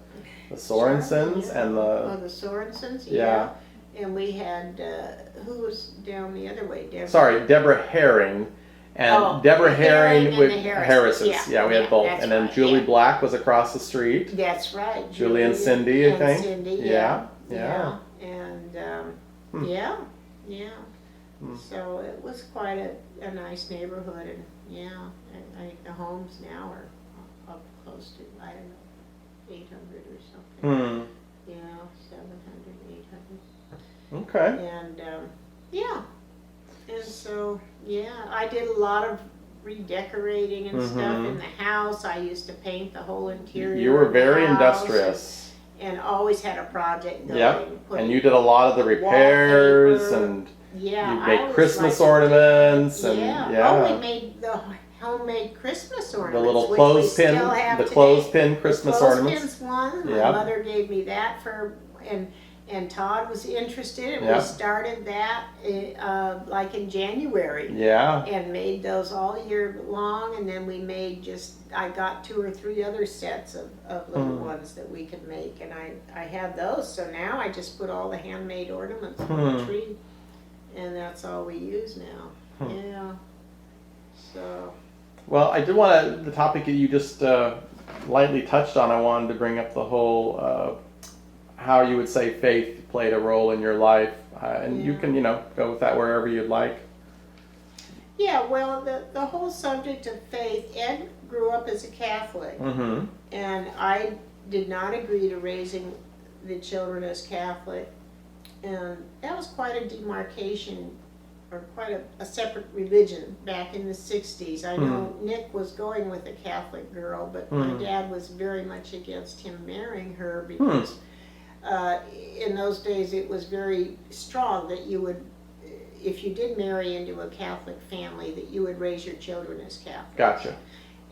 Sorensens and the Sorensens. Yeah. And we had who was down the other way? Deborah Herring. And Deborah Herring with Harrises. Yeah, we had both. And then Julie Black was across the street. That's right. Julie and Cindy, I think. Cindy, yeah. And so it was quite a nice neighborhood, and I think the homes now are up close to, I don't know, 800 or something. 700, 800. Okay. And and so I did a lot of redecorating and stuff in the house. I used to paint the whole interior. You were very of the house. industrious. and always had a project going. Yep. put And you did a lot of the repairs wallpaper. and Yeah, you I make always Christmas liked to do that. ornaments and Oh, we made the homemade Christmas the ornaments, little which we clothespin, still have the today. clothespin Christmas The ornaments. clothespins one, my Yep. mother gave me that and Todd was interested, and Yep. we started that like in January. Yeah. And made those all year long, and then we made I got 2 or 3 other sets of little ones that we could make, and I had those, so now I just put all the handmade ornaments on the tree, and that's all we use now. Yeah. So. Well, I did the topic that you just lightly touched on, I wanted to bring up the whole, how you would say faith played a role in your life, and you can, go with that wherever you'd like. Yeah, well, the whole subject of faith, Ed grew up as a Catholic, Mm-hmm. and I did not agree to raising the children as Catholic, and that was quite a demarcation, or quite a separate religion back in the 60s. I know Nick was going with a Catholic girl, but my dad was very much against him marrying her because in those days it was very strong that you would, if you did marry into a Catholic family, that you would raise your children as Catholic. Gotcha.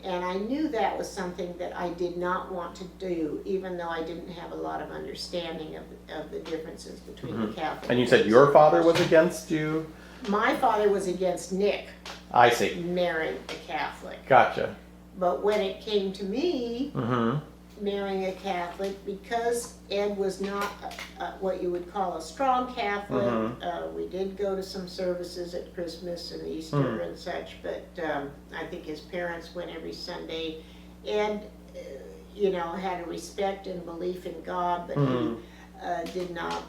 And I knew that was something that I did not want to do, even though I didn't have a lot of understanding of the differences between the Catholic. And you said your father was against you? My father was against Nick I see. marrying a Catholic. Gotcha. But when it came to me Mm-hmm. marrying a Catholic, because Ed was not what you would call a strong Catholic, we did go to some services at Christmas and Easter and such, but I think his parents went every Sunday. Ed, had a respect and belief in God, but he did not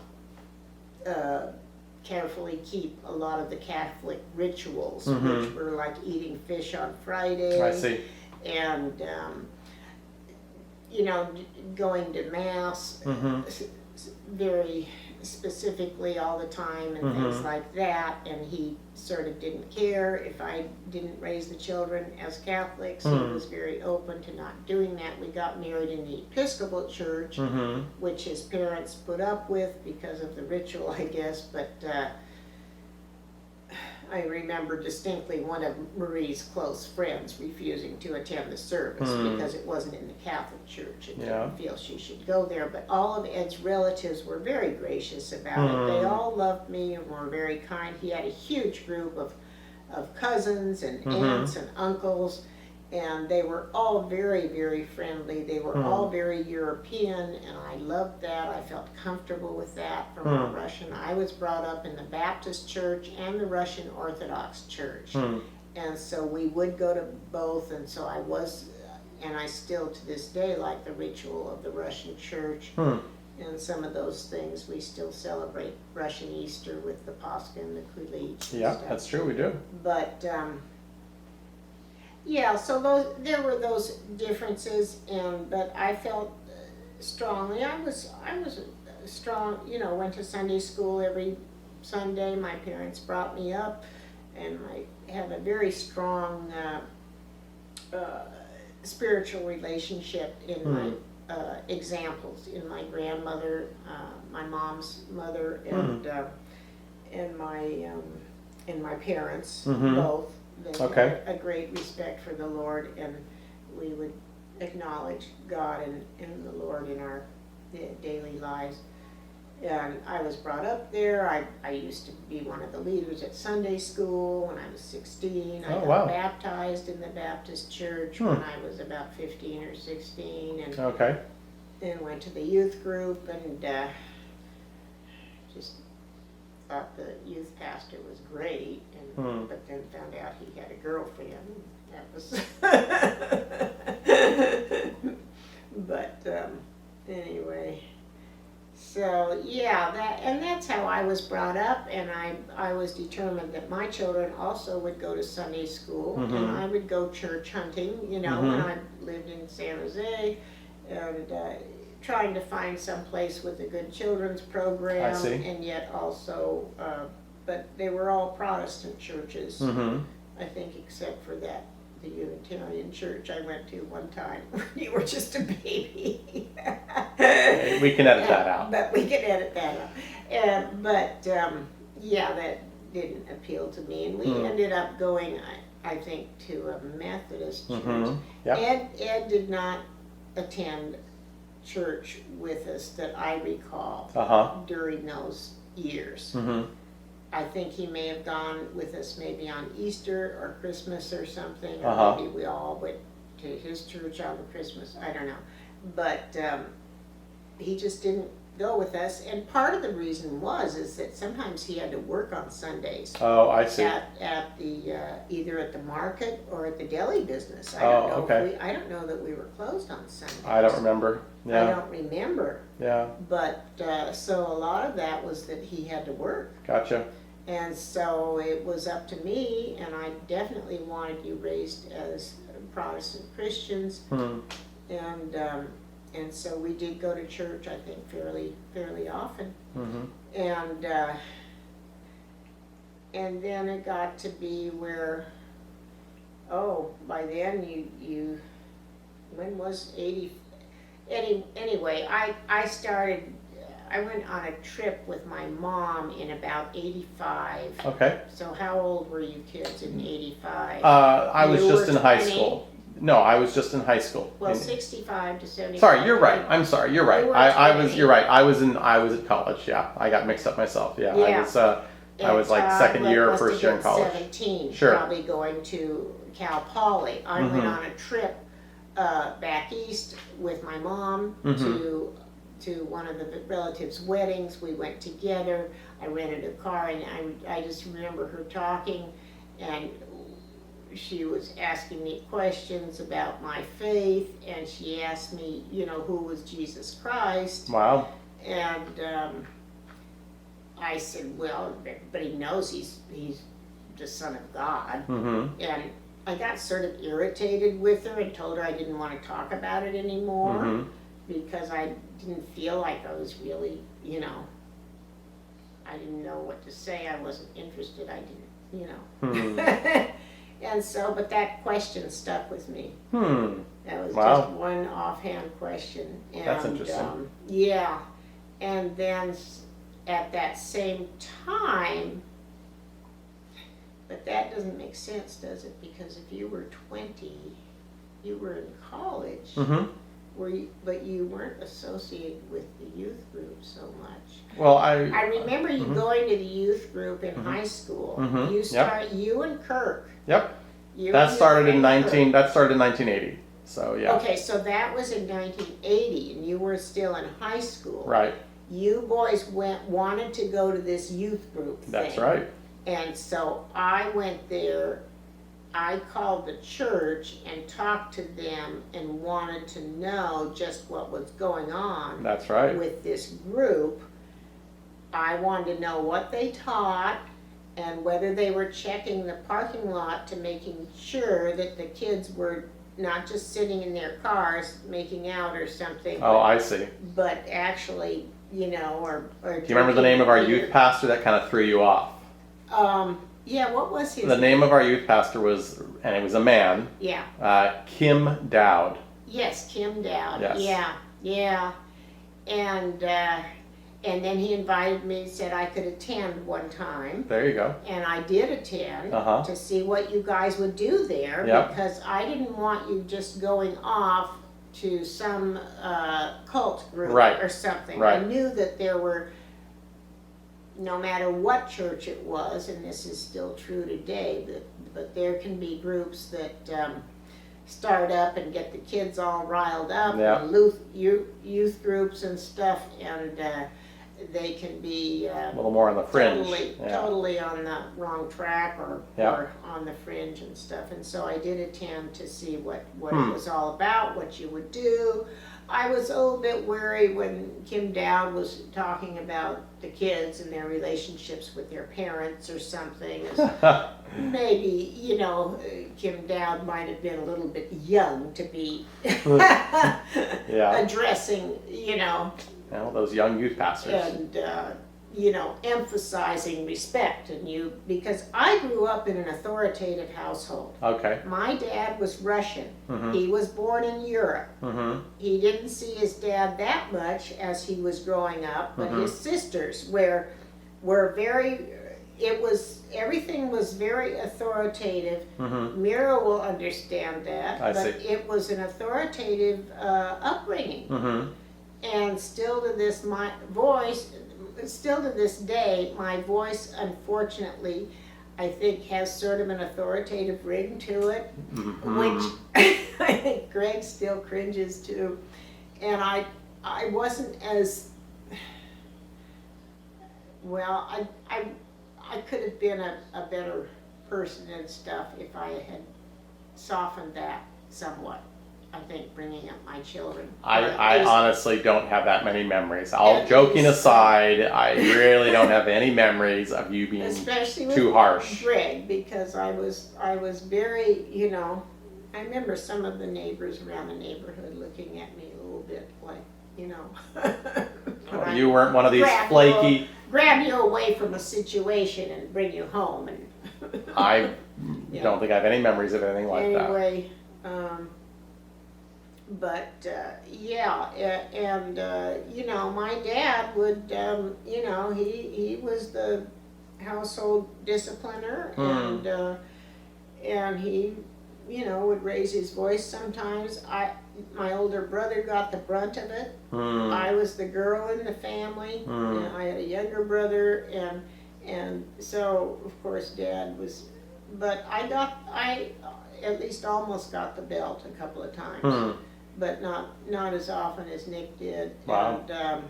carefully keep a lot of the Catholic rituals, which were like eating fish on Friday. I see. And going to mass very specifically all the time and things like that, and he sort of didn't care if I didn't raise the children as Catholics. He was very open to not doing that. We got married in the Episcopal Church, which his parents put up with because of the ritual, I guess, but I remember distinctly one of Marie's close friends refusing to attend the service because it wasn't in the Catholic Church and didn't feel she should go there. But all of Ed's relatives were very gracious about it. They all loved me and were very kind. He had a huge group of cousins and aunts and uncles, and they were all very, very friendly. They were all very European, and I loved that. I felt comfortable with that from a Russian. I was brought up in the Baptist Church and the Russian Orthodox Church, and so we would go to both, and so I was, and I still to this day like the ritual of the Russian Church, and some of those things. We still celebrate Russian Easter with the Pascha and the Kulich. Yeah, that's true, we do. But yeah, so there were those differences, but I felt strongly. I was strong. Went to Sunday school every Sunday. My parents brought me up, and I have a very strong spiritual relationship in my examples, in my grandmother, my mom's mother, and my parents both. They had a great respect for the Lord, and we would acknowledge God and the Lord in our daily lives. And I was brought up there. I used to be one of the leaders at Sunday school when I was 16. I got baptized in the Baptist church when I was about 15 or 16, and then went to the youth group, and just thought the youth pastor was great, but then found out he had a girlfriend. That was but anyway, so yeah, that's how I was brought up, and I was determined that my children also would go to Sunday school, and I would go church hunting, when I lived in San Jose, and trying to find some place with a good children's program, and yet also, but they were all Protestant churches, I think, except for the Unitarian church I went to one time when you were just a baby. we can edit that out. But we can edit that out. Yeah, that didn't appeal to me. And we ended up going, I think, to a Methodist church. Yep. Ed did not attend church with us that I recall during those years. I think he may have gone with us maybe on Easter or Christmas or something, or maybe we all went to his church on Christmas. I don't know, but he just didn't go with us. And part of the reason is that sometimes he had to work on Sundays. Oh, I see. At the either at the market or at the deli business. I don't know. I don't know that we were closed on Sundays. I don't remember. Yeah. I don't remember. Yeah. But so a lot of that was that he had to work. Gotcha. And so it was up to me, and I definitely wanted you raised as Protestant Christians. And so we did go to church, I think, fairly often. And then it got to be where, by then you when was 80? Anyway, I went on a trip with my mom in about 85. Okay. So how old were you kids in 85? I was just in high 20? school. No, I was just in high school. Well, 65 to 75. Sorry, you're right. I'm sorry, you're right. You're right. I was at college. Yeah, I got mixed up myself. Yeah. I was like second year or first year in college. 17. Sure. Probably going to Cal Poly. I went on a trip back east with my mom to one of the relatives' weddings. We went together. I rented a car, and I just remember her talking, and she was asking me questions about my faith, and she asked me, who was Jesus Christ. Wow. And I said, well, everybody knows he's the Son of God. And I got sort of irritated with her and told her I didn't want to talk about it anymore because I didn't feel like I was really, I didn't know what to say. I wasn't interested. I didn't, And so, but that question stuck with me. That was just one offhand question. And, that's interesting. Yeah. And then at that same time, but that doesn't make sense, does it? Because if you were 20, you were in college, but you weren't associated with the youth group so much. Well, I remember you going to the youth group in high school. You and Kirk. Yep. That started in 1980. So yeah. Okay, so that was in 1980, and you were still in high school. Right. You boys wanted to go to this youth group thing. That's right. And so I went there. I called the church and talked to them and wanted to know just what was going on. That's right. With this group. I wanted to know what they taught and whether they were checking the parking lot to making sure that the kids were not just sitting in their cars making out or something. Oh, I see. But actually, or do you remember the name of our youth pastor that kind of threw you off? Yeah, what was his The name of our youth pastor was, and it was a man. Yeah. Kim Dowd. Yes, Kim Dowd. Yes. Yeah. And then he invited me, said I could attend one time. There you go. And I did attend to see what you guys would do there because I didn't want you just going off to some cult group or something. Right. I knew that there were, no matter what church it was, and this is still true today, but there can be groups that start up and get the kids all riled up, and youth groups and stuff, and they can be a little more on the fringe. Totally on the wrong track or on the fringe and stuff. And so I did attend to see what it was all about, what you would do. I was a little bit worried when Kim Dowd was talking about the kids and their relationships with their parents or something. Maybe, Kim Dowd might have been a little bit young to be addressing, those young youth pastors. And emphasizing respect in you, because I grew up in an authoritative household. Okay. My dad was Russian. Mm-hmm. He was born in Europe. Mm-hmm. He didn't see his dad that much as he was growing up, but Mhm. his sisters were very, everything was very authoritative. Mm-hmm. Mira will understand that, I but see. it was an authoritative upbringing. Mm-hmm. And still to this day, my voice, unfortunately, I think has sort of an authoritative ring to it, Mm-hmm. which I think Greg still cringes to. And I wasn't as, well, I could have been a better person and stuff if I had softened that somewhat. I think bringing up my children. I honestly don't have that many memories. All At joking least- aside, I really don't have any memories of you being especially with too harsh. Greg, because I was very, I remember some of the neighbors around the neighborhood looking at me a little bit like, Oh, you weren't one of these grab flaky. grab you away from a situation and bring you home. And I Yeah. don't think I have any memories of anything like that. anyway, but yeah, and my dad would, he was the household discipliner, and he, would raise his voice sometimes. My older brother got the brunt of it. Mm. I was the girl in the family. Mm. And I had a younger brother, and so of course Dad was. But I at least almost got the belt a couple of times, Mm. but not as often as Nick did. Wow. And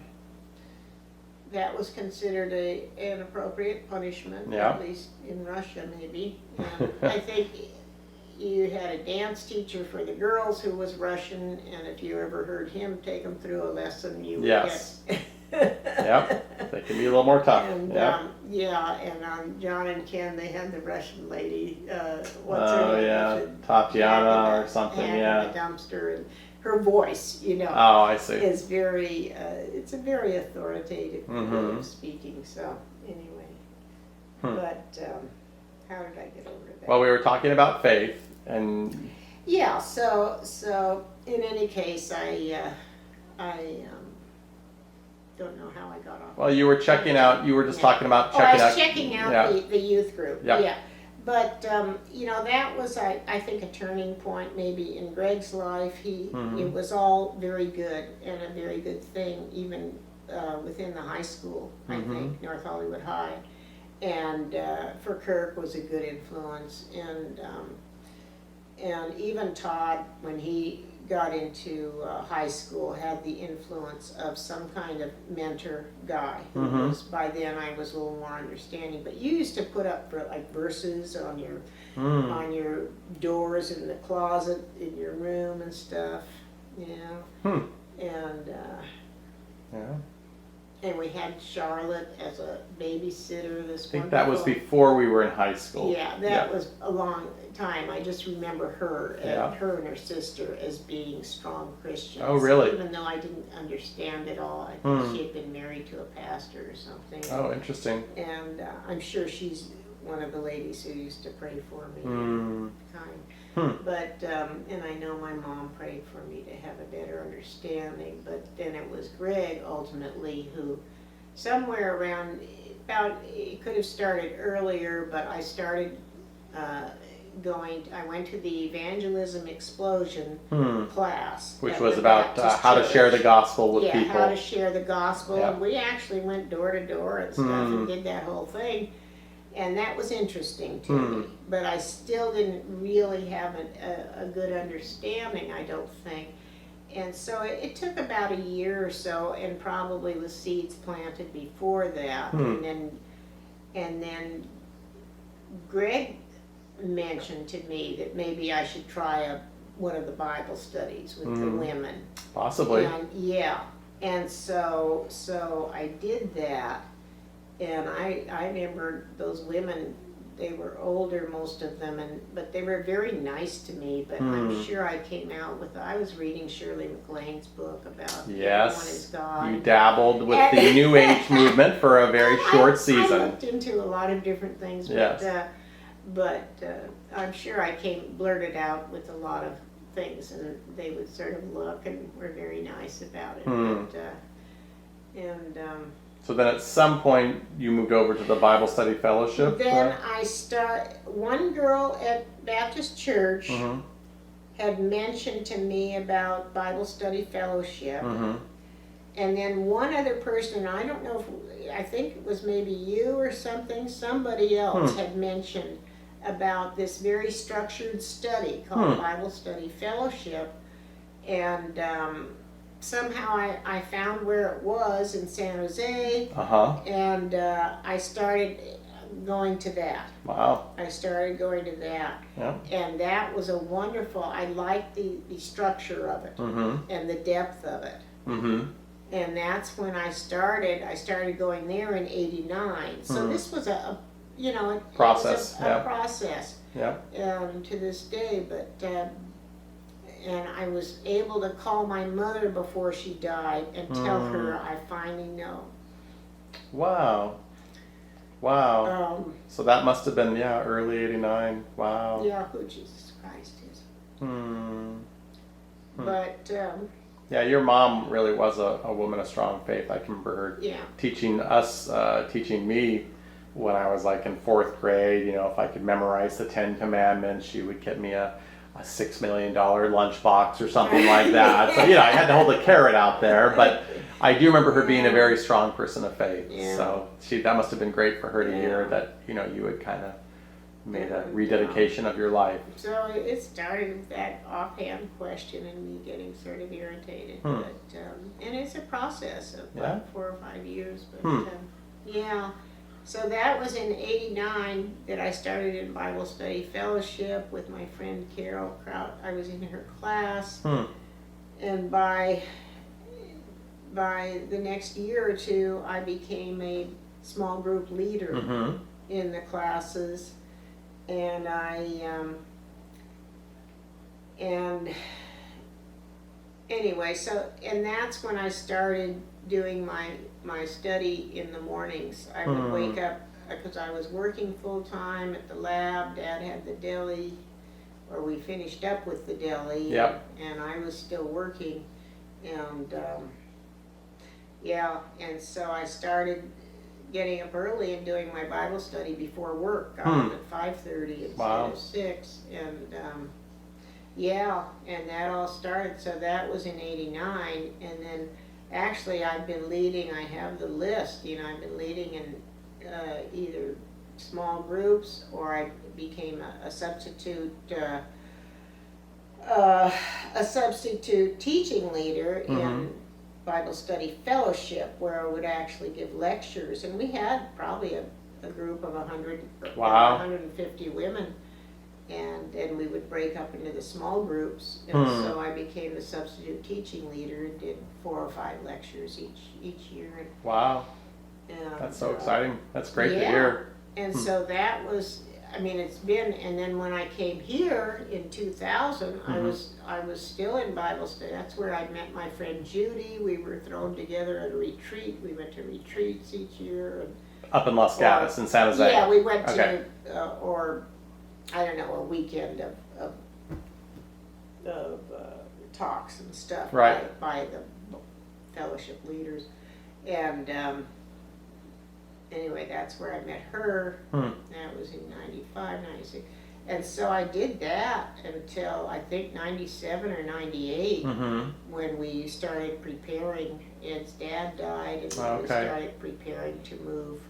that was considered an appropriate punishment, Yeah. at least in Russia maybe. And I think you had a dance teacher for the girls who was Russian, and if you ever heard him take them through a lesson, you would Yes. get. Yep. They can be a little more tough. And Yeah. and John and Ken, they had the Russian lady. What's Oh her name? yeah, The Tatiana hand or something. in Yeah. the dumpster, and her voice, Oh, I see. is very. It's a very authoritative way Mhm. of speaking. So anyway, Hmm. but how did I get over that? Well, we were talking about faith, and Yeah. So in any case, I don't know how I got off. well, you were checking out. You were just Yeah. talking about I checking was out. checking out Yeah. the youth group. Yeah. Yeah. But that was I think a turning point maybe in Greg's life. Mhm. It was all very good and a very good thing even within the high school. I Mhm. think North Hollywood High, and for Kirk was a good influence, and even Todd, when he got into high school, had the influence of some kind of mentor guy. Who Mhm. was, by then I was a little more understanding. But you used to put up for like verses on your doors in the closet in your room and stuff. Hmm. And Yeah. and we had Charlotte as a babysitter. This I think that was before we were in high school. Yeah, that was a long time. I just remember her Yeah. and her and her sister as being strong Christians. Oh, really? Even though I didn't understand it all. I think she had been married to a pastor or something. Oh, interesting. And I'm sure she's one of the ladies who used to pray for me. Hmm. Kind. But, and I know my mom prayed for me to have a better understanding, but then it was Greg ultimately who, somewhere around, it could have started earlier, but I started I went to the Evangelism Explosion class. Which at was the about Baptist how to church. share the gospel with Yeah, people. how to share the gospel. Yeah. And we actually went door to door and stuff and did that whole thing. And that was interesting to me. But I still didn't really have a good understanding, I don't think. And so it took about a year or so, and probably with seeds planted before that. And then Greg mentioned to me that maybe I should try one of the Bible studies with the women. Possibly. And and so I did that, and I remember those women they were older, most of them, but they were very nice to me. But I'm sure I came out with. I was reading Shirley MacLaine's book about One is God. You dabbled with the New Age movement for a very short season. I looked into a lot of different things, but I'm sure I blurted out with a lot of things, and they would sort of look and were very nice about it. So then at some point you moved over to the Bible Study Fellowship? Then one girl at Baptist Church had mentioned to me about Bible Study Fellowship. And then one other person, I don't know I think it was maybe you or somebody else had mentioned about this very structured study called Bible Study Fellowship. And somehow I found where it was in San Jose, and I started going to that. Wow. I started going to that. Yeah. And that was a wonderful, I liked the structure of it and the depth of it. And that's when I started going there in '89. So this was a process. It was a process. Yeah. To this day, but and I was able to call my mother before she died and tell her I finally know. Wow. So that must have been early '89. Wow. Yeah, who Jesus Christ is. But your mom really was a woman of strong faith. I can remember her teaching me when I was like in 4th grade. If I could memorize the 10 Commandments, she would get me a $6 million lunchbox or something like that. So I had to hold a carrot out there, but I do remember her being a very strong person of faith. Yeah. So that must have been great for her to hear that you had kind of made a rededication of your life. So it started with that offhand question and me getting sort of irritated. But and it's a process of about 4 or 5 years. But so that was in '89 that I started in Bible Study Fellowship with my friend Carol Kraut. I was in her class, and by the next year or two, I became a small group leader in the classes, and anyway, and that's when I started doing my study in the mornings. I would wake up, because I was working full-time at the lab. Dad had the deli, or we finished up with the deli, and I was still working, and and so I started getting up early and doing my Bible study before work. I was at 5:30 instead of 6, and and that all started. So that was in '89, and then actually I've been leading. I have the list. I've been leading in either small groups, or I became a substitute teaching leader in Bible Study Fellowship, where I would actually give lectures, and we had probably a group of 150 women, and then we would break up into the small groups, and so I became the substitute teaching leader and did 4 or 5 lectures each year. Wow, that's so exciting. That's great to hear. And so that was, it's been, and then when I came here in 2000, I was still in Bible study. That's where I met my friend Judy. We were thrown together at a retreat. We went to retreats each year. Up in Los Gatos, in San Jose. Yeah, we went to, a weekend of talks and stuff by the fellowship leaders. And anyway, that's where I met her. That was in 95, 96. And so I did that until I think 97 or 98, when we started preparing. Ed's dad died, and we started preparing to move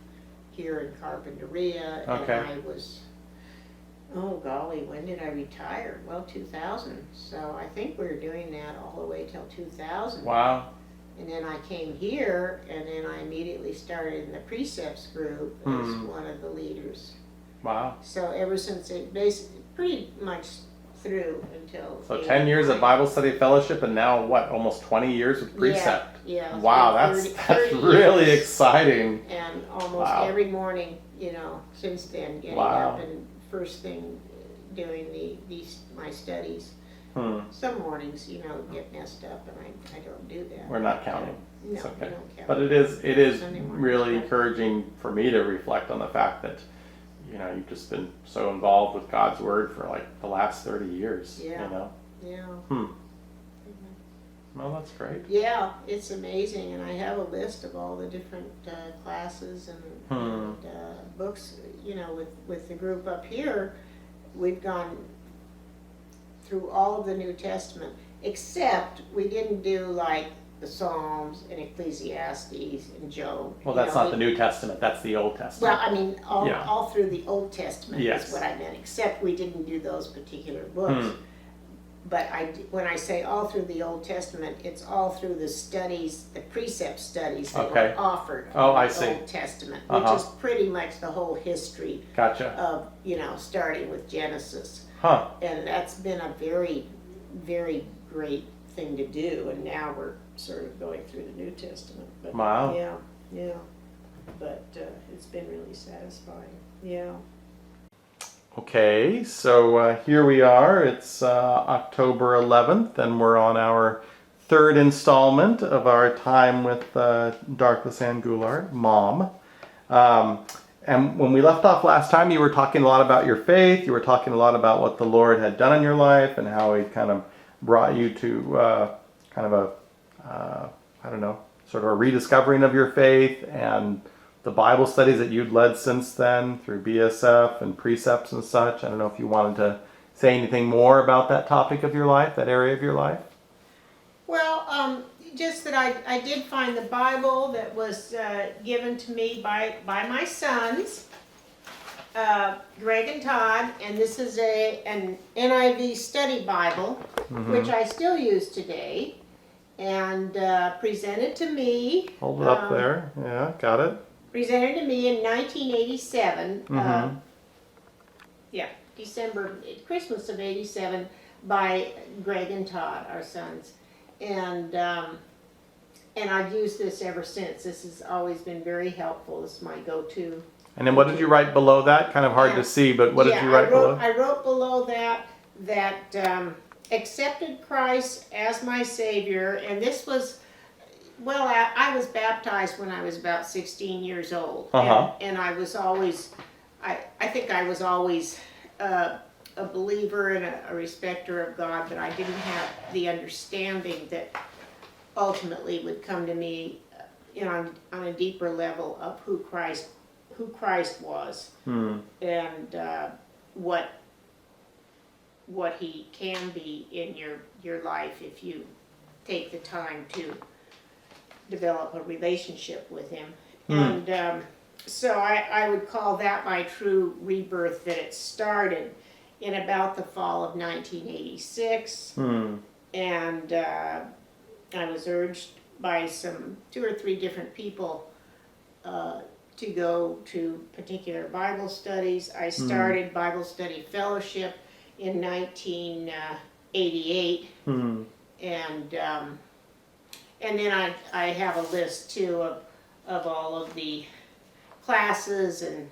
here in Carpinteria. And I was, oh golly, when did I retire? Well, 2000. So I think we were doing that all the way till 2000. Wow. And then I came here, and then I immediately started in the precepts group as one of the leaders. Wow. So ever since it basically pretty much through until. So 10 years of Bible study fellowship, and now what? Almost 20 years with precept. Yeah. Wow, that's 30 really years. exciting. And almost Wow. every morning, you know, since then, getting Wow. up and first thing doing my studies. Some mornings, you know, get messed up, and I don't do that. We're not counting. No, It's okay. we don't count. But it is Sunday morning, really right. encouraging for me to reflect on the fact that, you know, you've just been so involved with God's Word for like the last 30 years. Yeah. You know? Yeah. Well, that's great. Yeah, it's amazing, and I have a list of all the different classes and books. You know, with the group up here, we've gone through all of the New Testament, except we didn't do like the Psalms and Ecclesiastes and Job. Well, that's not the New Testament, that's the Old Testament. Well, I mean, Yeah. all through the Old Testament Yes. is what I meant, except we didn't do those particular books. But when I say all through the Old Testament, it's all through the studies, the precept studies that Okay. were offered Oh, in I the see. Old Testament, which is pretty much the whole history Gotcha. of, you know, starting with Genesis. Huh. And that's been a very, very great thing to do, and now we're sort of going through the New Testament. But Wow. yeah. But it's been really satisfying. Yeah. Okay, so here we are. It's October 11th, and we're on our third installment of our time with Darklis Goulart, Mom. And when we left off last time, you were talking a lot about your faith. You were talking a lot about what the Lord had done in your life and how He kind of brought you to kind of a, I don't know, sort of a rediscovering of your faith and the Bible studies that you'd led since then through BSF and precepts and such. I don't know if you wanted to say anything more about that topic of your life, that area of your life. Well, just that I did find the Bible that was given to me by my sons, Greg and Todd, and this is an NIV study Bible, which I still use today, and presented to me. Hold it up there. Yeah, got it. Presented to me in 1987. Christmas of '87 by Greg and Todd, our sons, and I've used this ever since. This has always been very helpful. This is my go-to. And then what did you write below that? Kind of hard to see, but what did you write below? I wrote below that accepted Christ as my Savior, and this was. Well, I was baptized when I was about 16 years old, and I was always, I think I was always a believer and a respecter of God, but I didn't have the understanding that ultimately would come to me, you know, on a deeper level of who Christ was, and what He can be in your life if you take the time to develop a relationship with Him. And so I would call that my true rebirth, that it started in about the fall of 1986. And I was urged by two or three different people to go to particular Bible studies. I started Bible Study Fellowship in 1988. And then I have a list too of all of the classes and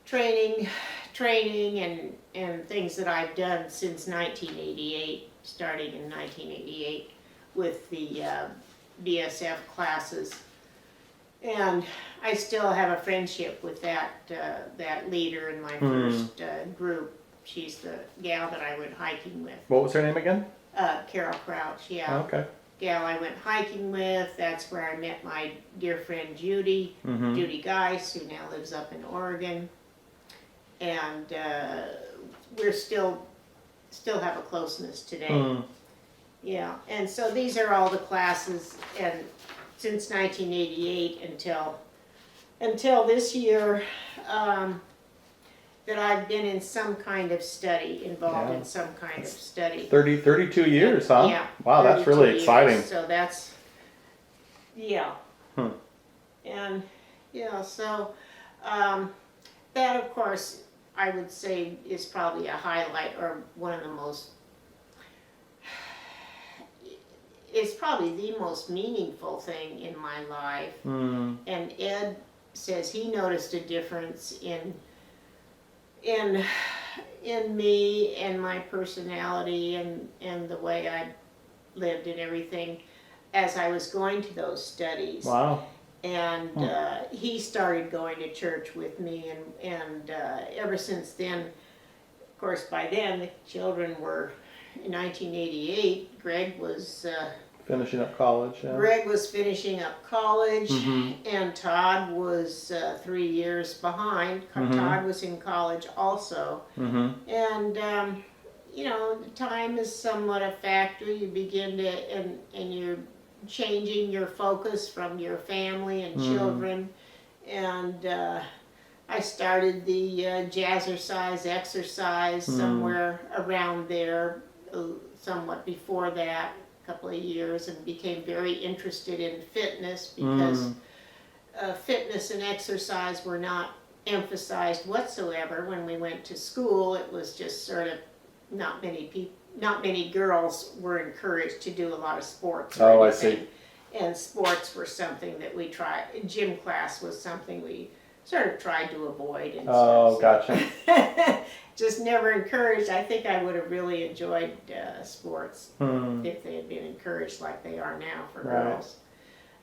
training and things that I've done since 1988, starting in 1988 with the BSF classes. And I still have a friendship with that leader in my first group. She's the gal that I went hiking with. What was her name again? Carol Crouch, yeah. Okay. Gal I went hiking with. That's where I met my dear friend Judy, Judy Geis, who now lives up in Oregon. And we're still have a closeness today. Yeah, and so these are all the classes, and since 1988 until this year, that I've been in some kind of study, involved in some kind of study. 32 years, huh? Yeah. Wow, that's really exciting. Years, so that's, yeah. And, yeah, so that of course, I would say is probably a highlight, or one of the most, it's probably the most meaningful thing in my life. And Ed says he noticed a difference in me and my personality and the way I lived and everything as I was going to those studies. Wow. And he started going to church with me, and ever since then, of course, by then the children were, in 1988, Greg was finishing up college. Yeah. Greg was finishing up college, Mm-hmm. and Todd was 3 years behind. Mm-hmm. Todd was in college also. Mm-hmm. And you know, time is somewhat a factor. You begin to, and you're changing your focus from your family and children. And I started the jazzercise exercise somewhere around there, somewhat before that, a couple of years, and became very interested in fitness because fitness and exercise were not emphasized whatsoever when we went to school. It was just sort of, not many girls were encouraged to do a lot of sports. Oh, I see. And sports were something that we tried. Gym class was something we sort of tried to avoid. And Oh, gotcha. just never encouraged. I think I would have really enjoyed sports if they had been encouraged like they are now for girls.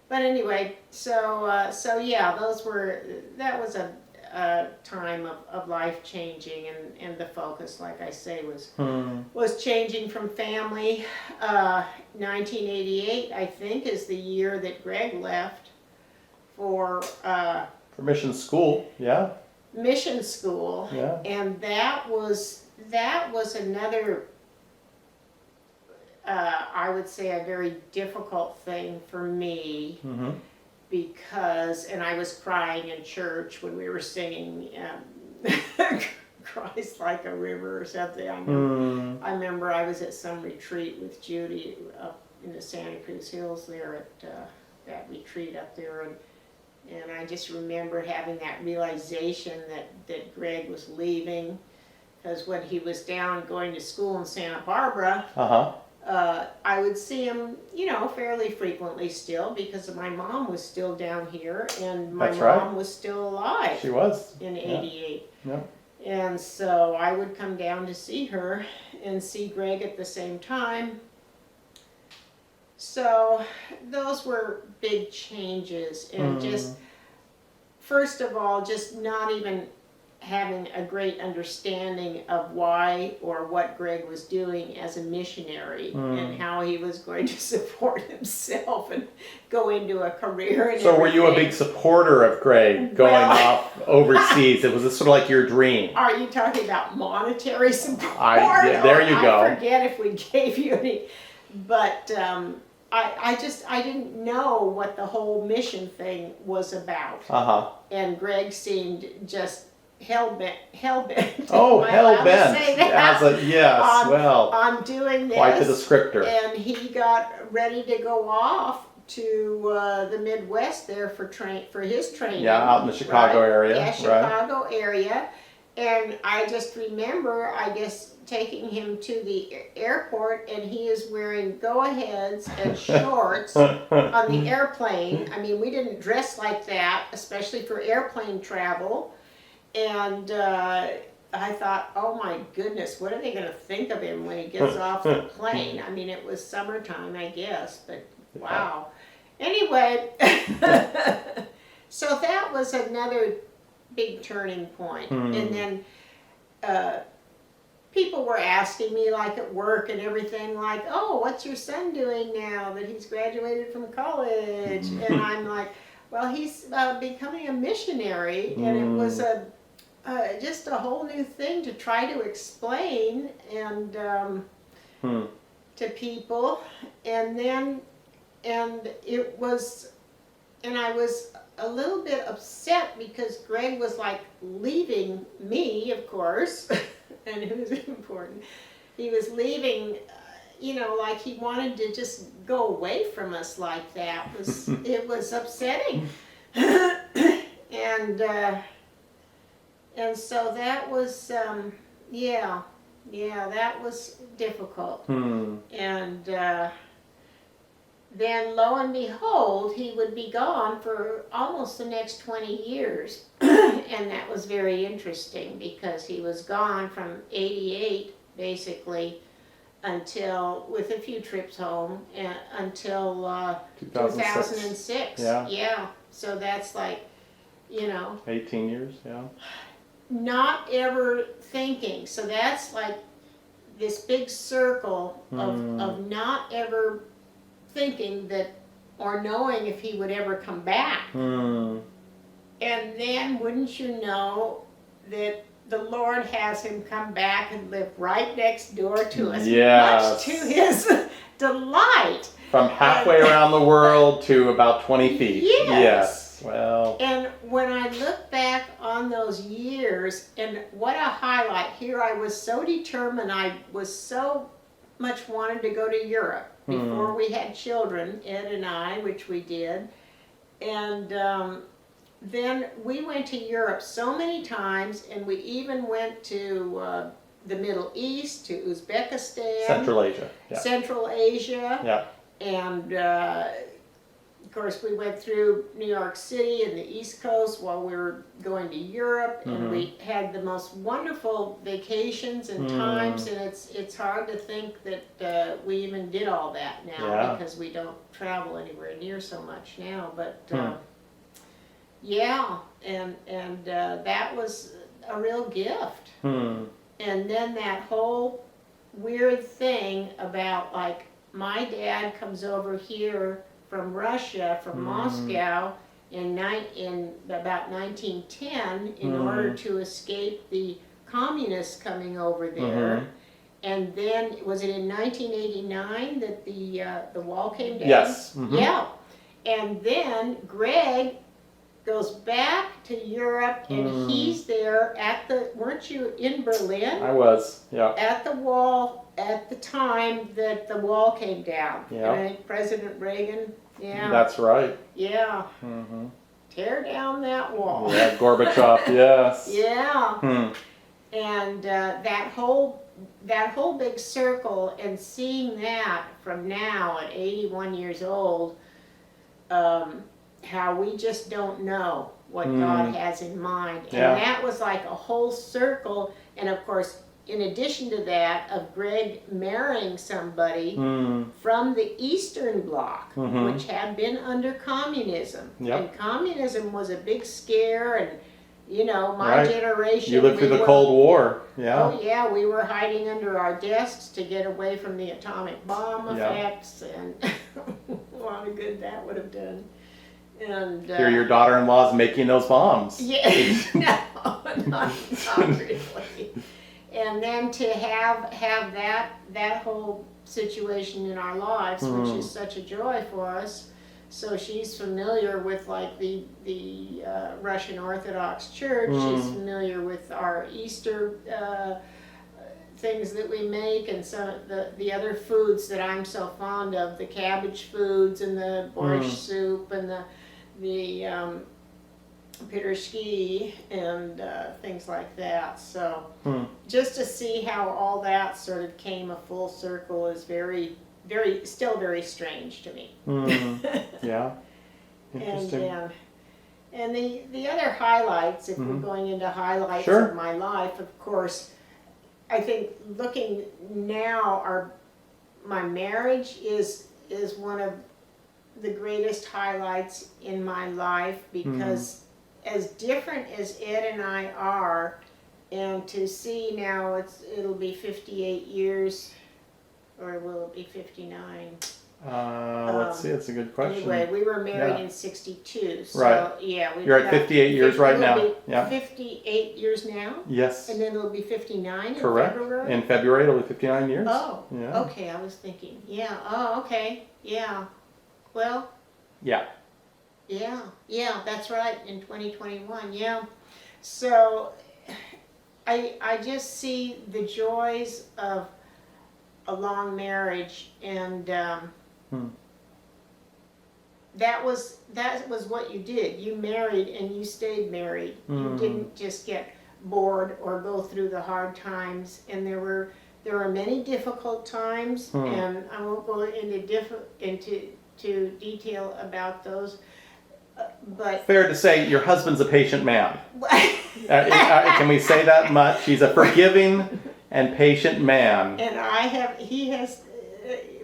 But anyway, so yeah, that was a time of life changing, and the focus, like I say, was changing from family. 1988, I think, is the year that Greg left for mission school. Yeah. mission school. Yeah. And that was another, I would say, a very difficult thing for me. Mm-hmm. Because, and I was crying in church when we were singing Christ Like a River or something. I remember I was at some retreat with Judy up in the Santa Cruz Hills there at that retreat up there, and I just remember having that realization that Greg was leaving, because when he was down going to school in Santa Barbara, I would see him, you know, fairly frequently still, because my mom was still down here, and my mom was still alive. She was. In 88. Yeah. And so I would come down to see her and see Greg at the same time. So those were big changes, and just, first of all, just not even having a great understanding of why or what Greg was doing as a missionary and how he was going to support himself and go into a career. And so were you a big supporter of Greg going off overseas? It was sort of like your dream. Are you talking about monetary support? Yeah, there you go. I forget if we gave you any, but I didn't know what the whole mission thing was about. And Greg seemed just hell-bent. Oh, hell-bent. On doing this. Quite the descriptor. And he got ready to go off to the Midwest there for his training. Yeah, out in the Chicago area. Yeah, Chicago area. And I just remember, I guess, taking him to the airport, and he is wearing go-aheads and shorts on the airplane. I mean, we didn't dress like that, especially for airplane travel. And I thought, oh my goodness, what are they going to think of him when he gets off the plane? I mean, it was summertime, I guess, but wow. Anyway, so that was another big turning point. And then people were asking me, like at work and everything, like, oh, what's your son doing now that he's graduated from college? And I'm like, well, he's becoming a missionary. And it was just a whole new thing to try to explain and to people. And then, and I was a little bit upset because Greg was like leaving me, of course, and who's important. He was leaving, you know, like he wanted to just go away from us like that. It was upsetting. And so that was, yeah, that was difficult. And then lo and behold, he would be gone for almost the next 20 years. And that was very interesting because he was gone from 88 basically until, with a few trips home, until 2006. Yeah. So that's like, 18 years, yeah. Not ever thinking. So that's like this big circle of not ever thinking that, or knowing if he would ever come back. And then wouldn't you know that the Lord has him come back and live right next door to us, much to his delight. From halfway around the world to about 20 feet. Yes. Well. And when I look back on those years, and what a highlight. Here I was so determined, I was so much wanted to go to Europe before we had children, Ed and I, which we did. And then we went to Europe so many times, and we even went to the Middle East, to Uzbekistan. Central Asia. Yeah. Central Asia. Yeah. And of course we went through New York City and the East Coast while we were going to Europe, and we had the most wonderful vacations and times, and it's hard to think that we even did all that now because we don't travel anywhere near so much now, but and that was a real gift. And then that whole weird thing about, like, my dad comes over here from Russia, from Moscow, in about 1910 in order to escape the communists coming over there. And then, was it in 1989 that the wall came down? Yes. Yeah. And then Greg goes back to Europe, and he's there at the, weren't you in Berlin? I was, yeah. At the wall at the time that the wall came down. Yeah. And I think President Reagan, That's right. Yeah. Tear down that wall. Yeah, Gorbachev, yes. Yeah. And that whole big circle, and seeing that from now at 81 years old, how we just don't know what God has in mind. And that was like a whole circle. And of course, in addition to that, of Greg marrying somebody from the Eastern Bloc, which had been under communism. And communism was a big scare, and my generation. You lived through the Cold War. Yeah. Oh yeah, we were hiding under our desks to get away from the atomic bomb effects, and a lot of good that would have done. And here your daughter-in-law's making those bombs. Yeah, no, not really. And then to have that whole situation in our lives, which is such a joy for us. So she's familiar with, like, the Russian Orthodox Church. She's familiar with our Easter things that we make, and some of the other foods that I'm so fond of, the cabbage foods and the borscht soup and the pidorshki and things like that. So just to see how all that sort of came a full circle is still very strange to me. Yeah. Interesting. And the other highlights, if we're going into highlights of my life, of course, I think looking now, my marriage is one of the greatest highlights in my life, because as different as Ed and I are, and to see now it'll be 58 years, or will it be 59? Let's see, it's a good question. Anyway, we were married in 62, so right. Yeah. You're at 58 years right now. Yeah. 58 years now? Yes. And then it'll be 59 Correct. In February? In February it'll be 59 years. Oh, yeah. Okay, I was thinking, okay, yeah. Well. Yeah. Yeah, that's right, in 2021, yeah. So, I just see the joys of a long marriage, and that was what you did. You married and you stayed married. You didn't just get board or go through the hard times, and there were many difficult times, and I won't go into detail about those, but Fair to say, your husband's a patient man. Can we say that much? He's a forgiving and patient man. and he has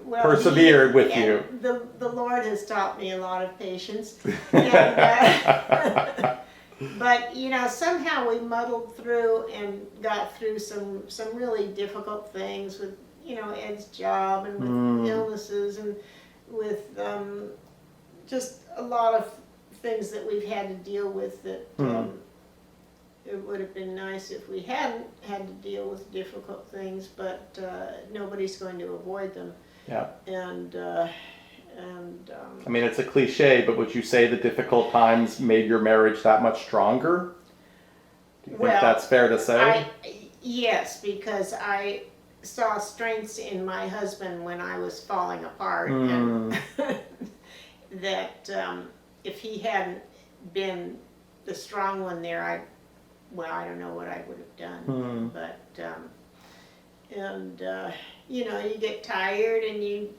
well, Persevered with you. The Lord has taught me a lot of patience. And, but somehow we muddled through and got through some really difficult things with Ed's job and with illnesses and with just a lot of things that we've had to deal with that it would have been nice if we hadn't had to deal with difficult things, but nobody's going to avoid them. Yeah. And I mean, it's a cliche, but would you say the difficult times made your marriage that much stronger? Do you think that's fair to say? Yes, because I saw strengths in my husband when I was falling apart, and that if he hadn't been the strong one there, I don't know what I would have done. But you get tired, and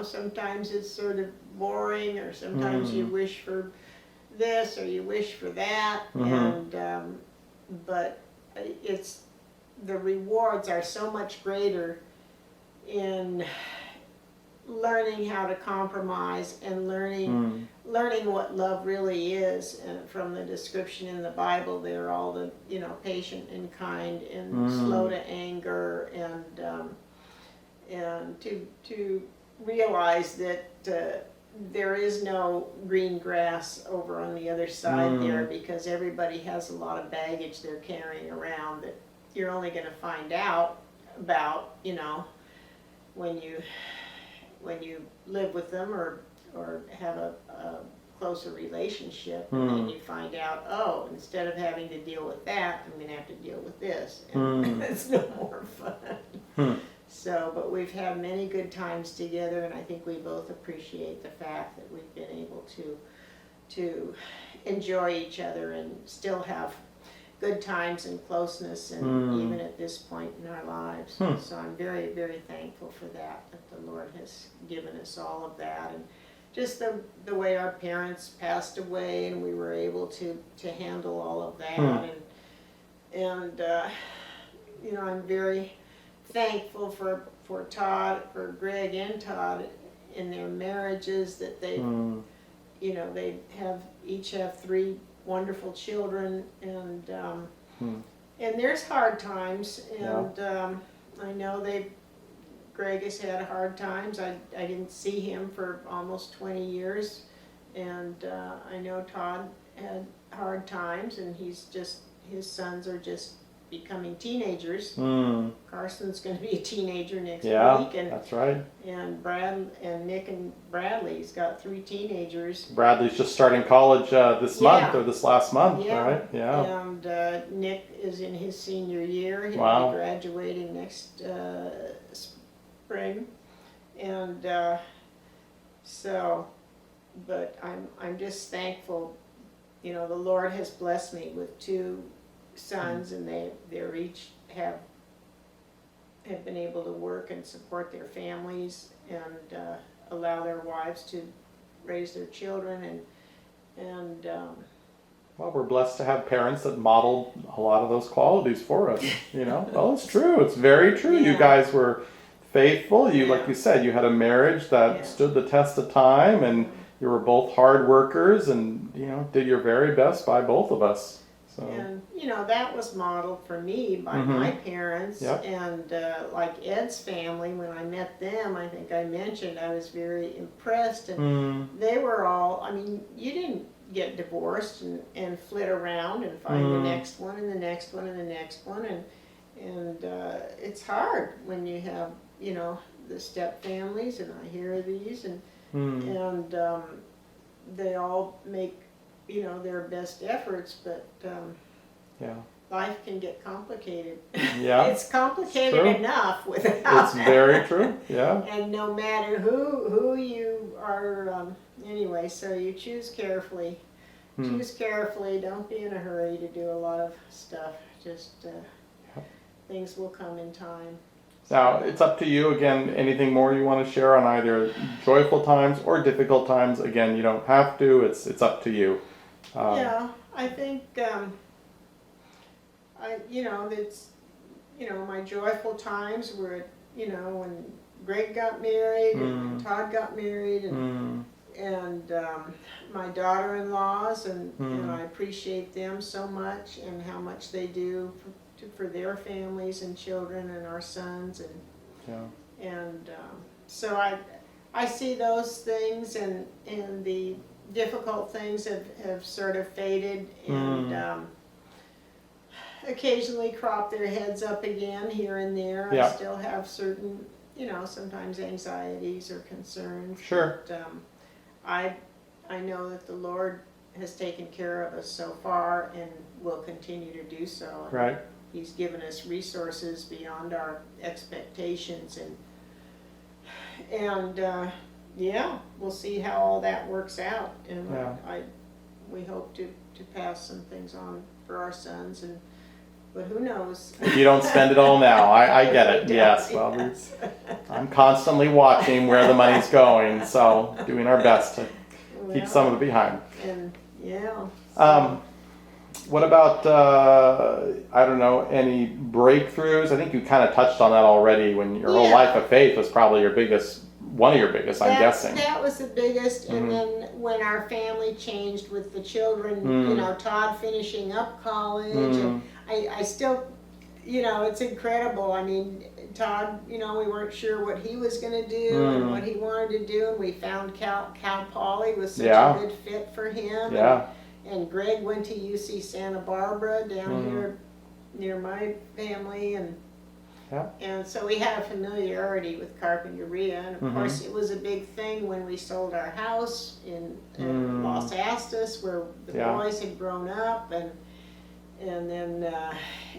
sometimes it's sort of boring, or sometimes you wish for this or you wish for that, and but it's the rewards are so much greater in learning how to compromise and learning what love really is. And from the description in the Bible, they're all the patient and kind and slow to anger, and to realize that there is no green grass over on the other side there, because everybody has a lot of baggage they're carrying around that you're only going to find out about when you live with them or have a closer relationship, and then you find out, oh, instead of having to deal with that, I'm going to have to deal with this, and it's no more fun. So, but we've had many good times together, and I think we both appreciate the fact that we've been able to enjoy each other and still have good times and closeness, and even at this point in our lives. So I'm very, very thankful for that the Lord has given us all of that, and just the way our parents passed away, and we were able to handle all of that, and I'm very thankful for Todd, for Greg and Todd in their marriages, that they they each have 3 wonderful children, and there's hard times, and I know Greg has had hard times. I didn't see him for almost 20 years, and I know Todd had hard times, and his sons are just becoming teenagers. Carson's going to be a teenager next week, and that's right. And Nick and Bradley's got 3 teenagers. Bradley's just starting college this month, or this last month, right? Yeah. And Nick is in his senior year. He'll be graduating next spring, and but I'm just thankful. The Lord has blessed me with 2 sons, and they're each have been able to work and support their families, and allow their wives to raise their children, and well, we're blessed to have parents that modeled a lot of those qualities for us. Well, it's true. It's very true. You guys were faithful. Like you said, you had a marriage that stood the test of time, and you were both hard workers, and did your very best by both of us. So. And that was modeled for me by my parents, and like Ed's family. When I met them, I think I mentioned I was very impressed, and they were all. I mean, you didn't get divorced and flit around and find the next one and the next one and the next one, and it's hard when you have the step families, and I hear these, and they all make their best efforts, but life can get complicated. It's complicated enough without. It's very true. Yeah. And no matter who you are, anyway, so you choose carefully. Choose carefully. Don't be in a hurry to do a lot of stuff. just things will come in time. Now, it's up to you. Again, anything more you want to share on either joyful times or difficult times? Again, you don't have to. It's up to you. Yeah, I think it's my joyful times were when Greg got married and Todd got married and my daughter-in-laws and I appreciate them so much and how much they do for their families and children and our sons and so I see those things and the difficult things have sort of faded and occasionally crop their heads up again here and there. Yeah. I still have certain sometimes anxieties or concerns. Sure. But, I know that the Lord has taken care of us so far and will continue to do so. Right. He's given us resources beyond our expectations and we'll see how all that works out. And we hope to pass some things on for our sons but who knows? You don't spend it all now. I get it. Yes. Well, I'm constantly watching where the money's going, so doing our best to keep some of it behind. And what about I don't know, any breakthroughs? I think you kind of touched on that already. When your whole life of faith was probably one of your biggest, I'm guessing. That was the biggest, and then when our family changed with the children, Todd finishing up college, and I still, it's incredible. I mean, Todd, we weren't sure what he was going to do and what he wanted to do, and we found Cal Poly was such a good fit for him. Yeah. And Greg went to UC Santa Barbara down here near my family, and so we had a familiarity with Carpinteria, and of course it was a big thing when we sold our house in Los Astos where the boys had grown up, and then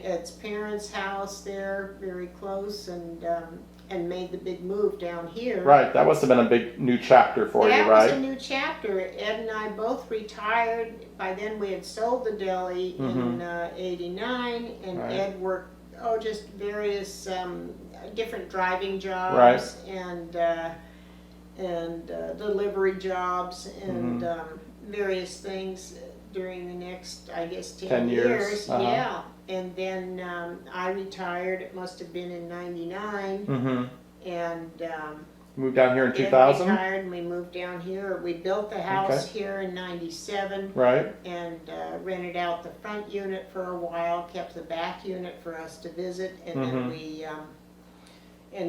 Ed's parents' house there, very close, and made the big move down here. Right, that must have been a big new chapter for you, right? That was a new chapter. Ed and I both retired. By then we had sold the deli in '89, and Ed worked just various different driving jobs and delivery jobs and various things during the next, I guess, 10 years. Yeah. And then I retired, it must have been in '99, and moved down here in 2000? Retired and we moved down here. We built the house here in '97, right? And rented out the front unit for a while, kept the back unit for us to visit, and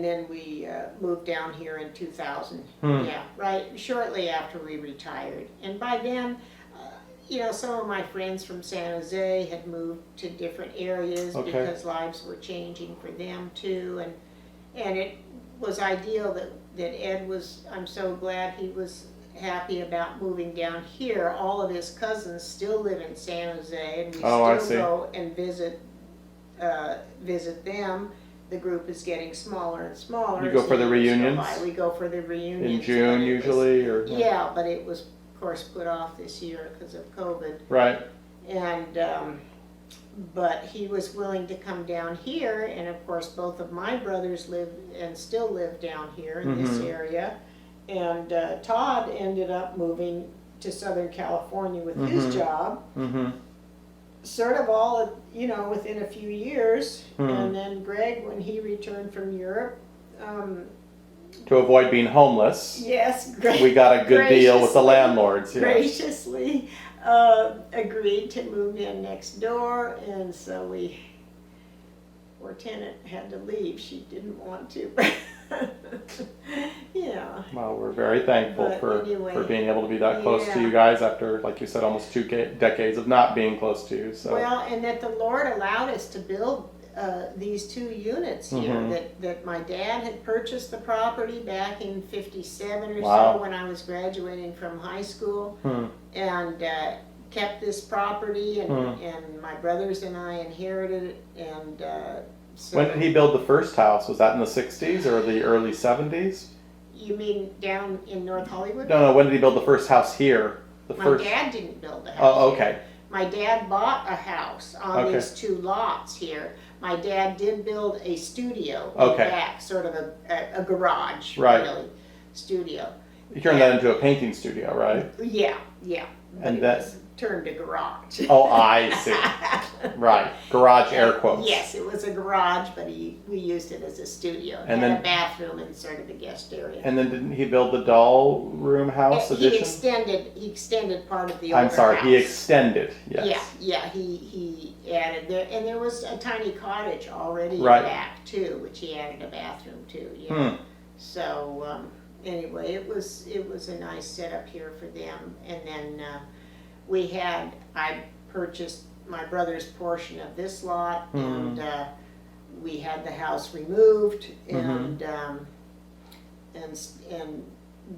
then we moved down here in 2000. Yeah, right, shortly after we retired. And by then, some of my friends from San Jose had moved to different areas because lives were changing for them too, and it was ideal that Ed was, I'm so glad he was happy about moving down here. All of his cousins still live in San Jose, and we still go and visit them. The group is getting smaller and smaller. You go for the reunions? We go for the reunions. In June usually? Yeah, but it was of course put off this year because of COVID. Right. And but he was willing to come down here, and of course both of my brothers live and still live down here in this area. And Todd ended up moving to Southern California with his job. Sort of all, within a few years. And then Greg, when he returned from Europe, to avoid being homeless, we got a good deal with the landlords. Graciously agreed to move in next door, and so poor tenant had to leave. She didn't want to. Yeah. Well, we're very thankful for being able to be that close to you guys after, like you said, almost 2 decades of not being close to you. So. Well, and that the Lord allowed us to build these 2 units here. That my dad had purchased the property back in '57 or so when I was graduating from high school, and kept this property, and my brothers and I inherited it, and. So, when did he build the first house? Was that in the 60s or the early 70s? You mean down in North Hollywood? No, when did he build the first house here? My dad didn't build the house. Oh, okay. My dad bought a house on Okay. these 2 lots here. My dad did build a studio in Okay. the back, sort of a garage, Right. really, studio. You turned that into a painting studio, right? Yeah, yeah. But And it that- was turned to garage. Oh, I see. Right. Garage air quotes. Yes, it was a garage, but we used it as a studio. It And had then- a bathroom and sort of a guest area. And then didn't he build the doll room house He addition? extended part of the older I'm sorry, house. he extended, yes. Yeah, he added there, and there was a tiny cottage already Right. back too, which he added a bathroom to, yeah. Hmm. So, anyway, it was a nice setup here for them, and then, I purchased my brother's portion of this lot, and, we had the house removed, and, and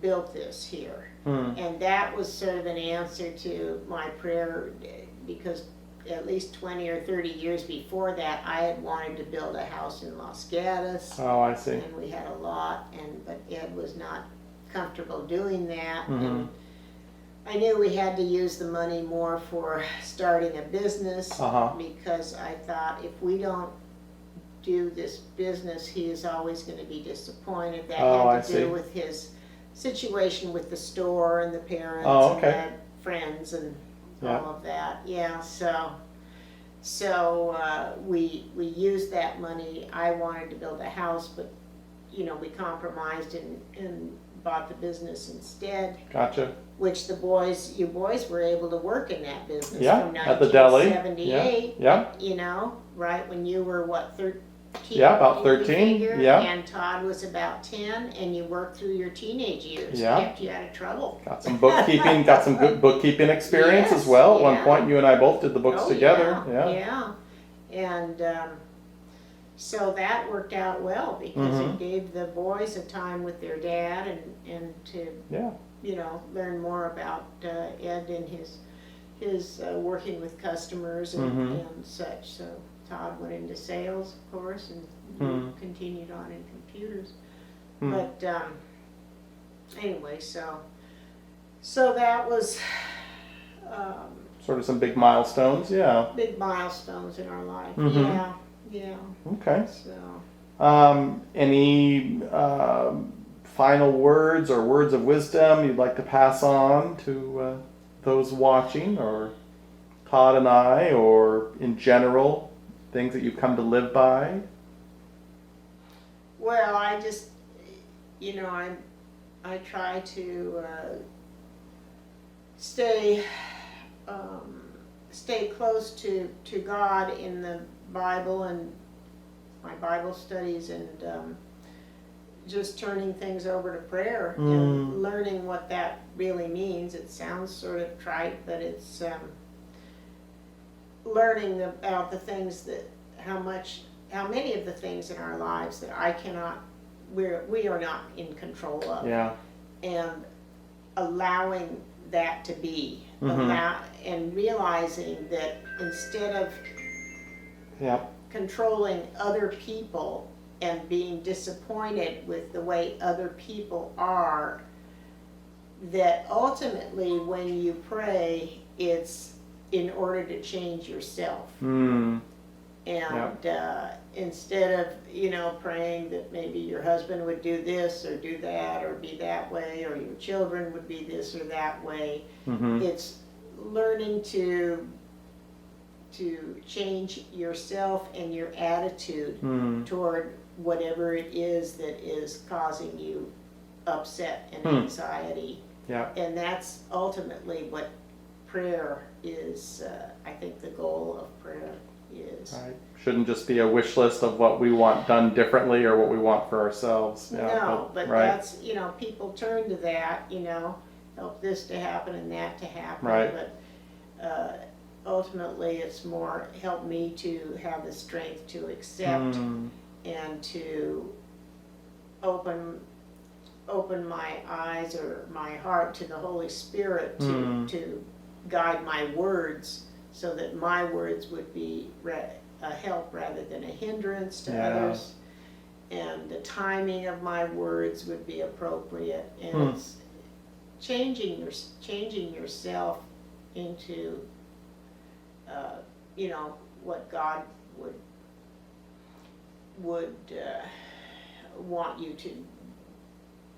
built this here. And that was sort of an answer to my prayer, because at least 20 or 30 years before that, I had wanted to build a house in Los Gatos, Oh, I see. and we had a lot, but Ed was not comfortable doing that. And I knew we had to use the money more for starting a business, Uh-huh. because I thought if we don't do this business, he is always going to be disappointed. That Oh, had I to see. do with his situation with the store and the parents Oh, and okay. the friends and Yeah. all of that. Yeah, so we used that money. I wanted to build a house, but we compromised and bought the business instead, Gotcha. which you boys were able to work in that business Yeah, from at the deli. 1978. Yeah. Right when you were, what, 13? Yeah, about you 13, figure? yeah. And Todd was about 10, and you worked through your teenage years. Yeah. Kept you out of trouble. Got some bookkeeping, got some good bookkeeping experience Yes, as well. At one yeah. point, you and I both did the books Oh, together. Yeah. And so that worked out well, because it gave the boys a time with their dad and to Yeah. learn more about Ed and his working with customers and such. So Todd went into sales, of course, and you continued on in computers. But anyway, so that was Sort of some big milestones. Yeah. big milestones in our life. Mhm. Yeah. Okay. So Any final words or words of wisdom you'd like to pass on to those watching, or Todd and I, or in general, things that you've come to live by? well, I just I try to stay close to God in the Bible and my Bible studies, and just turning things over to prayer and learning what that really means. It sounds sort of trite, but it's learning about the things that how many of the things in our lives that we are not in control of, Yeah. and allowing that to be, and realizing that instead of Yeah. controlling other people and being disappointed with the way other people are, that ultimately when you pray, it's in order to change yourself. And instead of praying that maybe your husband would do this or do that or be that way, or your children would be this or that way, it's learning to change yourself and your attitude toward whatever it is that is causing you upset and anxiety. Yeah. And that's ultimately what prayer is. I think the goal of prayer is. Right. Shouldn't just be a wish list of what we want done differently or what we want for ourselves. Yeah, No, but right. that's, people turn to that, help this to happen and that to happen. Right. But ultimately, it's more help me to have the strength to accept and to open my eyes or my heart to the Holy Spirit to guide my words, so that my words would be a help rather than a hindrance to others, and the timing of my words would be appropriate, and it's changing yourself into you know, what God would want you to,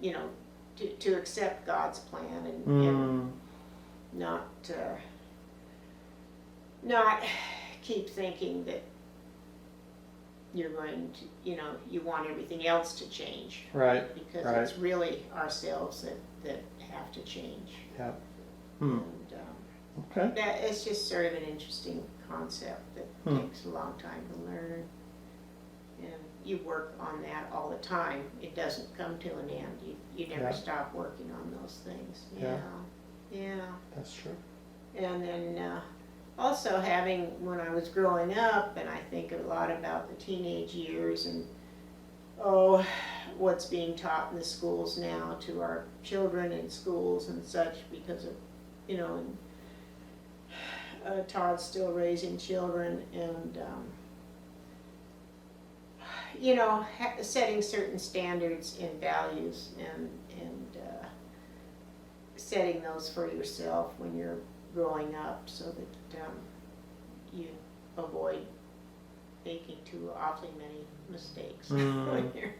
you know, to accept God's plan and not keep thinking that you're going to, you know, you want everything else to change. Right. Because right. it's really ourselves that have to change. Yeah. And Okay. that it's just sort of an interesting concept that takes a long time to learn. And you work on that all the time. It doesn't come to an end. You never stop working on those things. Yeah. That's true. And then also having, when I was growing up, and I think a lot about the teenage years and what's being taught in the schools now to our children in schools and such, because of, you know, Todd's still raising children, and you know, setting certain standards and values, and setting those for yourself when you're growing up, so that you avoid making too awfully many mistakes when you're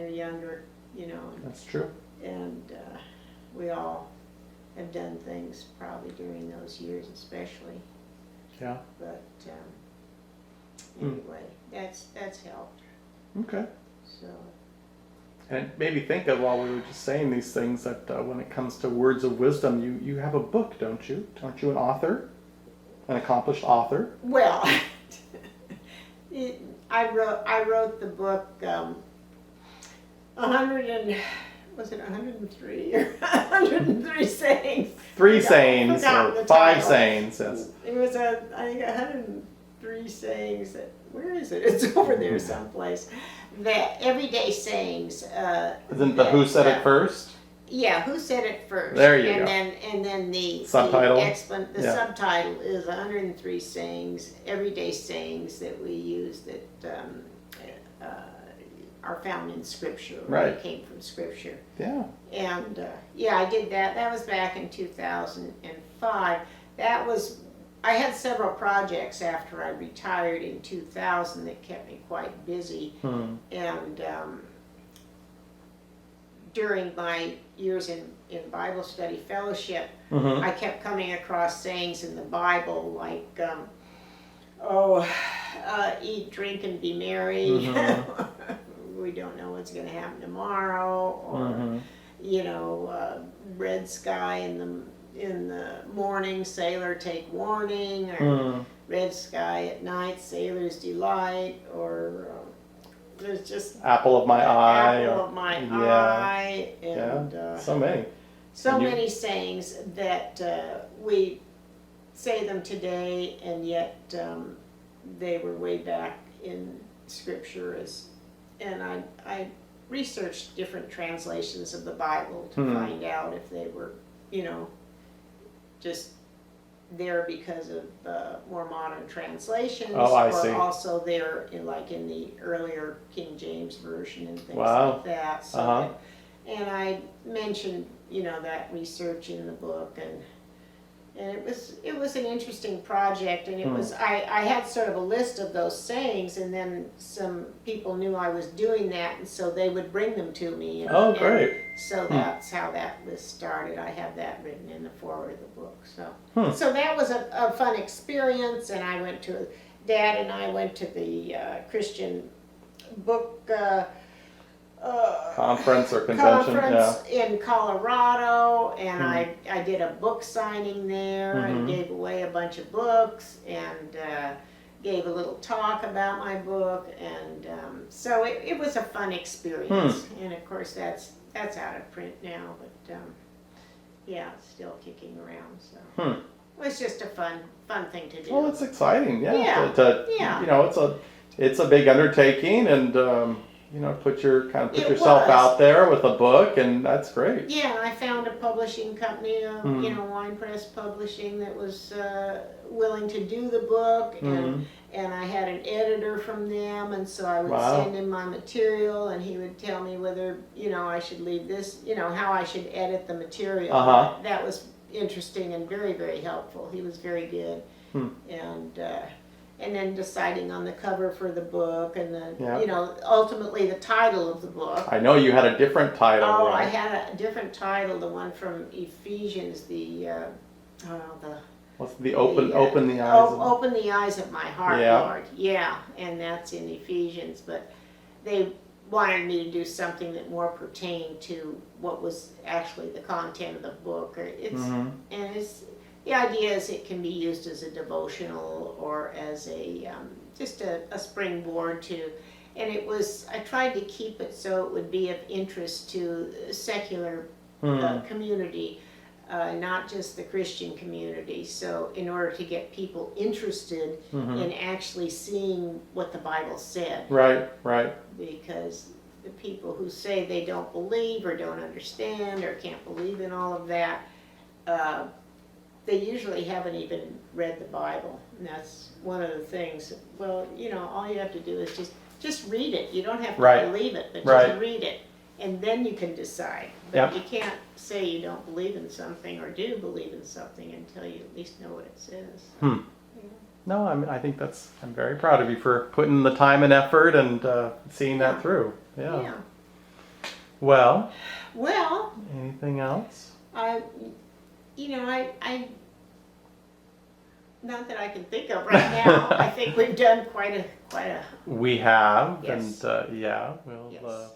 younger, you know. That's true. And we all have done things probably during those years, especially. Yeah. But anyway, that's helped. Okay. So. And it made me think of, while we were just saying these things, that when it comes to words of wisdom, you have a book, don't you? Aren't you an author? An accomplished author? Well, I wrote the book 103 or 103 sayings? 3 sayings or 5 sayings. Yes. It was I think 103 sayings. Where is it? It's over there someplace. That everyday sayings. Isn't the Who Said It First? Yeah, Who Said It First? There you go. And then the subtitle. The subtitle is 103 sayings, everyday sayings that we use that are found in Scripture. Right. Came from Scripture. Yeah. And I did that. That was back in 2005. I had several projects after I retired in 2000 that kept me quite busy. And during my years in Bible study fellowship, I kept coming across sayings in the Bible like, eat, drink, and be merry. We don't know what's going to happen tomorrow. Or, you know, red sky in the morning, sailor take warning, or red sky at night, sailor's delight, or there's just apple of my eye. Apple of my eye, and so many. Many sayings that we say them today, and yet they were way back in Scripture. And I researched different translations of the Bible to find out if they were, you know, just there because of more modern translations, or also there in the earlier King James version and things like that. So and I mentioned, you know, that research in the book, and it was an interesting project, and it was I had sort of a list of those sayings, and then some people knew I was doing that, and so they would bring them to me. And, great! And so that's how that list started. I have that written in the foreword of the book. So that was a fun experience, and Dad and I went to the Christian book. Conference or convention, in Colorado, and I did a book signing there, and gave away a bunch of books, and gave a little talk about my book, and so it was a fun experience. And of course that's out of print now, but it's still kicking around. So it was just a fun thing to do. Well, it's exciting, You know, it's a big undertaking, and you know, put yourself out there with a book, and that's great. Yeah, and I found a publishing company, you know, Wine Press Publishing, that was willing to do the book, and I had an editor from them, and so I would send him my material, and he would tell me whether, you know, I should leave this, you know, how I should edit the material. That was interesting and very, very helpful. He was very good. And then deciding on the cover for the book and Yeah. you know, ultimately the title of the book. I know you had a different title. Oh, I right? had a different title, the one from Ephesians, What's the open the eyes? Open the eyes of my heart, Yeah. Lord. Yeah, and that's in Ephesians, but they wanted me to do something that more pertained to what was actually the content of the book. And it's the idea is it can be used as a devotional or as a just a springboard to. And I tried to keep it so it would be of interest to the secular community. Not just the Christian community. So in order to get people interested in actually seeing what the Bible said. Right, right. Because the people who say they don't believe or don't understand or can't believe in all of that, they usually haven't even read the Bible. And that's one of the things. Well, you know, all you have to do is just read it. You don't have to believe it, but just read it. And then you can decide. But you can't say you don't believe in something or do believe in something until you at least know what it says. Yeah. No, I think I'm very proud of you for putting the time and effort and seeing that through. Yeah. Well, anything else? I not that I can think of right now. I think we've done quite a. We have, Yes. and we'll. Yes.